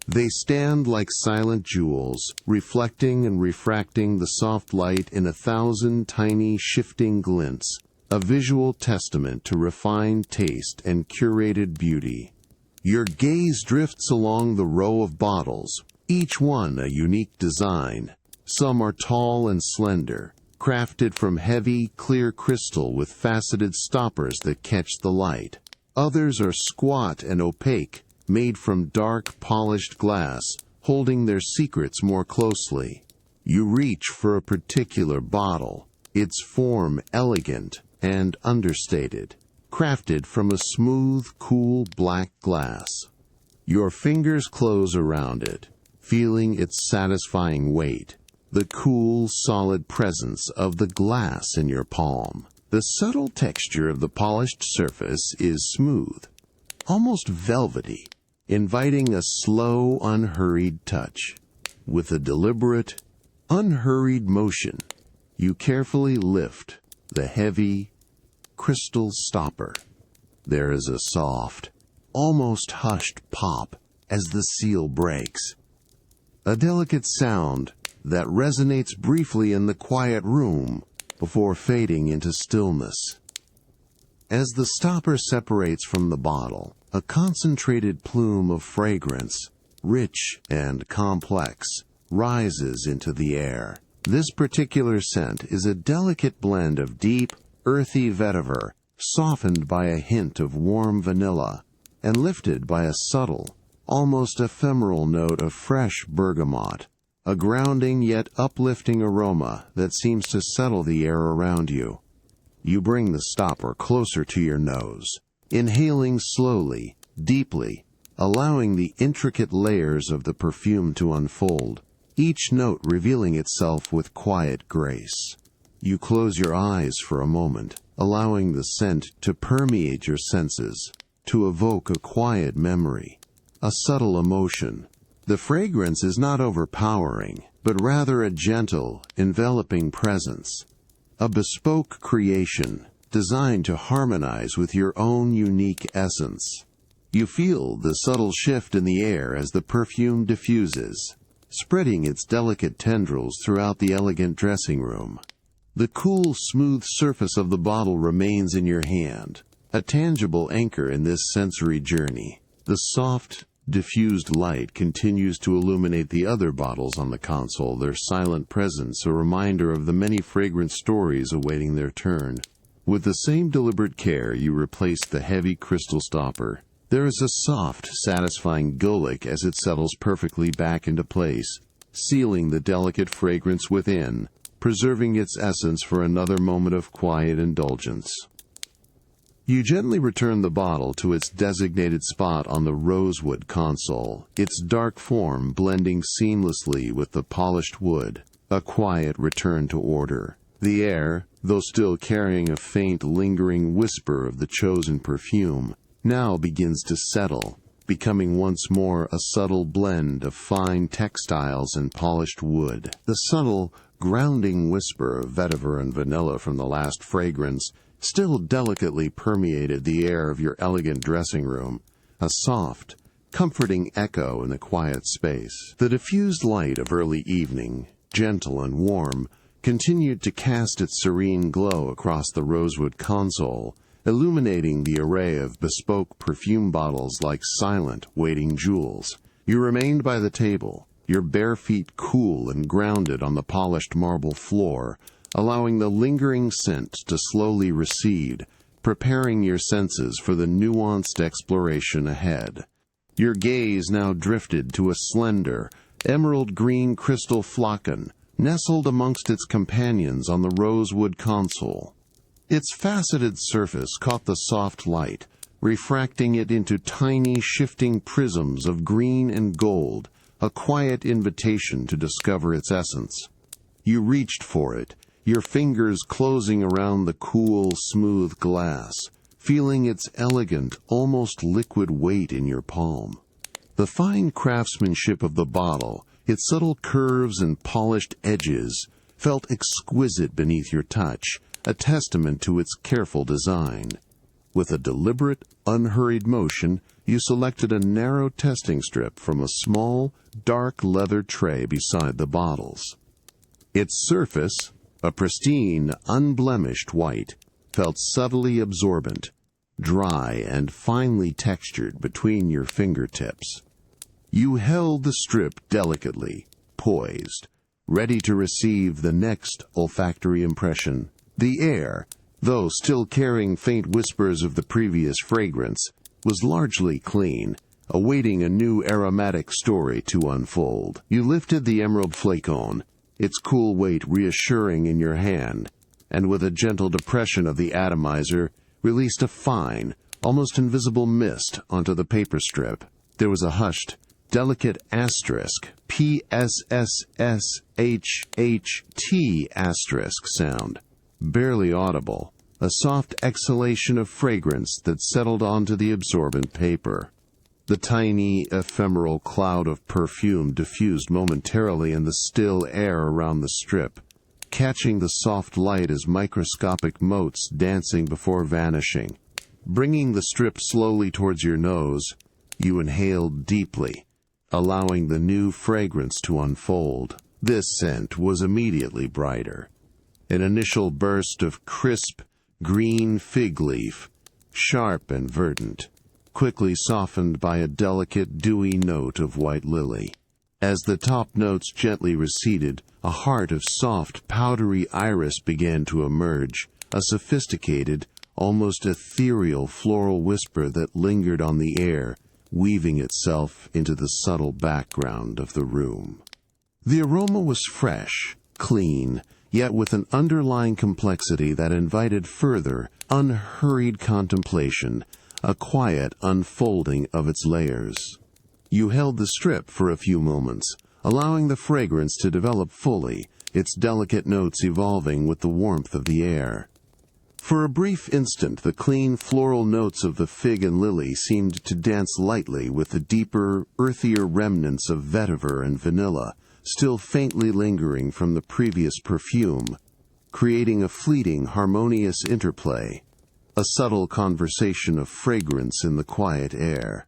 They stand like silent jewels, reflecting and refracting the soft light in 1,000 tiny shifting glints, a visual testament to refined taste and curated beauty. Your gaze drifts along the row of bottles, each one a unique design. Some are tall and slender, crafted from heavy, clear crystal with faceted stoppers that catch the light. Others are squat and opaque, made from dark, polished glass, holding their secrets more closely. You reach for a particular bottle, its form elegant and understated, crafted from a smooth, cool black glass. Your fingers close around it, feeling its satisfying weight, the cool, solid presence of the glass in your palm. The subtle texture of the polished surface is smooth, almost velvety, inviting a slow, unhurried touch. With a deliberate, unhurried motion, you carefully lift the heavy, crystal stopper. There is a soft, almost hushed pop as the seal breaks. A delicate sound that resonates briefly in the quiet room before fading into stillness. As the stopper separates from the bottle, a concentrated plume of fragrance, rich and complex, rises into the air. This particular scent is a delicate blend of deep, earthy vetiver, softened by a hint of warm vanilla, and lifted by a subtle, almost ephemeral note of fresh bergamot, a grounding yet uplifting aroma that seems to settle the air around you. You bring the stopper closer to your nose, inhaling slowly, deeply, allowing the intricate layers of the perfume to unfold, each note revealing itself with quiet grace. You close your eyes for a moment, allowing the scent to permeate your senses, to evoke a quiet memory, a subtle emotion. The fragrance is not overpowering, but rather a gentle, enveloping presence, a bespoke creation designed to harmonize with your own unique essence. You feel the subtle shift in the air as the perfume diffuses, spreading its delicate tendrils throughout the elegant dressing room. The cool, smooth surface of the bottle remains in your hand, a tangible anchor in this sensory journey. The soft, diffused light continues to illuminate the other bottles on the console, their silent presence a reminder of the many fragrant stories awaiting their turn. With the same deliberate care, you replace the heavy crystal stopper. There is a soft, satisfying gullick as it settles perfectly back into place, sealing the delicate fragrance within, preserving its essence for another moment of quiet indulgence. You gently return the bottle to its designated spot on the rosewood console, its dark form blending seamlessly with the polished wood, a quiet return to order. The air, though still carrying a faint, lingering whisper of the chosen perfume, now begins to settle, becoming once more a subtle blend of fine textiles and polished wood. The subtle, grounding whisper of vetiver and vanilla from the last fragrance still delicately permeated the air of your elegant dressing room, a soft, comforting echo in the quiet space. The diffused light of early evening, gentle and warm, continued to cast its serene glow across the rosewood console, illuminating the array of bespoke perfume bottles like silent, waiting jewels. You remained by the table, your bare feet cool and grounded on the polished marble floor, allowing the lingering scent to slowly recede, preparing your senses for the nuanced exploration ahead. Your gaze now drifted to a slender, emerald-green crystal flacon, nestled amongst its companions on the rosewood console. Its faceted surface caught the soft light, refracting it into tiny shifting prisms of green and gold, a quiet invitation to discover its essence. You reached for it, your fingers closing around the cool, smooth glass, feeling its elegant, almost liquid weight in your palm. The fine craftsmanship of the bottle, its subtle curves and polished edges, felt exquisite beneath your touch, a testament to its careful design. With a deliberate, unhurried motion, you selected a narrow testing strip from a small, dark leather tray beside the bottles. Its surface, a pristine, unblemished white, felt subtly absorbent, dry and finely textured between your fingertips. You held the strip delicately, poised, ready to receive the next olfactory impression. The air, though still carrying faint whispers of the previous fragrance, was largely clean, awaiting a new aromatic story to unfold. You lifted the emerald flacon, its cool weight reassuring in your hand, and with a gentle depression of the atomizer, released a fine, almost invisible mist onto the paper strip. There was a hushed, delicate asterisk, PSSSHHT asterisk sound, barely audible, a soft exhalation of fragrance that settled onto the absorbent paper. The tiny, ephemeral cloud of perfume diffused momentarily in the still air around the strip, catching the soft light as microscopic motes dancing before vanishing. Bringing the strip slowly towards your nose, you inhaled deeply, allowing the new fragrance to unfold. This scent was immediately brighter. An initial burst of crisp, green fig leaf, sharp and verdant, quickly softened by a delicate, dewy note of white lily. As the top notes gently receded, a heart of soft, powdery iris began to emerge, a sophisticated, almost ethereal floral whisper that lingered on the air, weaving itself into the subtle background of the room. The aroma was fresh, clean, yet with an underlying complexity that invited further, unhurried contemplation, a quiet unfolding of its layers. You held the strip for a few moments, allowing the fragrance to develop fully, its delicate notes evolving with the warmth of the air. For a brief instant, the clean floral notes of the fig and lily seemed to dance lightly with the deeper, earthier remnants of vetiver and vanilla, still faintly lingering from the previous perfume, creating a fleeting, harmonious interplay, a subtle conversation of fragrance in the quiet air.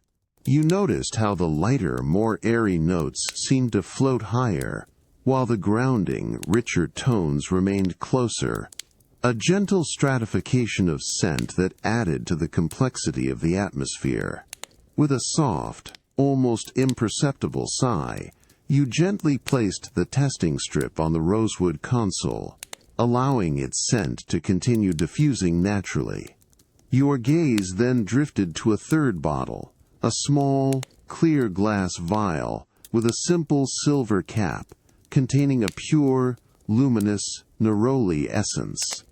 You noticed how the lighter, more airy notes seemed to float higher, while the grounding, richer tones remained closer, a gentle stratification of scent that added to the complexity of the atmosphere. With a soft, almost imperceptible sigh, you gently placed the testing strip on the rosewood console, allowing its scent to continue diffusing naturally. Your gaze then drifted to a third bottle, a small, clear glass vial with a simple silver cap containing a pure, luminous neroli essence.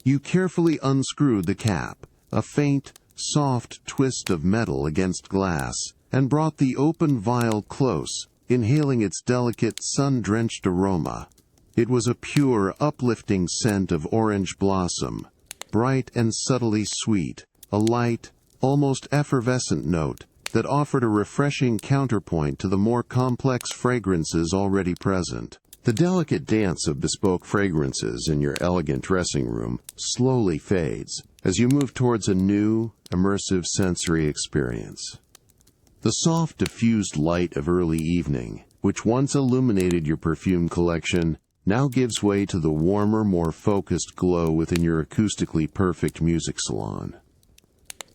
You carefully unscrewed the cap, a faint, soft twist of metal against glass, and brought the open vial close, inhaling its delicate, sun-drenched aroma. It was a pure, uplifting scent of orange blossom, bright and subtly sweet, a light, almost effervescent note that offered a refreshing counterpoint to the more complex fragrances already present. The delicate dance of bespoke fragrances in your elegant dressing room slowly fades as you move towards a new, immersive sensory experience. The soft, diffused light of early evening, which once illuminated your perfume collection, now gives way to the warmer, more focused glow within your acoustically perfect music salon.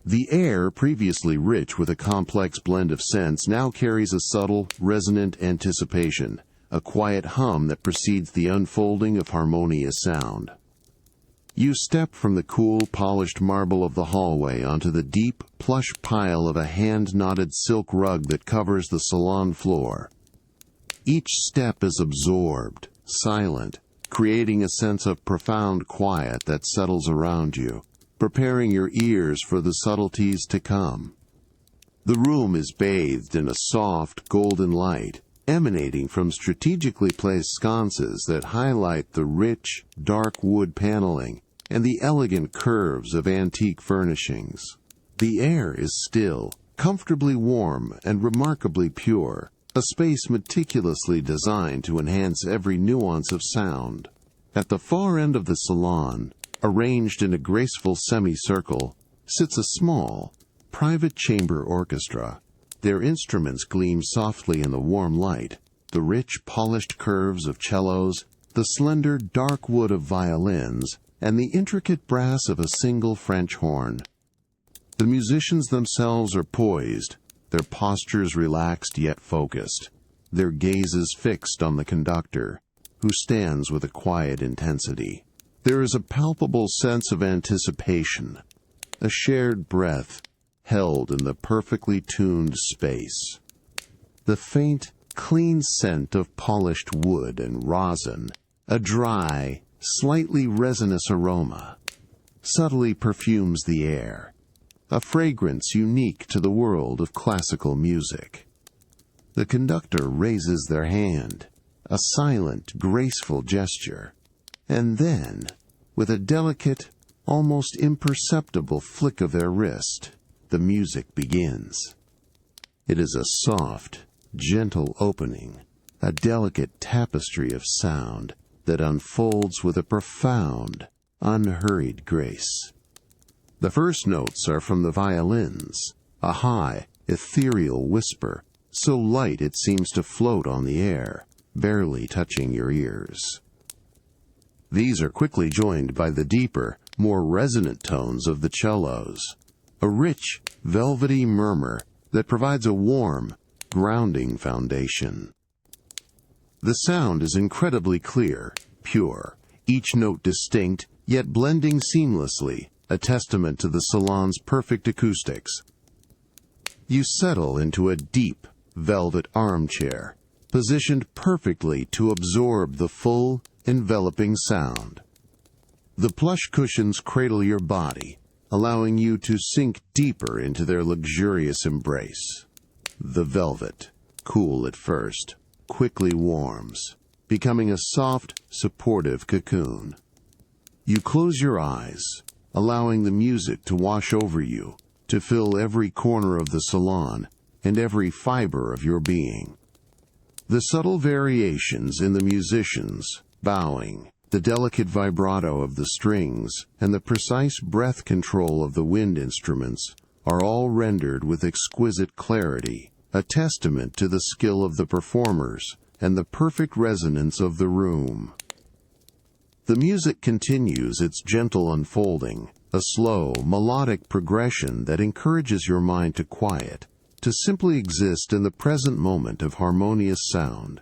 The air, previously rich with a complex blend of scents, now carries a subtle, resonant anticipation, a quiet hum that precedes the unfolding of harmonious sound. You step from the cool, polished marble of the hallway onto the deep, plush pile of a hand-knotted silk rug that covers the salon floor. Each step is absorbed, silent, creating a sense of profound quiet that settles around you, preparing your ears for the subtleties to come. The room is bathed in a soft, golden light, emanating from strategically placed sconces that highlight the rich, dark wood paneling and the elegant curves of antique furnishings. The air is still, comfortably warm, and remarkably pure, a space meticulously designed to enhance every nuance of sound. At the far end of the salon, arranged in a graceful semicircle, sits a small, private chamber orchestra. Their instruments gleam softly in the warm light, the rich, polished curves of cellos, the slender, dark wood of violins, and the intricate brass of a single French horn. The musicians themselves are poised, their postures relaxed yet focused, their gazes fixed on the conductor, who stands with a quiet intensity. There is a palpable sense of anticipation, a shared breath, held in the perfectly tuned space. The faint, clean scent of polished wood and rosin, a dry, slightly resinous aroma, subtly perfumes the air, a fragrance unique to the world of classical music. The conductor raises their hand, a silent, graceful gesture, and then, with a delicate, almost imperceptible flick of their wrist, the music begins. It is a soft, gentle opening, a delicate tapestry of sound that unfolds with a profound, unhurried grace. The first notes are from the violins, a high, ethereal whisper, so light it seems to float on the air, barely touching your ears. These are quickly joined by the deeper, more resonant tones of the cellos, a rich, velvety murmur that provides a warm, grounding foundation. The sound is incredibly clear, pure, each note distinct, yet blending seamlessly, a testament to the salon's perfect acoustics. You settle into a deep, velvet armchair, positioned perfectly to absorb the full, enveloping sound. The plush cushions cradle your body, allowing you to sink deeper into their luxurious embrace. The velvet, cool at first, quickly warms, becoming a soft, supportive cocoon. You close your eyes, allowing the music to wash over you, to fill every corner of the salon and every fiber of your being. The subtle variations in the musicians, bowing, the delicate vibrato of the strings, and the precise breath control of the wind instruments are all rendered with exquisite clarity, a testament to the skill of the performers and the perfect resonance of the room. The music continues its gentle unfolding, a slow, melodic progression that encourages your mind to quiet, to simply exist in the present moment of harmonious sound.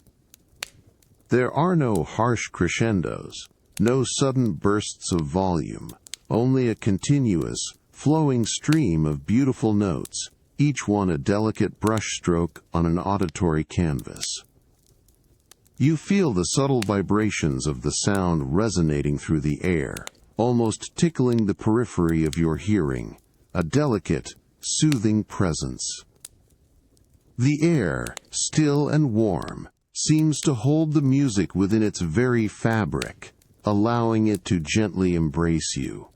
There are no harsh crescendos, no sudden bursts of volume, only a continuous, flowing stream of beautiful notes, each one a delicate brushstroke on an auditory canvas. You feel the subtle vibrations of the sound resonating through the air, almost tickling the periphery of your hearing, a delicate, soothing presence. The air, still and warm, seems to hold the music within its very fabric, allowing it to gently embrace you.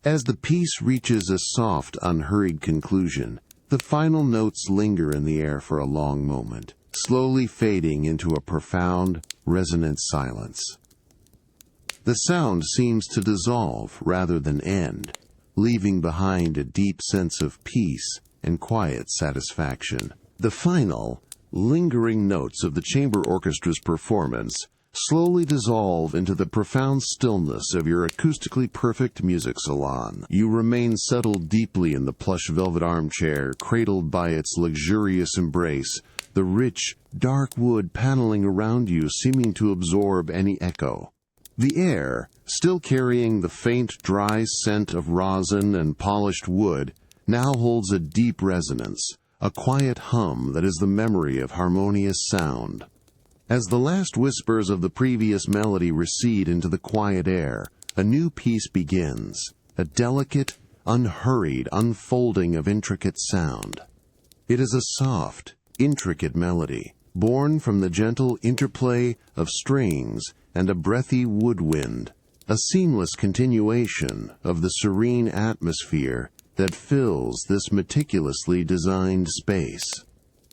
As the piece reaches a soft, unhurried conclusion, The final notes linger in the air for a long moment, slowly fading into a profound, resonant silence. The sound seems to dissolve rather than end, leaving behind a deep sense of peace and quiet satisfaction. The final, lingering notes of the chamber orchestra's performance slowly dissolve into the profound stillness of your acoustically perfect music salon. You remain settled deeply in the plush velvet armchair, cradled by its luxurious embrace, the rich, dark wood paneling around you seeming to absorb any echo. The air, still carrying the faint, dry scent of rosin and polished wood, now holds a deep resonance, a quiet hum that is the memory of harmonious sound. As the last whispers of the previous melody recede into the quiet air, a new piece begins, a delicate, unhurried unfolding of intricate sound. It is a soft, intricate melody, born from the gentle interplay of strings and a breathy woodwind, a seamless continuation of the serene atmosphere that fills this meticulously designed space.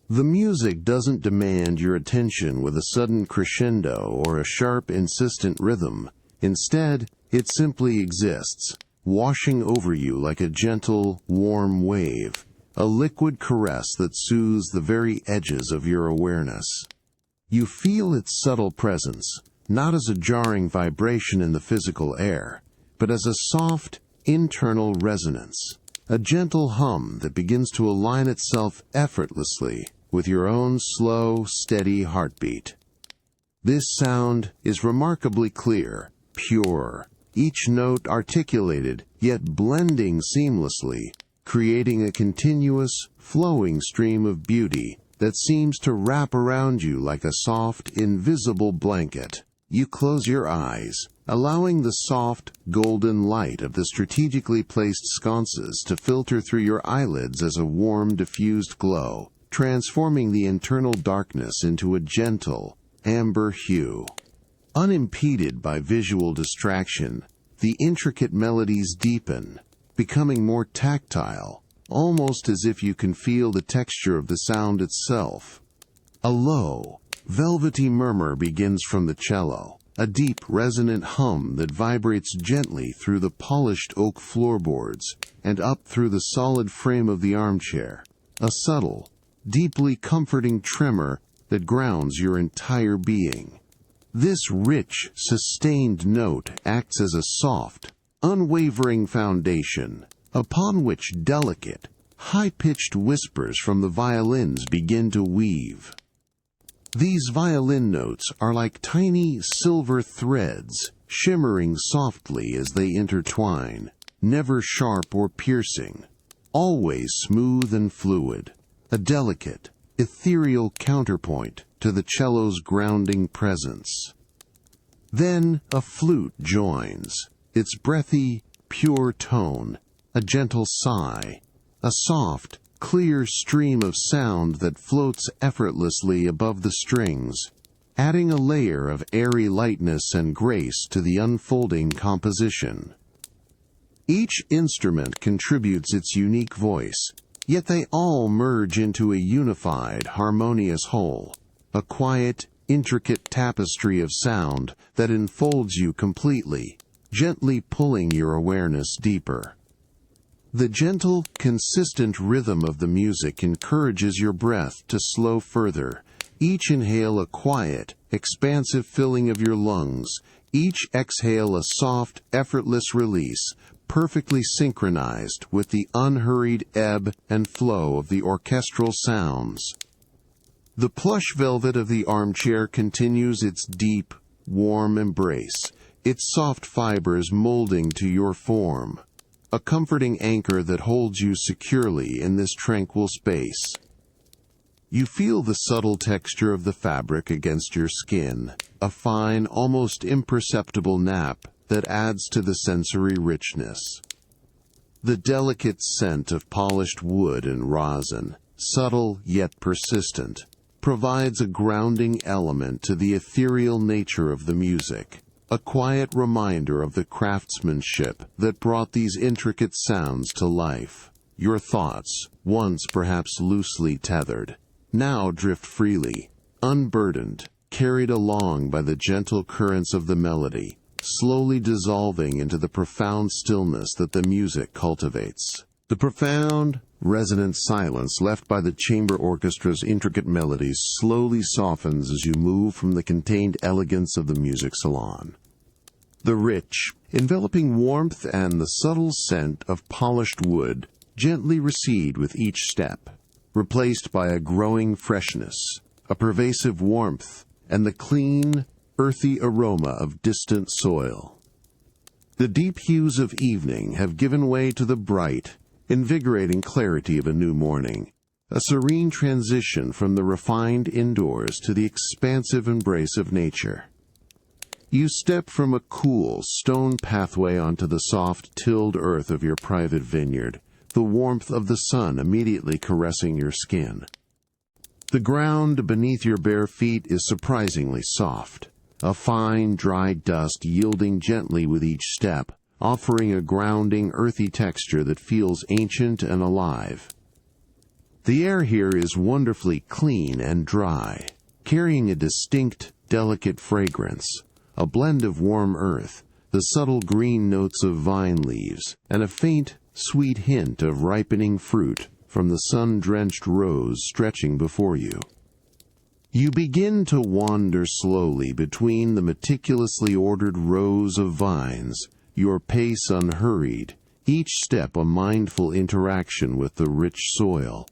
The music doesn't demand your attention with a sudden crescendo or a sharp, insistent rhythm. Instead, it simply exists, washing over you like a gentle, warm wave, a liquid caress that soothes the very edges of your awareness. You feel its subtle presence, not as a jarring vibration in the physical air, but as a soft, internal resonance, a gentle hum that begins to align itself effortlessly with your own slow, steady heartbeat. This sound is remarkably clear, pure, each note articulated, yet blending seamlessly, creating a continuous, flowing stream of beauty that seems to wrap around you like a soft, invisible blanket. You close your eyes, allowing the soft, golden light of the strategically placed sconces to filter through your eyelids as a warm, diffused glow, transforming the internal darkness into a gentle, amber hue. Unimpeded by visual distraction, the intricate melodies deepen, becoming more tactile, almost as if you can feel the texture of the sound itself. A low, velvety murmur begins from the cello, a deep, resonant hum that vibrates gently through the polished oak floorboards and up through the solid frame of the armchair, a subtle, deeply comforting tremor that grounds your entire being. This rich, sustained note acts as a soft, unwavering foundation, upon which delicate, high-pitched whispers from the violins begin to weave. These violin notes are like tiny silver threads, shimmering softly as they intertwine, never sharp or piercing, always smooth and fluid, a delicate, ethereal counterpoint to the cello's grounding presence. Then a flute joins, its breathy, pure tone, a gentle sigh, a soft, clear stream of sound that floats effortlessly above the strings, adding a layer of airy lightness and grace to the unfolding composition. Each instrument contributes its unique voice, yet they all merge into a unified, harmonious whole, a quiet, intricate tapestry of sound that enfolds you completely, gently pulling your awareness deeper. The gentle, consistent rhythm of the music encourages your breath to slow further. Each inhale a quiet, expansive filling of your lungs, each exhale a soft, effortless release, perfectly synchronized with the unhurried ebb and flow of the orchestral sounds. The plush velvet of the armchair continues its deep, warm embrace, its soft fibers molding to your form, a comforting anchor that holds you securely in this tranquil space. You feel the subtle texture of the fabric against your skin, a fine, almost imperceptible nap that adds to the sensory richness. The delicate scent of polished wood and rosin, subtle yet persistent, provides a grounding element to the ethereal nature of the music, a quiet reminder of the craftsmanship that brought these intricate sounds to life. Your thoughts, once perhaps loosely tethered, now drift freely, unburdened, carried along by the gentle currents of the melody, slowly dissolving into the profound stillness that the music cultivates. The profound, resonant silence left by the chamber orchestra's intricate melodies slowly softens as you move from the contained elegance of the music salon. The rich, enveloping warmth and the subtle scent of polished wood gently recede with each step, replaced by a growing freshness, a pervasive warmth, and the clean, earthy aroma of distant soil. The deep hues of evening have given way to the bright, invigorating clarity of a new morning, a serene transition from the refined indoors to the expansive embrace of nature. You step from a cool, stone pathway onto the soft, tilled earth of your private vineyard, the warmth of the sun immediately caressing your skin. The ground beneath your bare feet is surprisingly soft, a fine, dry dust yielding gently with each step, offering a grounding, earthy texture that feels ancient and alive. The air here is wonderfully clean and dry, carrying a distinct, delicate fragrance, a blend of warm earth, the subtle green notes of vine leaves, and a faint, sweet hint of ripening fruit from the sun-drenched rows stretching before you. You begin to wander slowly between the meticulously ordered rows of vines, your pace unhurried, each step a mindful interaction with the rich soil.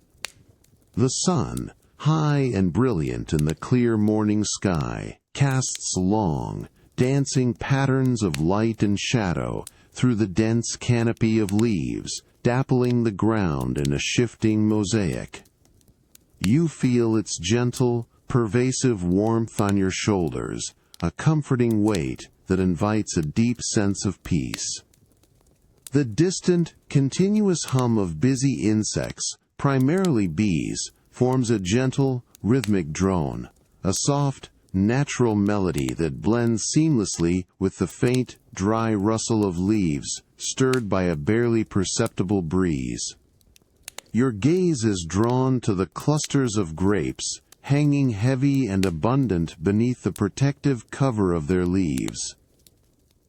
The sun, high and brilliant in the clear morning sky, casts long, dancing patterns of light and shadow through the dense canopy of leaves, dappling the ground in a shifting mosaic. You feel its gentle, pervasive warmth on your shoulders, a comforting weight that invites a deep sense of peace. The distant, continuous hum of busy insects, primarily bees, forms a gentle, rhythmic drone, a soft, natural melody that blends seamlessly with the faint, dry rustle of leaves stirred by a barely perceptible breeze. Your gaze is drawn to the clusters of grapes, hanging heavy and abundant beneath the protective cover of their leaves.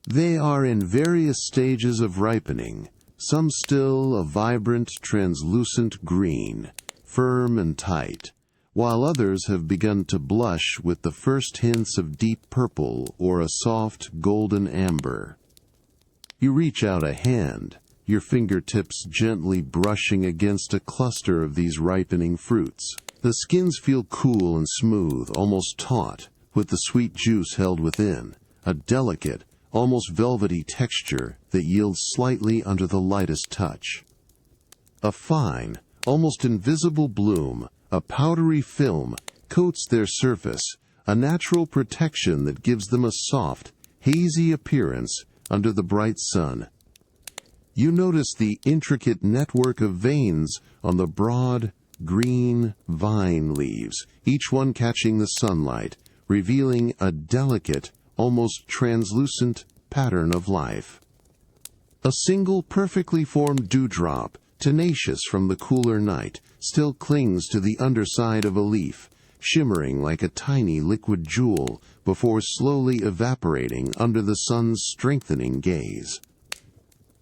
They are in various stages of ripening, some still a vibrant, translucent green, firm and tight, while others have begun to blush with the first hints of deep purple or a soft golden amber. You reach out a hand, your fingertips gently brushing against a cluster of these ripening fruits. The skins feel cool and smooth, almost taut, with the sweet juice held within, a delicate, almost velvety texture that yields slightly under the lightest touch. A fine, almost invisible bloom, a powdery film, coats their surface, a natural protection that gives them a soft, hazy appearance under the bright sun. You notice the intricate network of veins on the broad, green vine leaves, each one catching the sunlight, revealing a delicate, almost translucent pattern of life. A single perfectly formed dewdrop, tenacious from the cooler night, still clings to the underside of a leaf, shimmering like a tiny liquid jewel before slowly evaporating under the sun's strengthening gaze.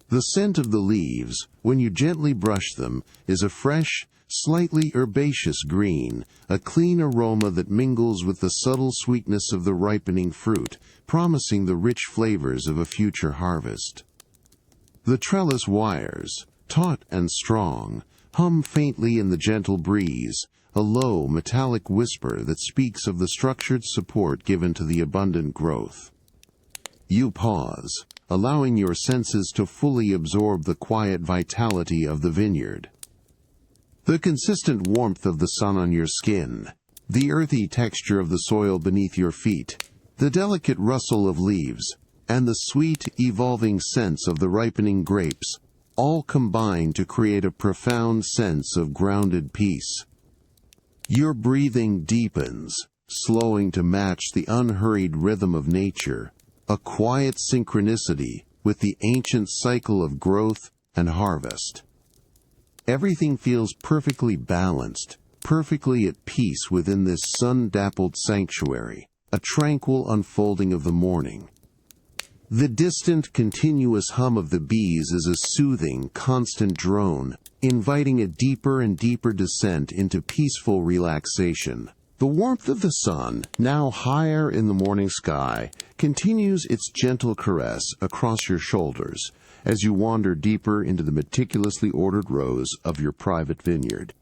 The scent of the leaves, when you gently brush them, is a fresh, slightly herbaceous green, a clean aroma that mingles with the subtle sweetness of the ripening fruit, promising the rich flavors of a future harvest. The trellis wires, taut and strong, hum faintly in the gentle breeze, a low, metallic whisper that speaks of the structured support given to the abundant growth. You pause, allowing your senses to fully absorb the quiet vitality of the vineyard. The consistent warmth of the sun on your skin, the earthy texture of the soil beneath your feet, the delicate rustle of leaves, and the sweet, evolving scents of the ripening grapes all combine to create a profound sense of grounded peace. Your breathing deepens, slowing to match the unhurried rhythm of nature, a quiet synchronicity with the ancient cycle of growth and harvest. Everything feels perfectly balanced, perfectly at peace within this sun-dappled sanctuary, a tranquil unfolding of the morning. The distant, continuous hum of the bees is a soothing, constant drone, inviting a deeper and deeper descent into peaceful relaxation. The warmth of the sun, now higher in the morning sky, continues its gentle caress across your shoulders as you wander deeper into the meticulously ordered rows of your private vineyard.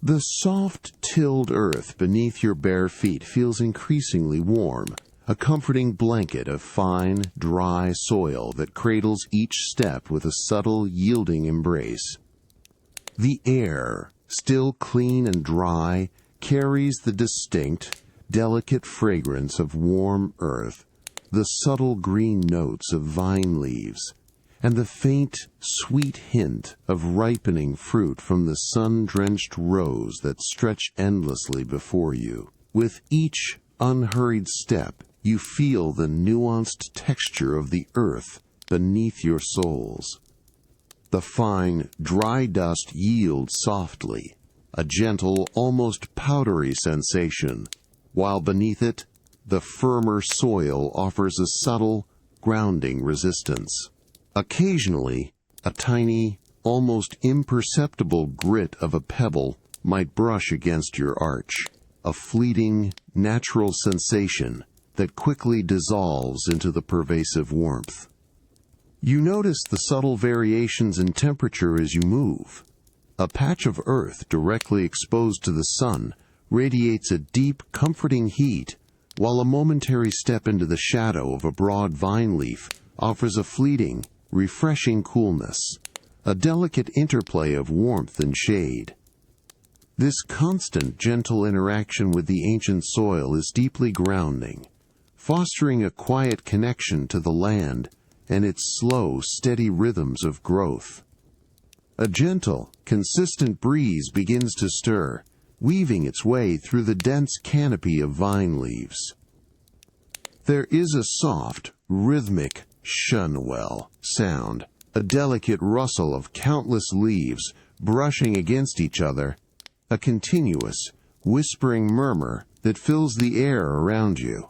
The soft, tilled earth beneath your bare feet feels increasingly warm, a comforting blanket of fine, dry soil that cradles each step with a subtle, yielding embrace. The air, still clean and dry, carries the distinct, delicate fragrance of warm earth, the subtle green notes of vine leaves, and the faint, sweet hint of ripening fruit from the sun-drenched rows that stretch endlessly before you. With each unhurried step, you feel the nuanced texture of the earth beneath your soles. The fine, dry dust yields softly, a gentle, almost powdery sensation, while beneath it, the firmer soil offers a subtle, grounding resistance. Occasionally, a tiny, almost imperceptible grit of a pebble might brush against your arch, a fleeting, natural sensation that quickly dissolves into the pervasive warmth. You notice the subtle variations in temperature as you move. A patch of earth directly exposed to the sun radiates a deep, comforting heat, while a momentary step into the shadow of a broad vine leaf offers a fleeting, refreshing coolness, a delicate interplay of warmth and shade. This constant, gentle interaction with the ancient soil is deeply grounding, fostering a quiet connection to the land and its slow, steady rhythms of growth. A gentle, consistent breeze begins to stir, weaving its way through the dense canopy of vine leaves. There is a soft, rhythmic shunwell sound, a delicate rustle of countless leaves brushing against each other, a continuous, whispering murmur that fills the air around you.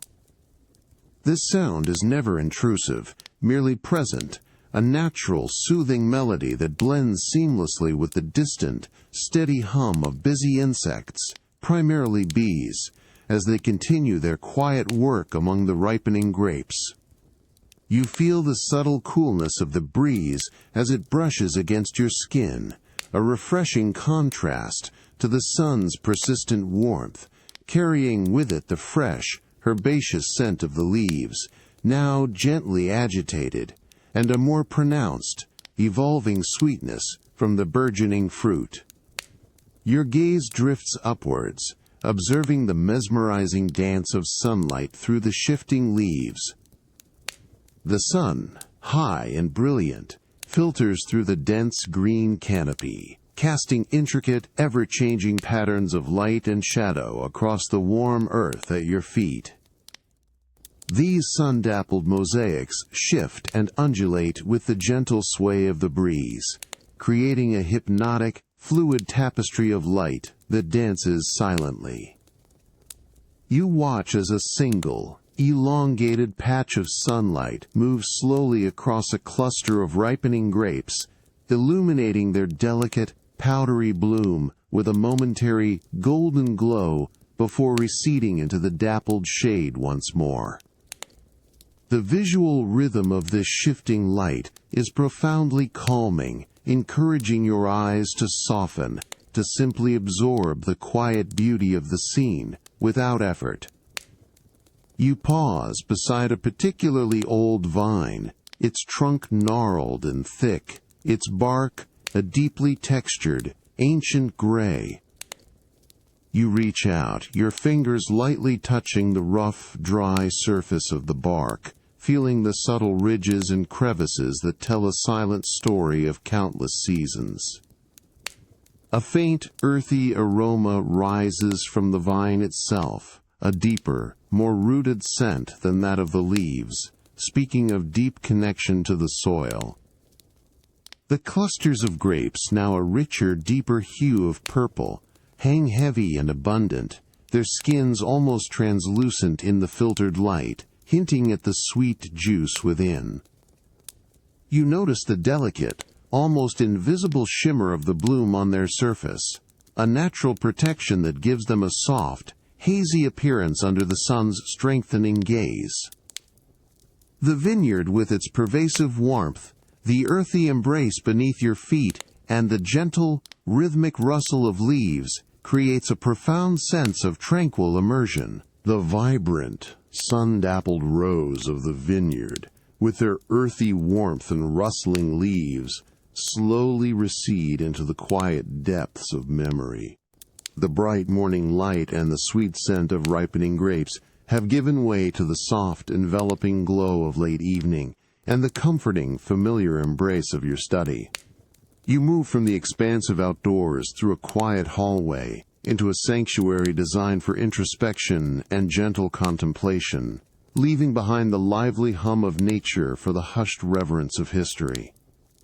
This sound is never intrusive, merely present, a natural, soothing melody that blends seamlessly with the distant, steady hum of busy insects, primarily bees, as they continue their quiet work among the ripening grapes. You feel the subtle coolness of the breeze as it brushes against your skin, a refreshing contrast to the sun's persistent warmth, carrying with it the fresh, herbaceous scent of the leaves, now gently agitated, and a more pronounced, evolving sweetness from the burgeoning fruit. Your gaze drifts upwards, observing the mesmerizing dance of sunlight through the shifting leaves. The sun, high and brilliant, filters through the dense green canopy, casting intricate, ever-changing patterns of light and shadow across the warm earth at your feet. These sun-dappled mosaics shift and undulate with the gentle sway of the breeze, creating a hypnotic, fluid tapestry of light that dances silently. You watch as a single, elongated patch of sunlight moves slowly across a cluster of ripening grapes, illuminating their delicate, powdery bloom with a momentary, golden glow before receding into the dappled shade once more. The visual rhythm of this shifting light is profoundly calming, encouraging your eyes to soften, to simply absorb the quiet beauty of the scene without effort. You pause beside a particularly old vine, its trunk gnarled and thick, its bark a deeply textured, ancient gray. You reach out, your fingers lightly touching the rough, dry surface of the bark, feeling the subtle ridges and crevices that tell a silent story of countless seasons. A faint, earthy aroma rises from the vine itself, a deeper, more rooted scent than that of the leaves, speaking of deep connection to the soil. The clusters of grapes, now a richer, deeper hue of purple, hang heavy and abundant, their skins almost translucent in the filtered light, hinting at the sweet juice within. You notice the delicate, almost invisible shimmer of the bloom on their surface, a natural protection that gives them a soft, hazy appearance under the sun's strengthening gaze. The vineyard with its pervasive warmth, the earthy embrace beneath your feet, and the gentle, rhythmic rustle of leaves creates a profound sense of tranquil immersion. The vibrant, sun-dappled rows of the vineyard, with their earthy warmth and rustling leaves, slowly recede into the quiet depths of memory. The bright morning light and the sweet scent of ripening grapes have given way to the soft, enveloping glow of late evening and the comforting, familiar embrace of your study. You move from the expansive outdoors through a quiet hallway into a sanctuary designed for introspection and gentle contemplation, leaving behind the lively hum of nature for the hushed reverence of history.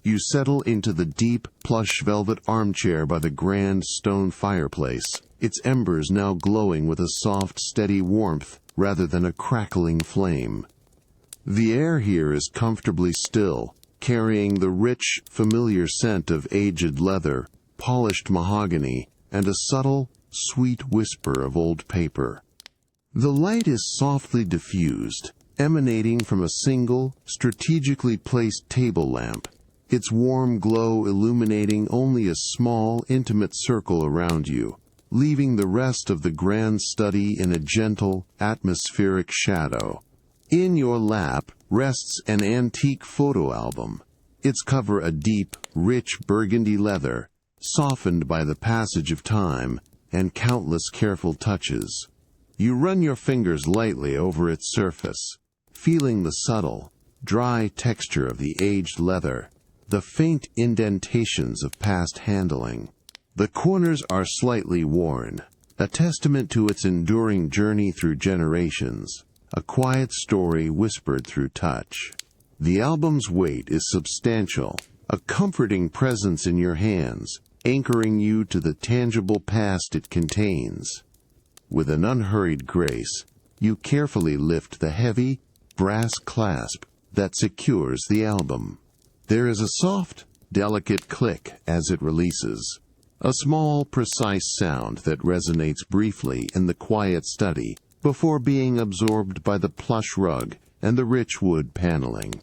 You settle into the deep, plush velvet armchair by the grand stone fireplace, its embers now glowing with a soft, steady warmth rather than a crackling flame. The air here is comfortably still, carrying the rich, familiar scent of aged leather, polished mahogany, and a subtle, sweet whisper of old paper. The light is softly diffused, emanating from a single, strategically placed table lamp, its warm glow illuminating only a small, intimate circle around you, leaving the rest of the grand study in a gentle, atmospheric shadow. In your lap rests an antique photo album, its cover a deep, rich burgundy leather, softened by the passage of time and countless careful touches. You run your fingers lightly over its surface, feeling the subtle, dry texture of the aged leather, the faint indentations of past handling. The corners are slightly worn, a testament to its enduring journey through generations, a quiet story whispered through touch. The album's weight is substantial, a comforting presence in your hands, anchoring you to the tangible past it contains. With an unhurried grace, you carefully lift the heavy, brass clasp that secures the album. There is a soft, delicate click as it releases, a small, precise sound that resonates briefly in the quiet study before being absorbed by the plush rug and the rich wood paneling.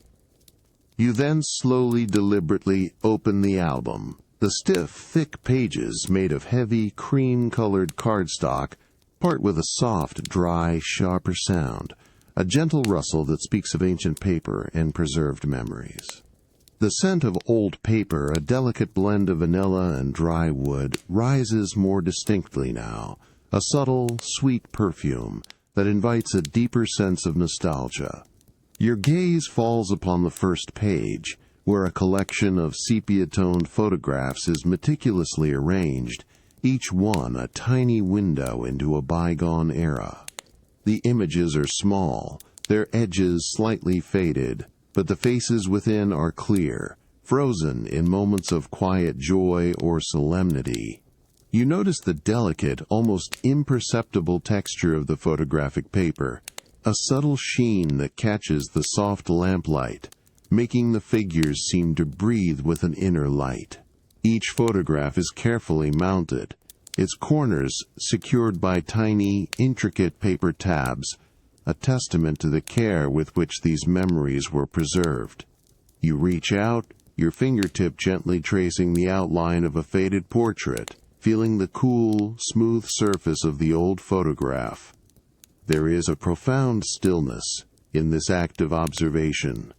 You then slowly, deliberately open the album. The stiff, thick pages made of heavy, cream-colored cardstock part with a soft, dry, sharper sound, a gentle rustle that speaks of ancient paper and preserved memories. The scent of old paper, a delicate blend of vanilla and dry wood, rises more distinctly now, a subtle, sweet perfume that invites a deeper sense of nostalgia. Your gaze falls upon the first page, where a collection of sepia-toned photographs is meticulously arranged, each one a tiny window into a bygone era. The images are small, their edges slightly faded, but the faces within are clear, frozen in moments of quiet joy or solemnity. You notice the delicate, almost imperceptible texture of the photographic paper, a subtle sheen that catches the soft lamplight, making the figures seem to breathe with an inner light. Each photograph is carefully mounted, its corners secured by tiny, intricate paper tabs, a testament to the care with which these memories were preserved. You reach out, your fingertip gently tracing the outline of a faded portrait, feeling the cool, smooth surface of the old photograph. There is a profound stillness in this act of observation,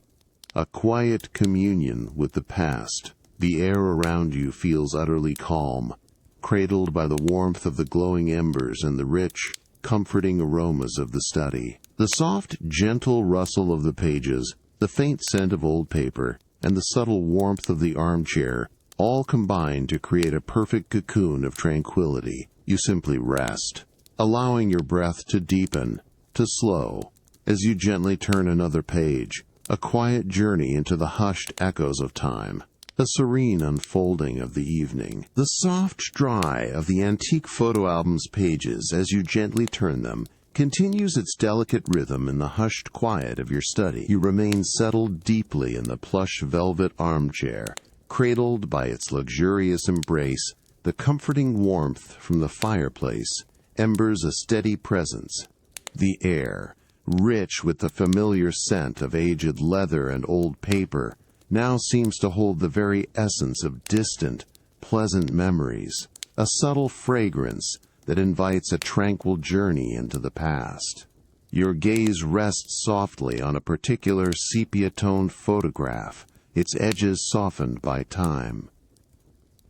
a quiet communion with the past. The air around you feels utterly calm, cradled by the warmth of the glowing embers and the rich, comforting aromas of the study. The soft, gentle rustle of the pages, the faint scent of old paper, and the subtle warmth of the armchair all combine to create a perfect cocoon of tranquility. You simply rest, allowing your breath to deepen, to slow, as you gently turn another page, a quiet journey into the hushed echoes of time. a serene unfolding of the evening. The soft dry of the antique photo album's pages as you gently turn them continues its delicate rhythm in the hushed quiet of your study. You remain settled deeply in the plush velvet armchair, cradled by its luxurious embrace, the comforting warmth from the fireplace embers a steady presence. The air, rich with the familiar scent of aged leather and old paper, now seems to hold the very essence of distant, pleasant memories, a subtle fragrance that invites a tranquil journey into the past. Your gaze rests softly on a particular sepia-toned photograph, its edges softened by time.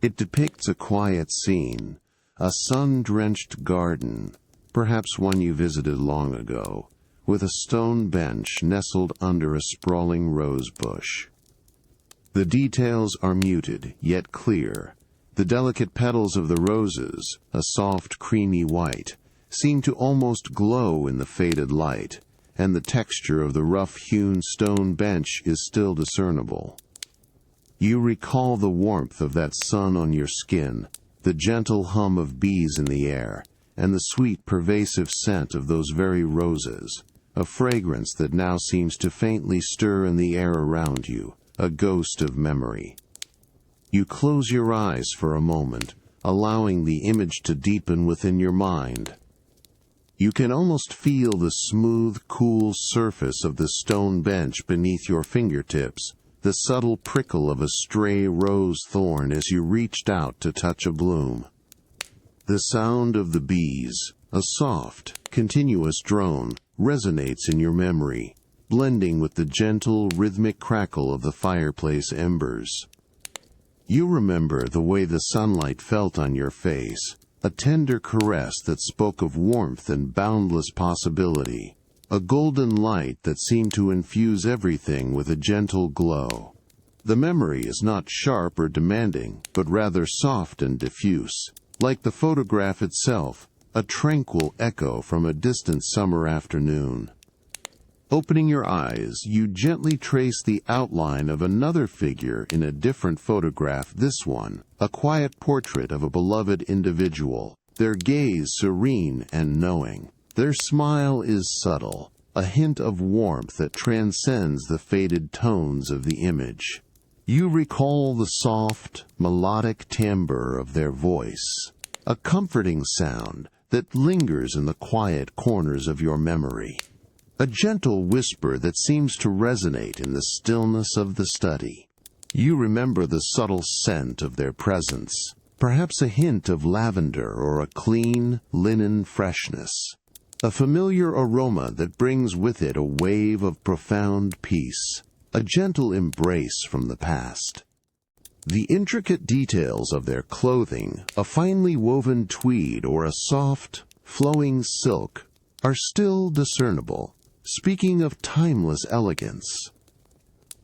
It depicts a quiet scene, a sun-drenched garden, perhaps one you visited long ago, with a stone bench nestled under a sprawling rose bush. The details are muted, yet clear. The delicate petals of the roses, a soft creamy white, seem to almost glow in the faded light, and the texture of the rough-hewn stone bench is still discernible. You recall the warmth of that sun on your skin, the gentle hum of bees in the air, and the sweet pervasive scent of those very roses, a fragrance that now seems to faintly stir in the air around you, a ghost of memory. You close your eyes for a moment, allowing the image to deepen within your mind. You can almost feel the smooth, cool surface of the stone bench beneath your fingertips, the subtle prickle of a stray rose thorn as you reached out to touch a bloom. The sound of the bees, a soft, continuous drone, resonates in your memory, blending with the gentle, rhythmic crackle of the fireplace embers. You remember the way the sunlight felt on your face, a tender caress that spoke of warmth and boundless possibility, a golden light that seemed to infuse everything with a gentle glow. The memory is not sharp or demanding, but rather soft and diffuse, like the photograph itself, a tranquil echo from a distant summer afternoon. Opening your eyes, you gently trace the outline of another figure in a different photograph, this one, a quiet portrait of a beloved individual, their gaze serene and knowing. Their smile is subtle, a hint of warmth that transcends the faded tones of the image. You recall the soft, melodic timbre of their voice, a comforting sound that lingers in the quiet corners of your memory. A gentle whisper that seems to resonate in the stillness of the study. You remember the subtle scent of their presence, perhaps a hint of lavender or a clean, linen freshness. A familiar aroma that brings with it a wave of profound peace, a gentle embrace from the past. The intricate details of their clothing, a finely woven tweed or a soft, flowing silk, are still discernible, speaking of timeless elegance.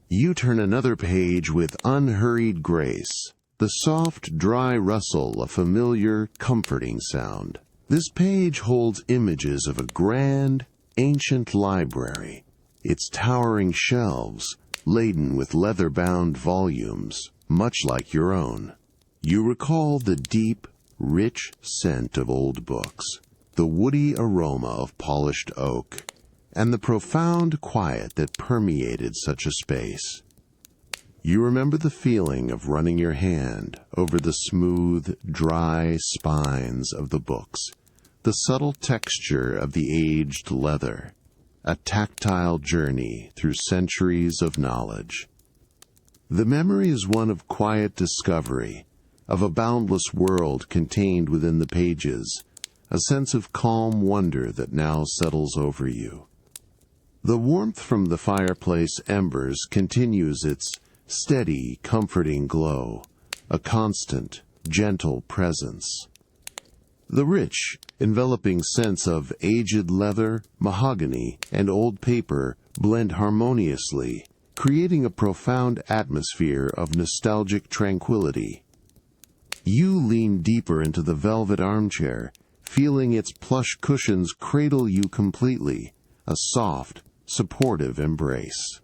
You turn another page with unhurried grace, the soft, dry rustle of familiar, comforting sound. This page holds images of a grand, ancient library, its towering shelves laden with leather-bound volumes, much like your own. You recall the deep, rich scent of old books, the woody aroma of polished oak, and the profound quiet that permeated such a space. You remember the feeling of running your hand over the smooth, dry spines of the books, the subtle texture of the aged leather, a tactile journey through centuries of knowledge. The memory is one of quiet discovery, of a boundless world contained within the pages, a sense of calm wonder that now settles over you. The warmth from the fireplace embers continues its steady, comforting glow, a constant, gentle presence. The rich, enveloping scents of aged leather, mahogany, and old paper blend harmoniously, creating a profound atmosphere of nostalgic tranquility. You lean deeper into the velvet armchair, feeling its plush cushions cradle you completely, a soft, supportive embrace.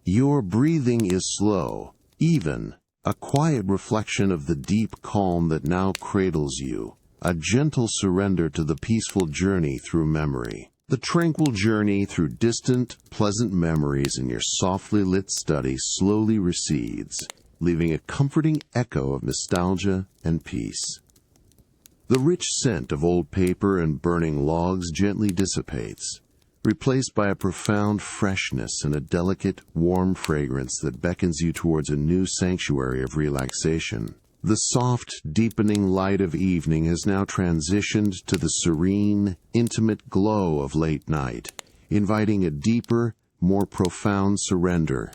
Your breathing is slow, even, a quiet reflection of the deep calm that now cradles you, a gentle surrender to the peaceful journey through memory. The tranquil journey through distant, pleasant memories in your softly lit study slowly recedes, leaving a comforting echo of nostalgia and peace. The rich scent of old paper and burning logs gently dissipates, replaced by a profound freshness and a delicate, warm fragrance that beckons you towards a new sanctuary of relaxation. The soft, deepening light of evening has now transitioned to the serene, intimate glow of late night, inviting a deeper, more profound surrender.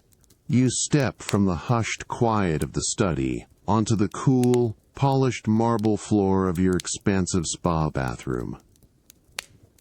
You step from the hushed quiet of the study onto the cool, polished marble floor of your expansive spa bathroom.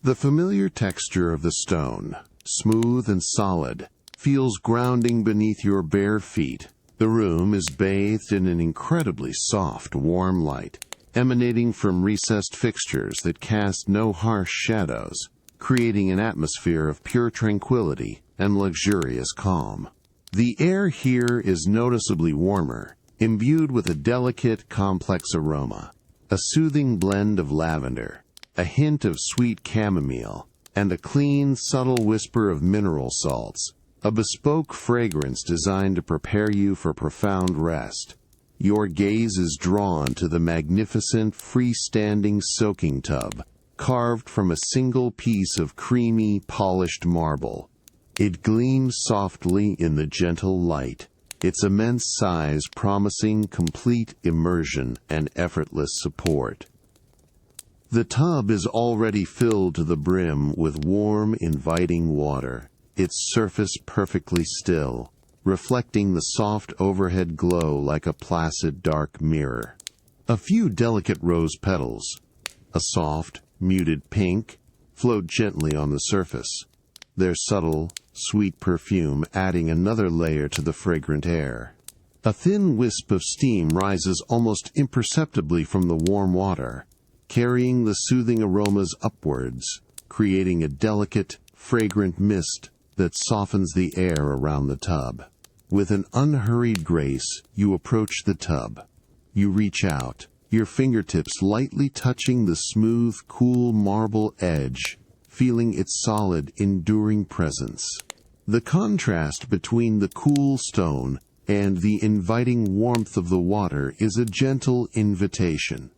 The familiar texture of the stone, smooth and solid, feels grounding beneath your bare feet. The room is bathed in an incredibly soft, warm light, emanating from recessed fixtures that cast no harsh shadows, creating an atmosphere of pure tranquility and luxurious calm. The air here is noticeably warmer, imbued with a delicate, complex aroma, a soothing blend of lavender, a hint of sweet chamomile, and a clean, subtle whisper of mineral salts, a bespoke fragrance designed to prepare you for profound rest. Your gaze is drawn to the magnificent, freestanding soaking tub, carved from a single piece of creamy, polished marble. It gleams softly in the gentle light, its immense size promising complete immersion and effortless support. The tub is already filled to the brim with warm, inviting water, its surface perfectly still, reflecting the soft overhead glow like a placid dark mirror. A few delicate rose petals, a soft, muted pink, float gently on the surface, their subtle, sweet perfume adding another layer to the fragrant air. A thin wisp of steam rises almost imperceptibly from the warm water, carrying the soothing aromas upwards, creating a delicate, fragrant mist that softens the air around the tub. With an unhurried grace, you approach the tub. You reach out, your fingertips lightly touching the smooth, cool marble edge, feeling its solid, enduring presence. The contrast between the cool stone and the inviting warmth of the water is a gentle invitation.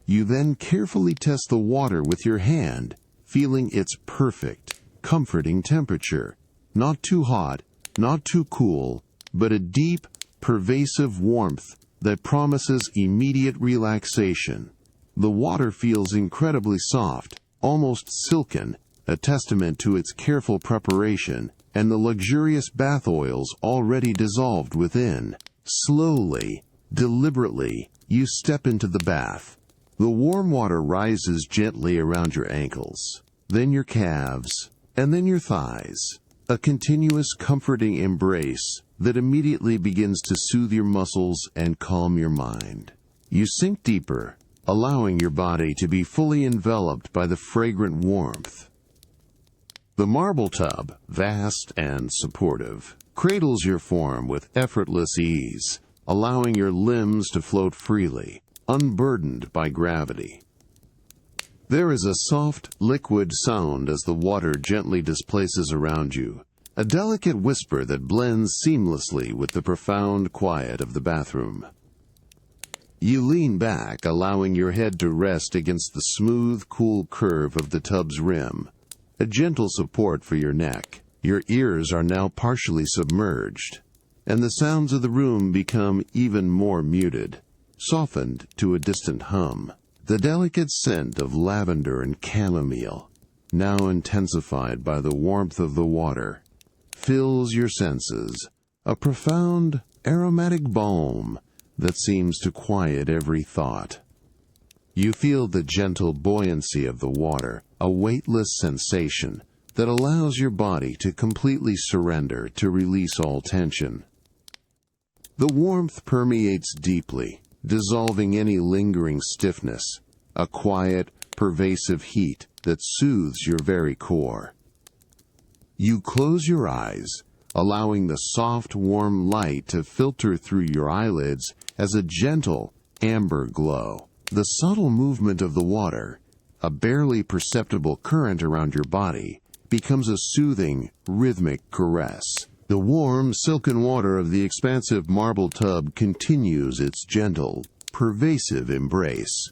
You then carefully test the water with your hand, feeling its perfect, comforting temperature. Not too hot, not too cool, but a deep, pervasive warmth that promises immediate relaxation. The water feels incredibly soft, almost silken, a testament to its careful preparation and the luxurious bath oils already dissolved within. Slowly, deliberately, you step into the bath. The warm water rises gently around your ankles, then your calves, and then your thighs. A continuous comforting embrace that immediately begins to soothe your muscles and calm your mind. You sink deeper, allowing your body to be fully enveloped by the fragrant warmth. The marble tub, vast and supportive, cradles your form with effortless ease, allowing your limbs to float freely, unburdened by gravity. There is a soft, liquid sound as the water gently displaces around you, a delicate whisper that blends seamlessly with the profound quiet of the bathroom. You lean back, allowing your head to rest against the smooth, cool curve of the tub's rim, a gentle support for your neck. Your ears are now partially submerged, and the sounds of the room become even more muted, softened to a distant hum. The delicate scent of lavender and chamomile, now intensified by the warmth of the water, fills your senses, a profound, aromatic balm that seems to quiet every thought. You feel the gentle buoyancy of the water, a weightless sensation that allows your body to completely surrender to release all tension. The warmth permeates deeply, dissolving any lingering stiffness, a quiet, pervasive heat that soothes your very core. You close your eyes, allowing the soft, warm light to filter through your eyelids as a gentle, amber glow. The subtle movement of the water, a barely perceptible current around your body, becomes a soothing, rhythmic caress. The warm, silken water of the expansive marble tub continues its gentle, pervasive embrace,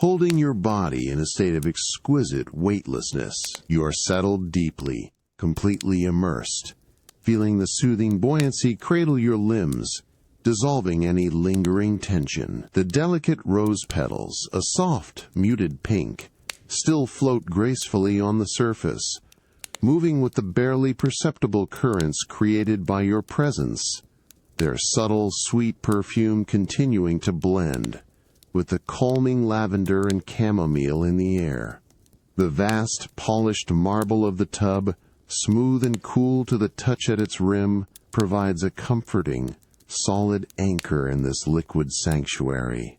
holding your body in a state of exquisite weightlessness. You are settled deeply, completely immersed, feeling the soothing buoyancy cradle your limbs, dissolving any lingering tension. The delicate rose petals, a soft, muted pink, still float gracefully on the surface, moving with the barely perceptible currents created by your presence, their subtle, sweet perfume continuing to blend with the calming lavender and chamomile in the air. The vast, polished marble of the tub, smooth and cool to the touch at its rim, provides a comforting, solid anchor in this liquid sanctuary.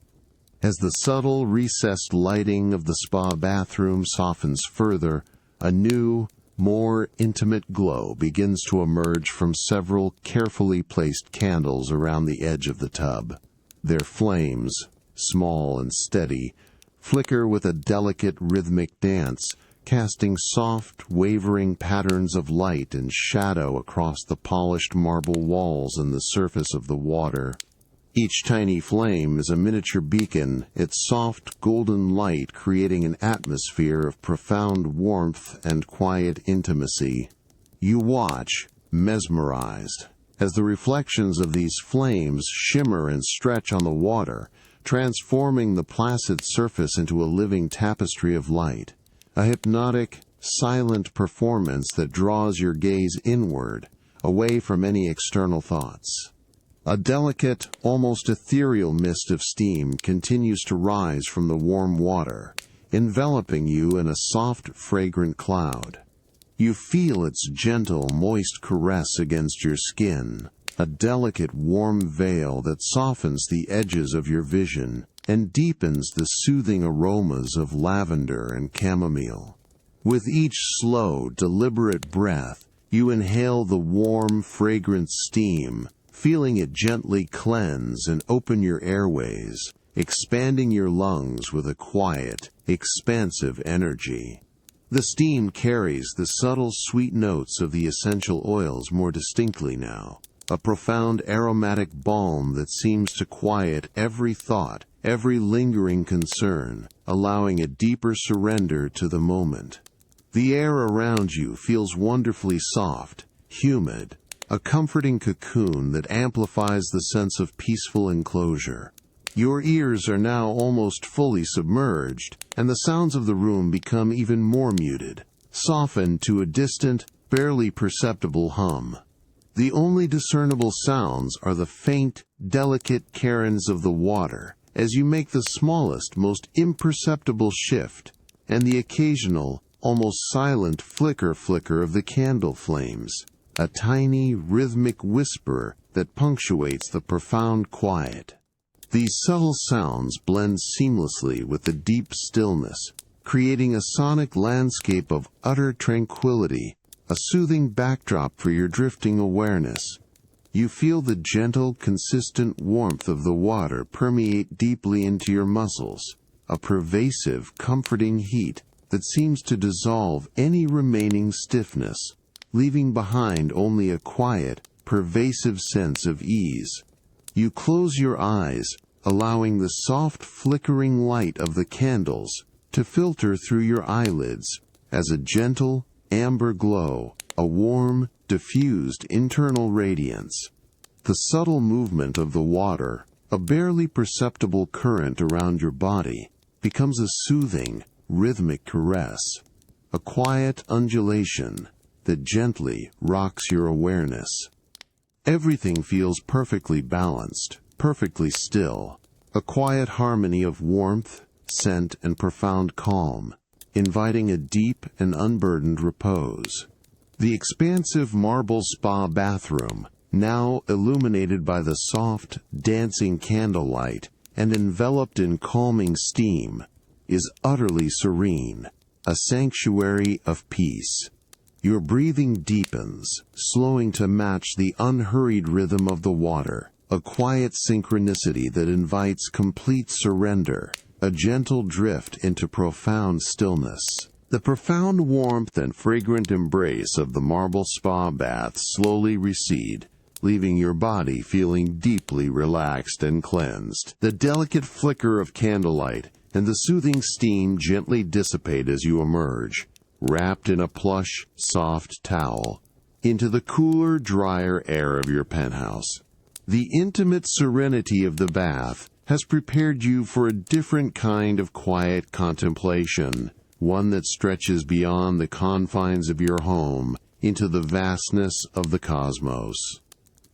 As the subtle, recessed lighting of the spa bathroom softens further, a new, more intimate glow begins to emerge from several carefully placed candles around the edge of the tub. Their flames, small and steady, flicker with a delicate rhythmic dance, casting soft, wavering patterns of light and shadow across the polished marble walls and the surface of the water. Each tiny flame is a miniature beacon, its soft, golden light creating an atmosphere of profound warmth and quiet intimacy. You watch, mesmerized, as the reflections of these flames shimmer and stretch on the water, transforming the placid surface into a living tapestry of light. A hypnotic, silent performance that draws your gaze inward, away from any external thoughts. A delicate, almost ethereal mist of steam continues to rise from the warm water, enveloping you in a soft, fragrant cloud. You feel its gentle, moist caress against your skin, a delicate, warm veil that softens the edges of your vision and deepens the soothing aromas of lavender and chamomile. With each slow, deliberate breath, you inhale the warm, fragrant steam, feeling it gently cleanse and open your airways, expanding your lungs with a quiet, expansive energy. The steam carries the subtle, sweet notes of the essential oils more distinctly now, a profound aromatic balm that seems to quiet every thought, every lingering concern, allowing a deeper surrender to the moment. The air around you feels wonderfully soft, humid, a comforting cocoon that amplifies the sense of peaceful enclosure. Your ears are now almost fully submerged, and the sounds of the room become even more muted, softened to a distant, barely perceptible hum. The only discernible sounds are the faint, delicate cairns of the water, as you make the smallest, most imperceptible shift, and the occasional, almost silent flicker of the candle flames, a tiny, rhythmic whisper that punctuates the profound quiet. These subtle sounds blend seamlessly with the deep stillness, creating a sonic landscape of utter tranquility, a soothing backdrop for your drifting awareness. You feel the gentle, consistent warmth of the water permeate deeply into your muscles, a pervasive, comforting heat that seems to dissolve any remaining stiffness, leaving behind only a quiet, pervasive sense of ease. You close your eyes, allowing the soft, flickering light of the candles to filter through your eyelids as a gentle, amber glow, a warm, diffused internal radiance. The subtle movement of the water, a barely perceptible current around your body, becomes a soothing, rhythmic caress, a quiet undulation that gently rocks your awareness. Everything feels perfectly balanced, perfectly still, a quiet harmony of warmth, scent, and profound calm, inviting a deep and unburdened repose. The expansive marble spa bathroom, now illuminated by the soft, dancing candlelight and enveloped in calming steam, is utterly serene, a sanctuary of peace. Your breathing deepens, slowing to match the unhurried rhythm of the water, a quiet synchronicity that invites complete surrender, a gentle drift into profound stillness. The profound warmth and fragrant embrace of the marble spa bath slowly recede, leaving your body feeling deeply relaxed and cleansed. The delicate flicker of candlelight and the soothing steam gently dissipate as you emerge, wrapped in a plush, soft towel, into the cooler, drier air of your penthouse. The intimate serenity of the bath has prepared you for a different kind of quiet contemplation, one that stretches beyond the confines of your home into the vastness of the cosmos.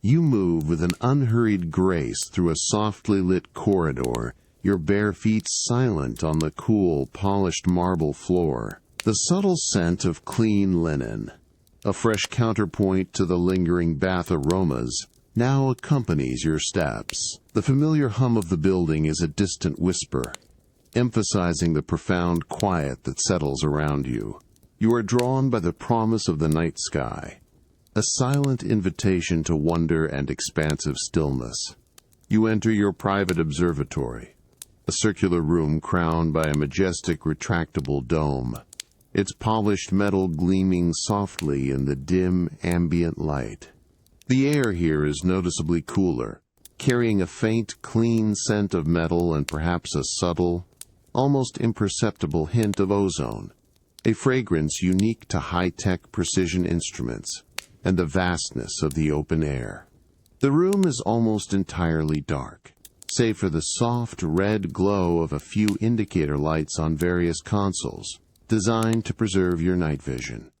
You move with an unhurried grace through a softly lit corridor, your bare feet silent on the cool, polished marble floor. The subtle scent of clean linen, a fresh counterpoint to the lingering bath aromas, now accompanies your steps. The familiar hum of the building is a distant whisper, emphasizing the profound quiet that settles around you. You are drawn by the promise of the night sky, a silent invitation to wonder and expansive stillness. You enter your private observatory, a circular room crowned by a majestic retractable dome, its polished metal gleaming softly in the dim ambient light. The air here is noticeably cooler, carrying a faint, clean scent of metal and perhaps a subtle, almost imperceptible hint of ozone, a fragrance unique to high-tech precision instruments and the vastness of the open air. The room is almost entirely dark, save for the soft red glow of a few indicator lights on various consoles, designed to preserve your night vision.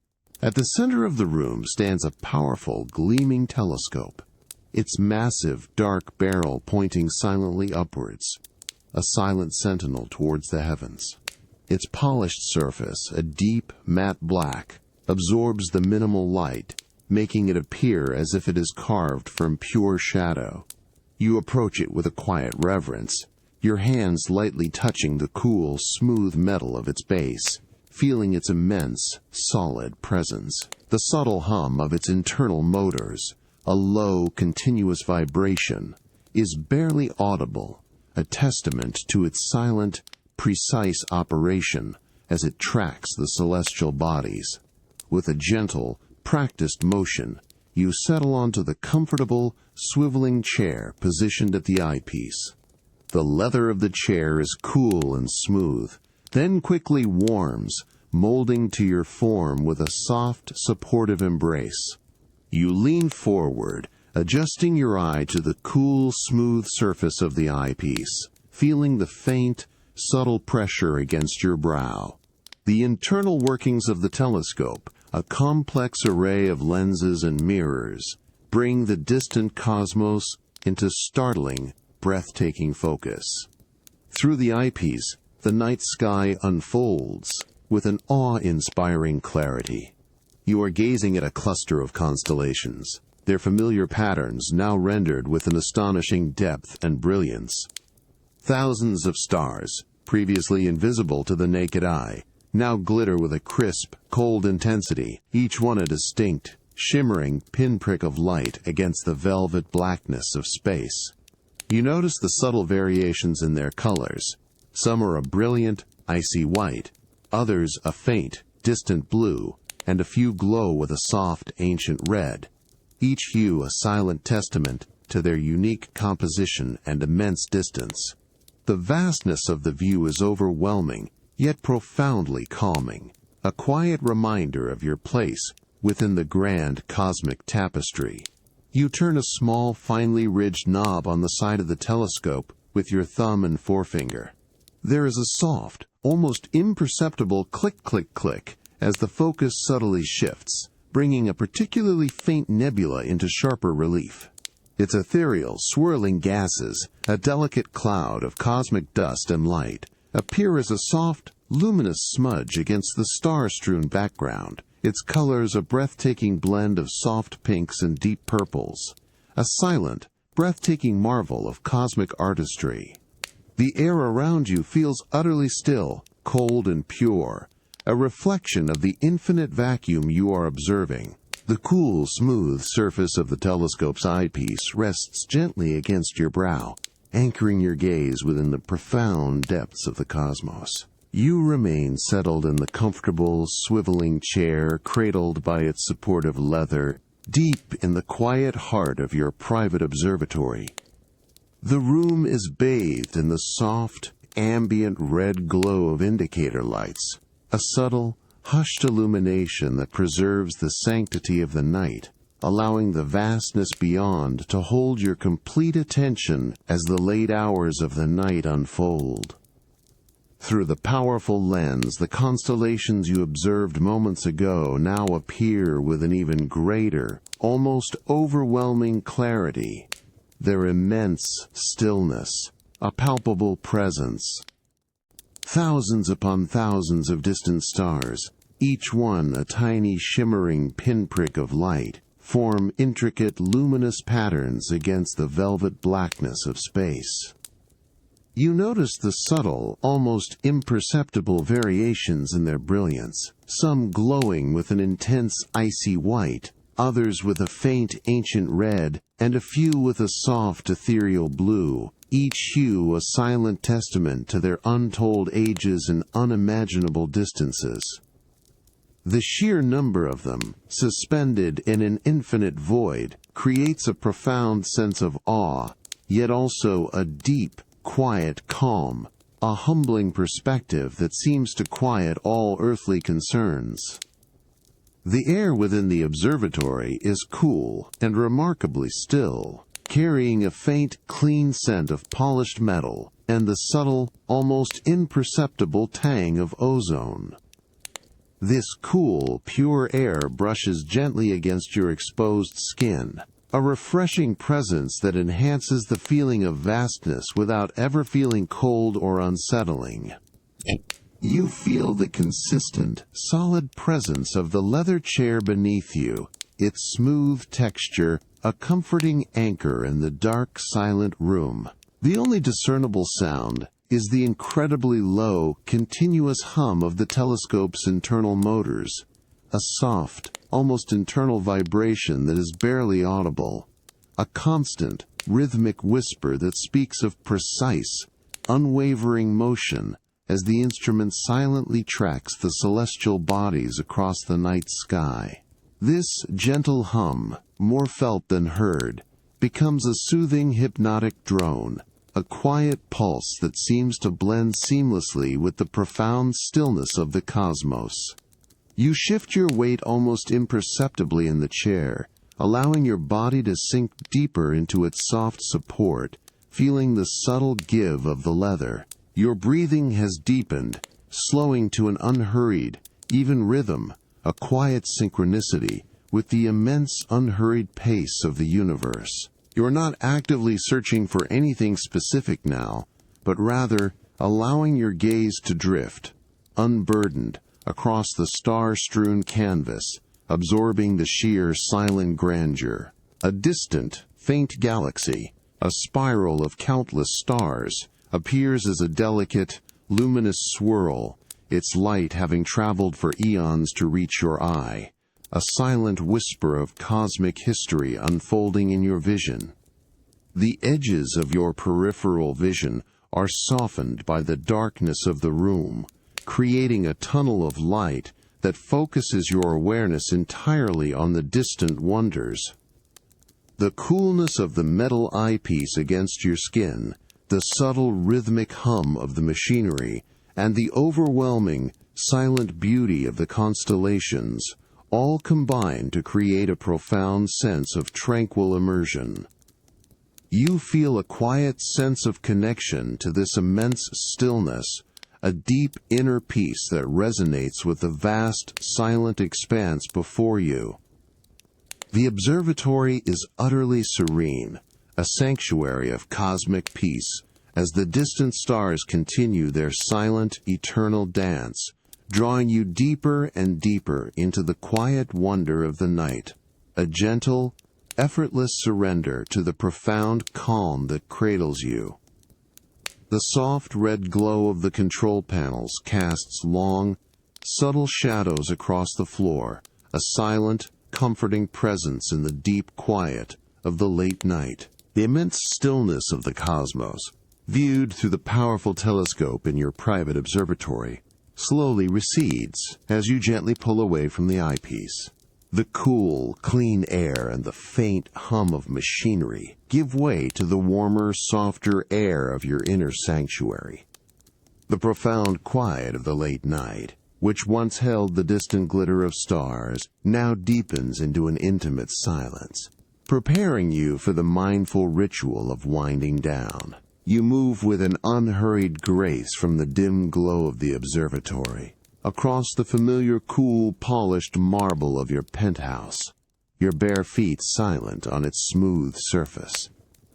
At the center of the room stands a powerful, gleaming telescope, its massive, dark barrel pointing silently upwards, a silent sentinel towards the heavens. Its polished surface, a deep, matte black, absorbs the minimal light, making it appear as if it is carved from pure shadow. You approach it with a quiet reverence, your hands lightly touching the cool, smooth metal of its base, feeling its immense, solid presence. The subtle hum of its internal motors, a low, continuous vibration, is barely audible, a testament to its silent, precise operation as it tracks the celestial bodies. With a gentle, practiced motion, you settle onto the comfortable, swiveling chair positioned at the eyepiece. The leather of the chair is cool and smooth, then quickly warms, molding to your form with a soft, supportive embrace. You lean forward, adjusting your eye to the cool, smooth surface of the eyepiece, feeling the faint, subtle pressure against your brow. The internal workings of the telescope, a complex array of lenses and mirrors, bring the distant cosmos into startling, breathtaking focus. Through the eyepiece, the night sky unfolds with an awe-inspiring clarity. You are gazing at a cluster of constellations, their familiar patterns now rendered with an astonishing depth and brilliance. Thousands of stars, previously invisible to the naked eye, now glitter with a crisp, cold intensity, each one a distinct, shimmering pinprick of light against the velvet blackness of space. You notice the subtle variations in their colors. Some are a brilliant, icy white, others a faint, distant blue, and a few glow with a soft, ancient red, each hue a silent testament to their unique composition and immense distance. The vastness of the view is overwhelming, yet profoundly calming, a quiet reminder of your place within the grand cosmic tapestry. You turn a small, finely ridged knob on the side of the telescope with your thumb and forefinger. There is a soft, almost imperceptible click-click-click as the focus subtly shifts, bringing a particularly faint nebula into sharper relief. Its ethereal, swirling gases, a delicate cloud of cosmic dust and light, appear as a soft, luminous smudge against the star-strewn background, its colors a breathtaking blend of soft pinks and deep purples, a silent, breathtaking marvel of cosmic artistry. The air around you feels utterly still, cold and pure, a reflection of the infinite vacuum you are observing. The cool, smooth surface of the telescope's eyepiece rests gently against your brow, anchoring your gaze within the profound depths of the cosmos. You remain settled in the comfortable, swiveling chair cradled by its supportive leather, deep in the quiet heart of your private observatory. The room is bathed in the soft, ambient red glow of indicator lights, a subtle, hushed illumination that preserves the sanctity of the night, allowing the vastness beyond to hold your complete attention as the late hours of the night unfold. Through the powerful lens, the constellations you observed moments ago now appear with an even greater, almost overwhelming clarity. Their immense stillness, a palpable presence. Thousands upon thousands of distant stars, each one a tiny shimmering pinprick of light, form intricate luminous patterns against the velvet blackness of space. You notice the subtle, almost imperceptible variations in their brilliance, some glowing with an intense icy white, others with a faint ancient red, and a few with a soft ethereal blue, each hue a silent testament to their untold ages and unimaginable distances. The sheer number of them, suspended in an infinite void, creates a profound sense of awe, yet also a deep, quiet calm, a humbling perspective that seems to quiet all earthly concerns. The air within the observatory is cool and remarkably still, carrying a faint, clean scent of polished metal and the subtle, almost imperceptible tang of ozone. This cool, pure air brushes gently against your exposed skin, a refreshing presence that enhances the feeling of vastness without ever feeling cold or unsettling. You feel the consistent, solid presence of the leather chair beneath you, its smooth texture a comforting anchor in the dark, silent room. The only discernible sound is the incredibly low, continuous hum of the telescope's internal motors, a soft, almost internal vibration that is barely audible, a constant, rhythmic whisper that speaks of precise, unwavering motion as the instrument silently tracks the celestial bodies across the night sky. This gentle hum, more felt than heard, becomes a soothing hypnotic drone, a quiet pulse that seems to blend seamlessly with the profound stillness of the cosmos. You shift your weight almost imperceptibly in the chair, allowing your body to sink deeper into its soft support, feeling the subtle give of the leather. Your breathing has deepened, slowing to an unhurried, even rhythm, a quiet synchronicity with the immense unhurried pace of the universe. You're not actively searching for anything specific now, but rather allowing your gaze to drift, unburdened, across the star-strewn canvas, absorbing the sheer silent grandeur. A distant, faint galaxy, a spiral of countless stars, appears as a delicate, luminous swirl, its light having traveled for eons to reach your eye, a silent whisper of cosmic history unfolding in your vision. The edges of your peripheral vision are softened by the darkness of the room, creating a tunnel of light that focuses your awareness entirely on the distant wonders. The coolness of the metal eyepiece against your skin, the subtle rhythmic hum of the machinery, and the overwhelming, silent beauty of the constellations all combine to create a profound sense of tranquil immersion. You feel a quiet sense of connection to this immense stillness, a deep inner peace that resonates with the vast, silent expanse before you. The observatory is utterly serene, a sanctuary of cosmic peace, as the distant stars continue their silent, eternal dance, drawing you deeper and deeper into the quiet wonder of the night, a gentle, effortless surrender to the profound calm that cradles you. The soft red glow of the control panels casts long, subtle shadows across the floor, a silent, comforting presence in the deep quiet of the late night. The immense stillness of the cosmos, viewed through the powerful telescope in your private observatory, slowly recedes as you gently pull away from the eyepiece. The cool, clean air and the faint hum of machinery give way to the warmer, softer air of your inner sanctuary. The profound quiet of the late night, which once held the distant glitter of stars, now deepens into an intimate silence, preparing you for the mindful ritual of winding down. You move with an unhurried grace from the dim glow of the observatory, across the familiar cool, polished marble of your penthouse, your bare feet silent on its smooth surface.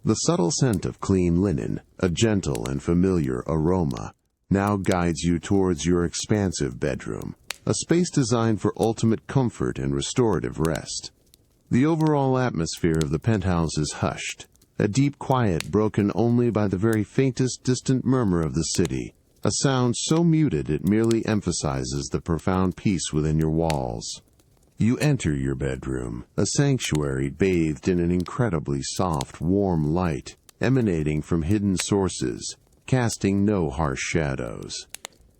The subtle scent of clean linen, a gentle and familiar aroma, now guides you towards your expansive bedroom, a space designed for ultimate comfort and restorative rest. The overall atmosphere of the penthouse is hushed, a deep quiet broken only by the very faintest distant murmur of the city, a sound so muted it merely emphasizes the profound peace within your walls. You enter your bedroom, a sanctuary bathed in an incredibly soft, warm light, emanating from hidden sources, casting no harsh shadows.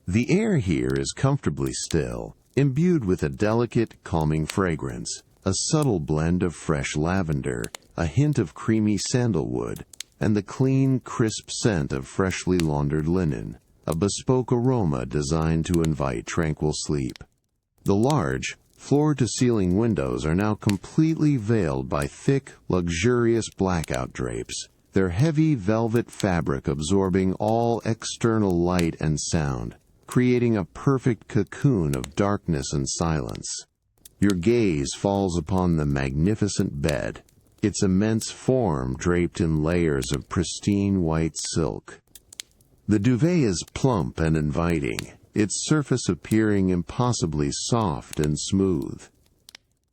The air here is comfortably still, imbued with a delicate, calming fragrance, a subtle blend of fresh lavender, a hint of creamy sandalwood, and the clean, crisp scent of freshly laundered linen, a bespoke aroma designed to invite tranquil sleep. The large, floor-to-ceiling windows are now completely veiled by thick, luxurious blackout drapes, their heavy velvet fabric absorbing all external light and sound, creating a perfect cocoon of darkness and silence. Your gaze falls upon the magnificent bed, its immense form draped in layers of pristine white silk. The duvet is plump and inviting, its surface appearing impossibly soft and smooth.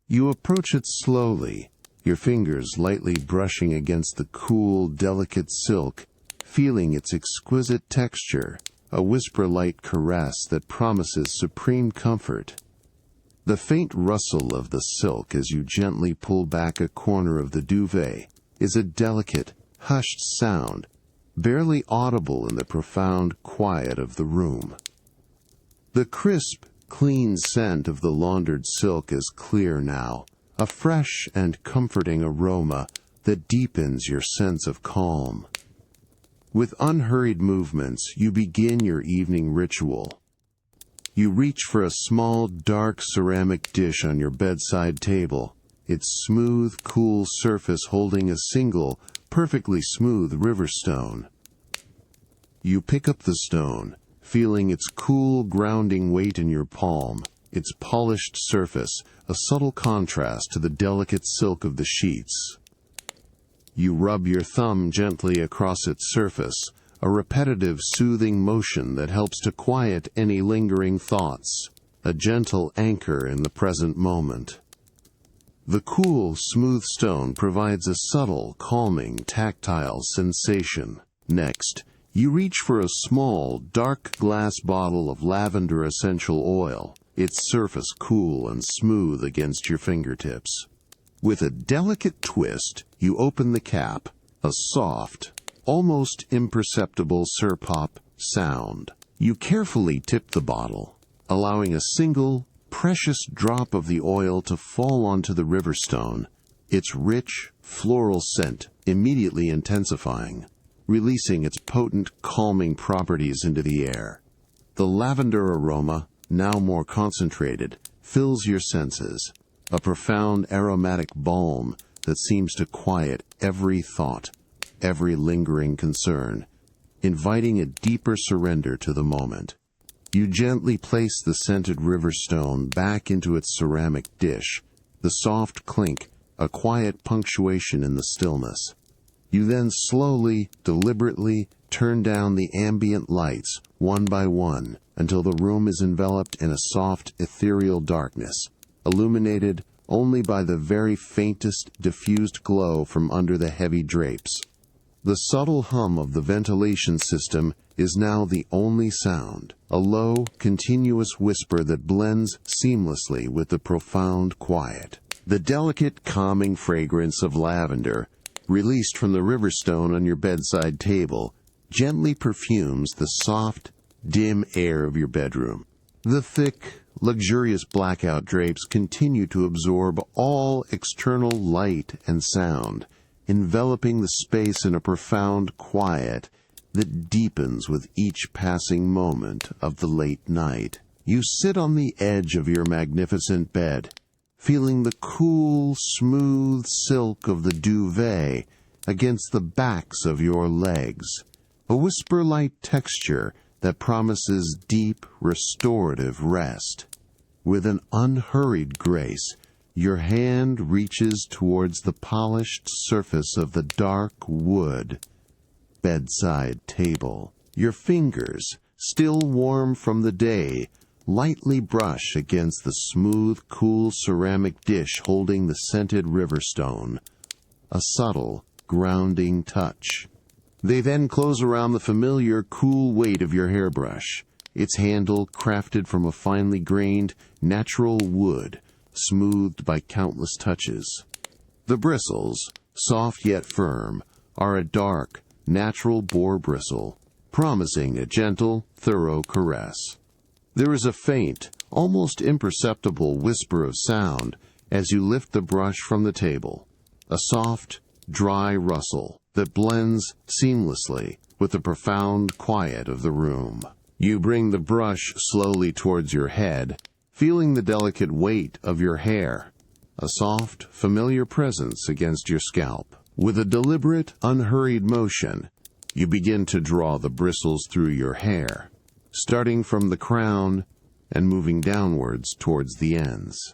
You approach it slowly, your fingers lightly brushing against the cool, delicate silk, feeling its exquisite texture, a whisper-light caress that promises supreme comfort. The faint rustle of the silk as you gently pull back a corner of the duvet is a delicate, hushed sound, barely audible in the profound quiet of the room. The crisp, clean scent of the laundered silk is clear now, a fresh and comforting aroma that deepens your sense of calm. With unhurried movements, you begin your evening ritual. You reach for a small, dark ceramic dish on your bedside table, its smooth, cool surface holding a single, perfectly smooth river stone. You pick up the stone, feeling its cool, grounding weight in your palm, its polished surface, a subtle contrast to the delicate silk of the sheets. You rub your thumb gently across its surface, a repetitive, soothing motion that helps to quiet any lingering thoughts, a gentle anchor in the present moment. The cool, smooth stone provides a subtle, calming, tactile sensation. Next, you reach for a small, dark glass bottle of lavender essential oil, its surface cool and smooth against your fingertips. With a delicate twist, you open the cap, a soft, almost imperceptible surpop sound. You carefully tip the bottle, allowing a single, precious drop of the oil to fall onto the river stone, its rich, floral scent immediately intensifying, releasing its potent, calming properties into the air. The lavender aroma, now more concentrated, fills your senses, a profound aromatic balm that seems to quiet every thought, every lingering concern, inviting a deeper surrender to the moment. You gently place the scented river stone back into its ceramic dish, the soft clink, a quiet punctuation in the stillness. You then slowly, deliberately turn down the ambient lights, one by one, until the room is enveloped in a soft, ethereal darkness, illuminated only by the very faintest diffused glow from under the heavy drapes. The subtle hum of the ventilation system is now the only sound, a low, continuous whisper that blends seamlessly with the profound quiet. The delicate, calming fragrance of lavender, released from the river stone on your bedside table, gently perfumes the soft, dim air of your bedroom. The thick, luxurious blackout drapes continue to absorb all external light and sound, enveloping the space in a profound quiet that deepens with each passing moment of the late night. You sit on the edge of your magnificent bed, feeling the cool, smooth silk of the duvet against the backs of your legs, a whisper-like texture that promises deep, restorative rest. With an unhurried grace, your hand reaches towards the polished surface of the dark wood bedside table. Your fingers, still warm from the day, lightly brush against the smooth, cool ceramic dish holding the scented riverstone, a subtle, grounding touch. They then close around the familiar, cool weight of your hairbrush, its handle crafted from a finely grained, natural wood, smoothed by countless touches. The bristles, soft yet firm, are a dark, natural boar bristle, promising a gentle, thorough caress. There is a faint, almost imperceptible whisper of sound as you lift the brush from the table, a soft, dry rustle that blends seamlessly with the profound quiet of the room. You bring the brush slowly towards your head, feeling the delicate weight of your hair, a soft, familiar presence against your scalp. With a deliberate, unhurried motion, you begin to draw the bristles through your hair, starting from the crown and moving downwards towards the ends.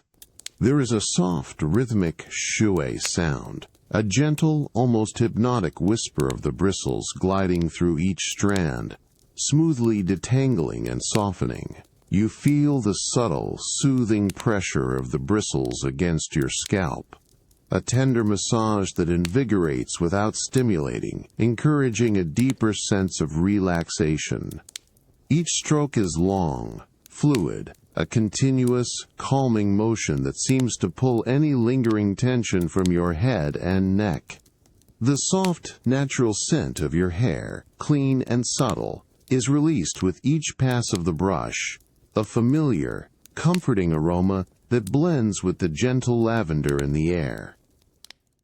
There is a soft, rhythmic shoo sound, a gentle, almost hypnotic whisper of the bristles gliding through each strand, smoothly detangling and softening. You feel the subtle, soothing pressure of the bristles against your scalp, a tender massage that invigorates without stimulating, encouraging a deeper sense of relaxation. Each stroke is long, fluid, a continuous, calming motion that seems to pull any lingering tension from your head and neck. The soft, natural scent of your hair, clean and subtle, is released with each pass of the brush, a familiar, comforting aroma that blends with the gentle lavender in the air.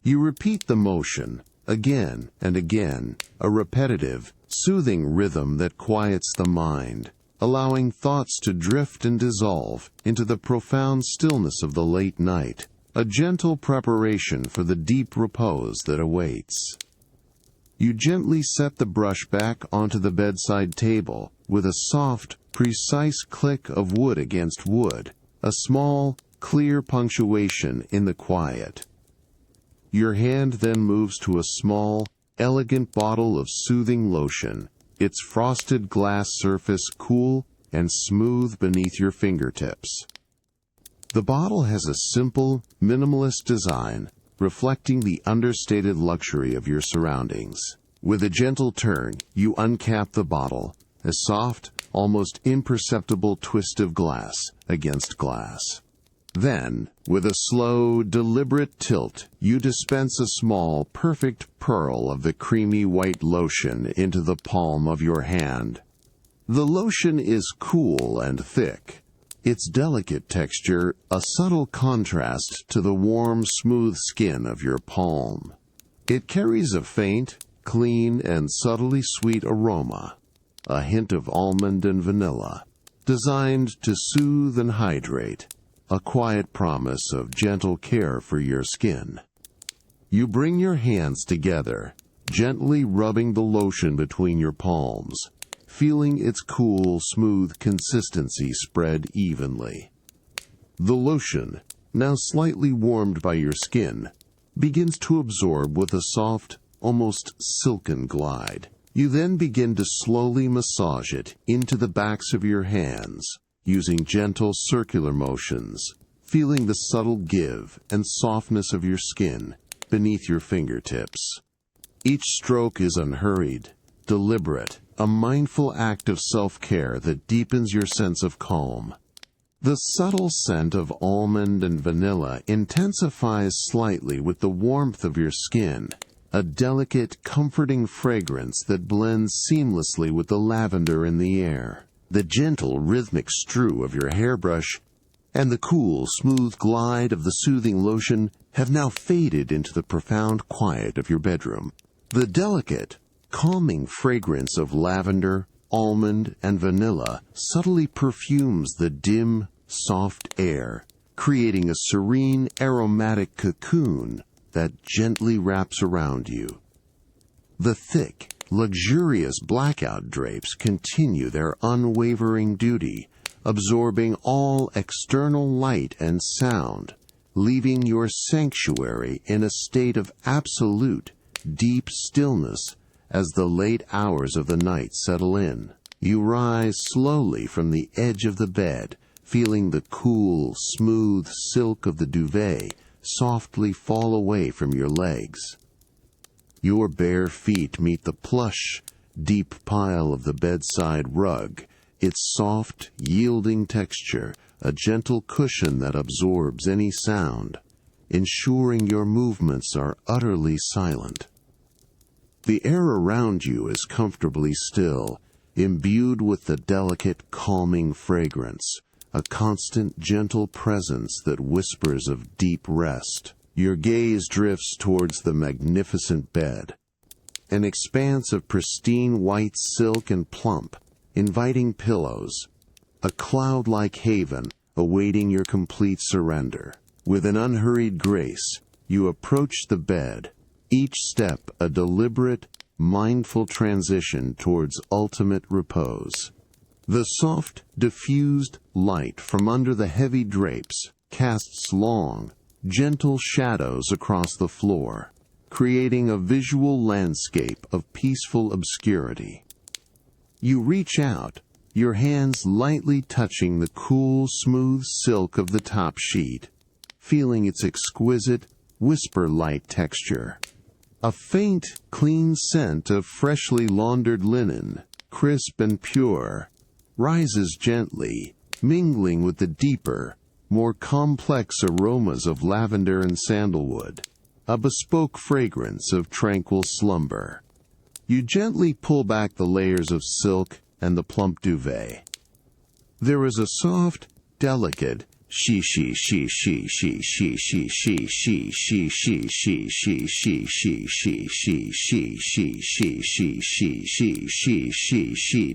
You repeat the motion, again and again, a repetitive, soothing rhythm that quiets the mind, allowing thoughts to drift and dissolve into the profound stillness of the late night, a gentle preparation for the deep repose that awaits. You gently set the brush back onto the bedside table with a soft, precise click of wood against wood, a small, clear punctuation in the quiet. Your hand then moves to a small, elegant bottle of soothing lotion, its frosted glass surface cool and smooth beneath your fingertips. The bottle has a simple, minimalist design, reflecting the understated luxury of your surroundings. With a gentle turn, you uncap the bottle, a soft, almost imperceptible twist of glass against glass. Then, with a slow, deliberate tilt, you dispense a small, perfect pearl of the creamy white lotion into the palm of your hand. The lotion is cool and thick, its delicate texture a subtle contrast to the warm, smooth skin of your palm. It carries a faint, clean, and subtly sweet aroma, a hint of almond and vanilla, designed to soothe and hydrate, a quiet promise of gentle care for your skin. You bring your hands together, gently rubbing the lotion between your palms, feeling its cool, smooth consistency spread evenly. The lotion, now slightly warmed by your skin, begins to absorb with a soft, almost silken glide. You then begin to slowly massage it into the backs of your hands, using gentle circular motions, feeling the subtle give and softness of your skin beneath your fingertips. Each stroke is unhurried, deliberate, a mindful act of self-care that deepens your sense of calm. The subtle scent of almond and vanilla intensifies slightly with the warmth of your skin, a delicate, comforting fragrance that blends seamlessly with the lavender in the air. The gentle, rhythmic strew of your hairbrush and the cool, smooth glide of the soothing lotion have now faded into the profound quiet of your bedroom. The delicate, calming fragrance of lavender, almond, and vanilla subtly perfumes the dim, soft air, creating a serene, aromatic cocoon that gently wraps around you. The thick, luxurious blackout drapes continue their unwavering duty, absorbing all external light and sound, leaving your sanctuary in a state of absolute, deep stillness as the late hours of the night settle in. You rise slowly from the edge of the bed, feeling the cool, smooth silk of the duvet softly fall away from your legs. Your bare feet meet the plush, deep pile of the bedside rug, its soft, yielding texture, a gentle cushion that absorbs any sound, ensuring your movements are utterly silent. The air around you is comfortably still, imbued with the delicate, calming fragrance, a constant, gentle presence that whispers of deep rest. Your gaze drifts towards the magnificent bed, an expanse of pristine white silk and plump, inviting pillows, a cloud-like haven awaiting your complete surrender. With an unhurried grace, you approach the bed, each step a deliberate, mindful transition towards ultimate repose. The soft, diffused light from under the heavy drapes casts long, gentle shadows across the floor, creating a visual landscape of peaceful obscurity. You reach out, your hands lightly touching the cool, smooth silk of the top sheet, feeling its exquisite, whisper-light texture. A faint, clean scent of freshly laundered linen, crisp and pure, rises gently, mingling with the deeper, more complex aromas of lavender and sandalwood, a bespoke fragrance of tranquil slumber. You gently pull back the layers of silk and the plump duvet. There is a soft, delicate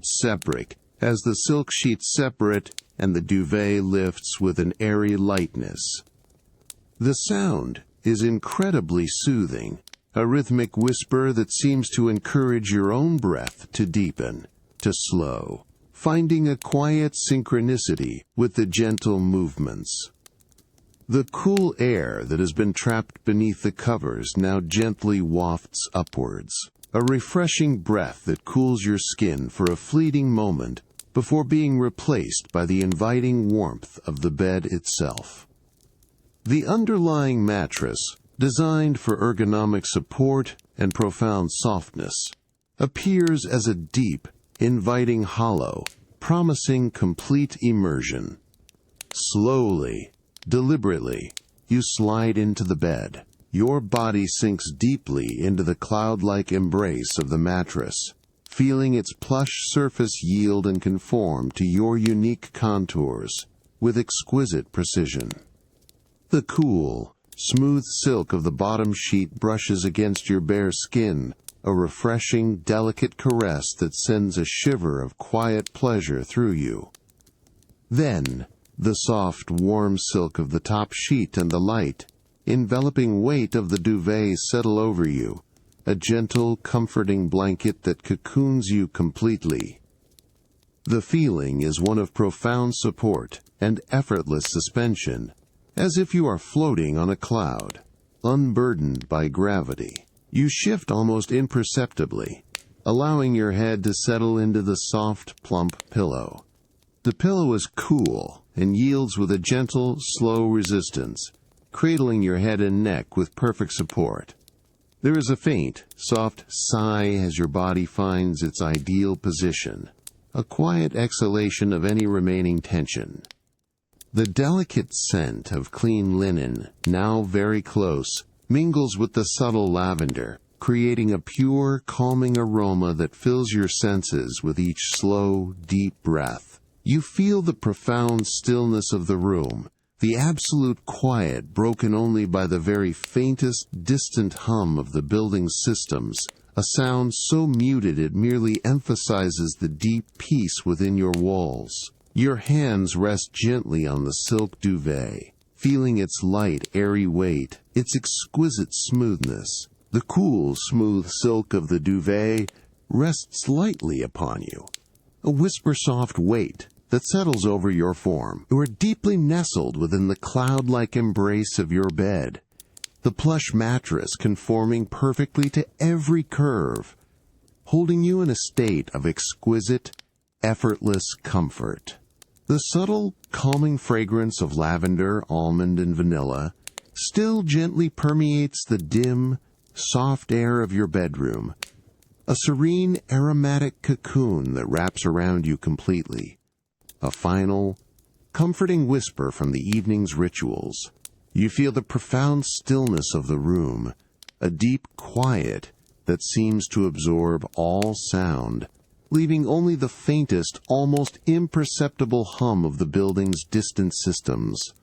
separate as the silk sheets separate and the duvet lifts with an airy lightness. The sound is incredibly soothing, a rhythmic whisper that seems to encourage your own breath to deepen, to slow, finding a quiet synchronicity with the gentle movements. The cool air that has been trapped beneath the covers now gently wafts upwards, a refreshing breath that cools your skin for a fleeting moment before being replaced by the inviting warmth of the bed itself. The underlying mattress, designed for ergonomic support and profound softness, appears as a deep, inviting hollow, promising complete immersion. Slowly, deliberately, you slide into the bed. Your body sinks deeply into the cloud-like embrace of the mattress, feeling its plush surface yield and conform to your unique contours with exquisite precision. The cool, smooth silk of the bottom sheet brushes against your bare skin, a refreshing, delicate caress that sends a shiver of quiet pleasure through you. Then, the soft, warm silk of the top sheet and the light, enveloping weight of the duvet settle over you, a gentle, comforting blanket that cocoons you completely. The feeling is one of profound support and effortless suspension, as if you are floating on a cloud, unburdened by gravity. You shift almost imperceptibly, allowing your head to settle into the soft, plump pillow. The pillow is cool and yields with a gentle, slow resistance, cradling your head and neck with perfect support. There is a faint, soft sigh as your body finds its ideal position, a quiet exhalation of any remaining tension. The delicate scent of clean linen, now very close, mingles with the subtle lavender, creating a pure, calming aroma that fills your senses with each slow, deep breath. You feel the profound stillness of the room, the absolute quiet broken only by the very faintest, distant hum of the building's systems, a sound so muted it merely emphasizes the deep peace within your walls. Your hands rest gently on the silk duvet, feeling its light, airy weight, its exquisite smoothness. The cool, smooth silk of the duvet rests lightly upon you, a whisper-soft weight that settles over your form. You are deeply nestled within the cloud-like embrace of your bed, the plush mattress conforming perfectly to every curve, holding you in a state of exquisite, effortless comfort. The subtle, calming fragrance of lavender, almond, and vanilla still gently permeates the dim, soft air of your bedroom, a serene, aromatic cocoon that wraps around you completely. A final, comforting whisper from the evening's rituals. You feel the profound stillness of the room, a deep quiet that seems to absorb all sound, leaving only the faintest, almost imperceptible hum of the building's distant systems,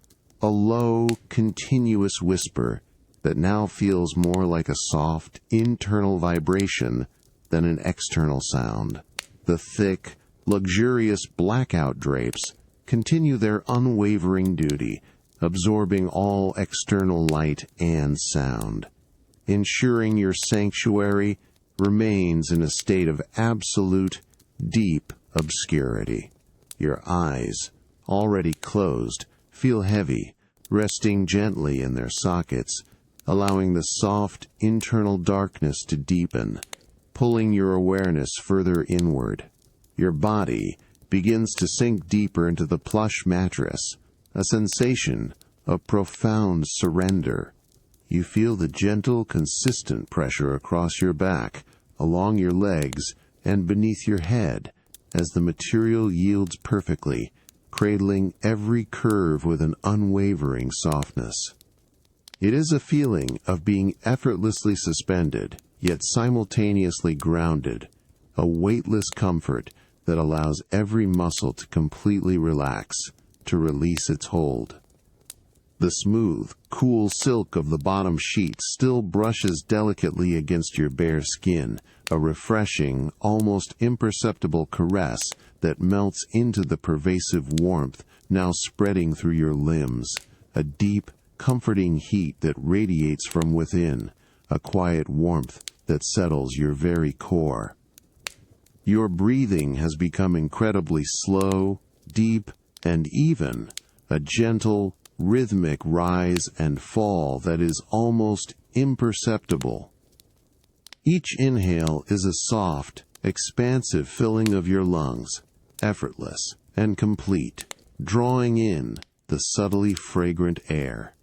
a low, continuous whisper that now feels more like a soft, internal vibration than an external sound. The thick, luxurious blackout drapes continue their unwavering duty, absorbing all external light and sound, ensuring your sanctuary remains in a state of absolute, deep obscurity. Your eyes, already closed, feel heavy, resting gently in their sockets, allowing the soft, internal darkness to deepen, pulling your awareness further inward. Your body begins to sink deeper into the plush mattress, a sensation of profound surrender. You feel the gentle, consistent pressure across your back, along your legs, and beneath your head, as the material yields perfectly, cradling every curve with an unwavering softness. It is a feeling of being effortlessly suspended, yet simultaneously grounded, a weightless comfort that allows every muscle to completely relax, to release its hold. The smooth, cool silk of the bottom sheet still brushes delicately against your bare skin, a refreshing, almost imperceptible caress that melts into the pervasive warmth now spreading through your limbs, a deep, comforting heat that radiates from within, a quiet warmth that settles your very core. Your breathing has become incredibly slow, deep, and even, a gentle, rhythmic rise and fall that is almost imperceptible. Each inhale is a soft, expansive filling of your lungs, effortless and complete, drawing in the subtly fragrant air.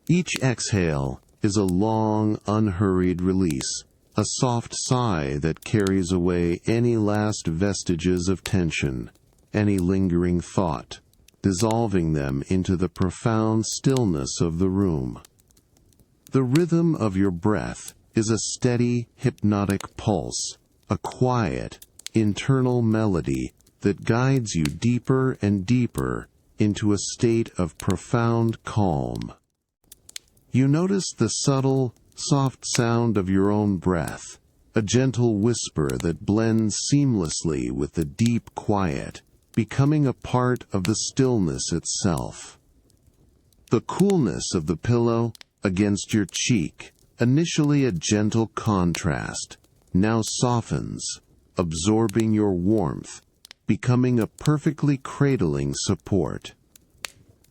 Each exhale is a long, unhurried release, a soft sigh that carries away any last vestiges of tension, any lingering thought, dissolving them into the profound stillness of the room. The rhythm of your breath is a steady, hypnotic pulse, a quiet, internal melody that guides you deeper and deeper into a state of profound calm. You notice the subtle, soft sound of your own breath, a gentle whisper that blends seamlessly with the deep quiet, becoming a part of the stillness itself. The coolness of the pillow against your cheek, initially a gentle contrast, now softens, absorbing your warmth, becoming a perfectly cradling support.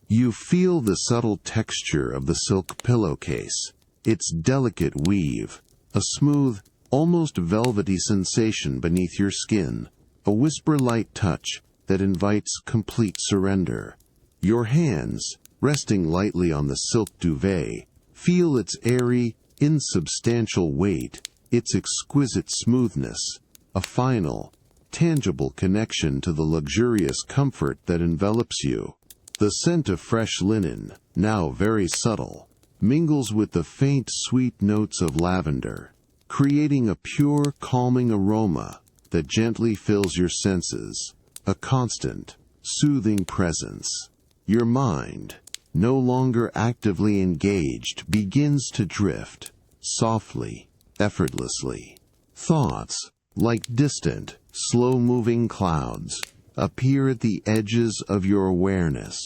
You feel the subtle texture of the silk pillowcase, its delicate weave, a smooth, almost velvety sensation beneath your skin, a whisper-light touch that invites complete surrender. Your hands, resting lightly on the silk duvet, feel its airy, insubstantial weight, its exquisite smoothness, a final, tangible connection to the luxurious comfort that envelops you. The scent of fresh linen, now very subtle, mingles with the faint sweet notes of lavender, creating a pure, calming aroma that gently fills your senses, a constant, soothing presence. Your mind, no longer actively engaged, begins to drift, softly, effortlessly. Thoughts, like distant, slow-moving clouds, appear at the edges of your awareness,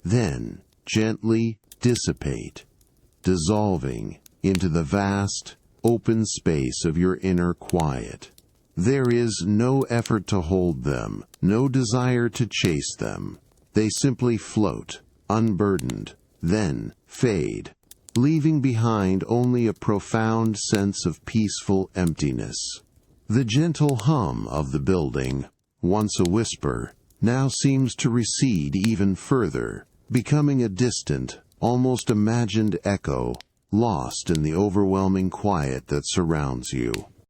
then gently dissipate, dissolving into the vast, open space of your inner quiet. There is no effort to hold them, no desire to chase them. They simply float, unburdened, then fade, leaving behind only a profound sense of peaceful emptiness. The gentle hum of the building, once a whisper, now seems to recede even further, becoming a distant, almost imagined echo, lost in the overwhelming quiet that surrounds you.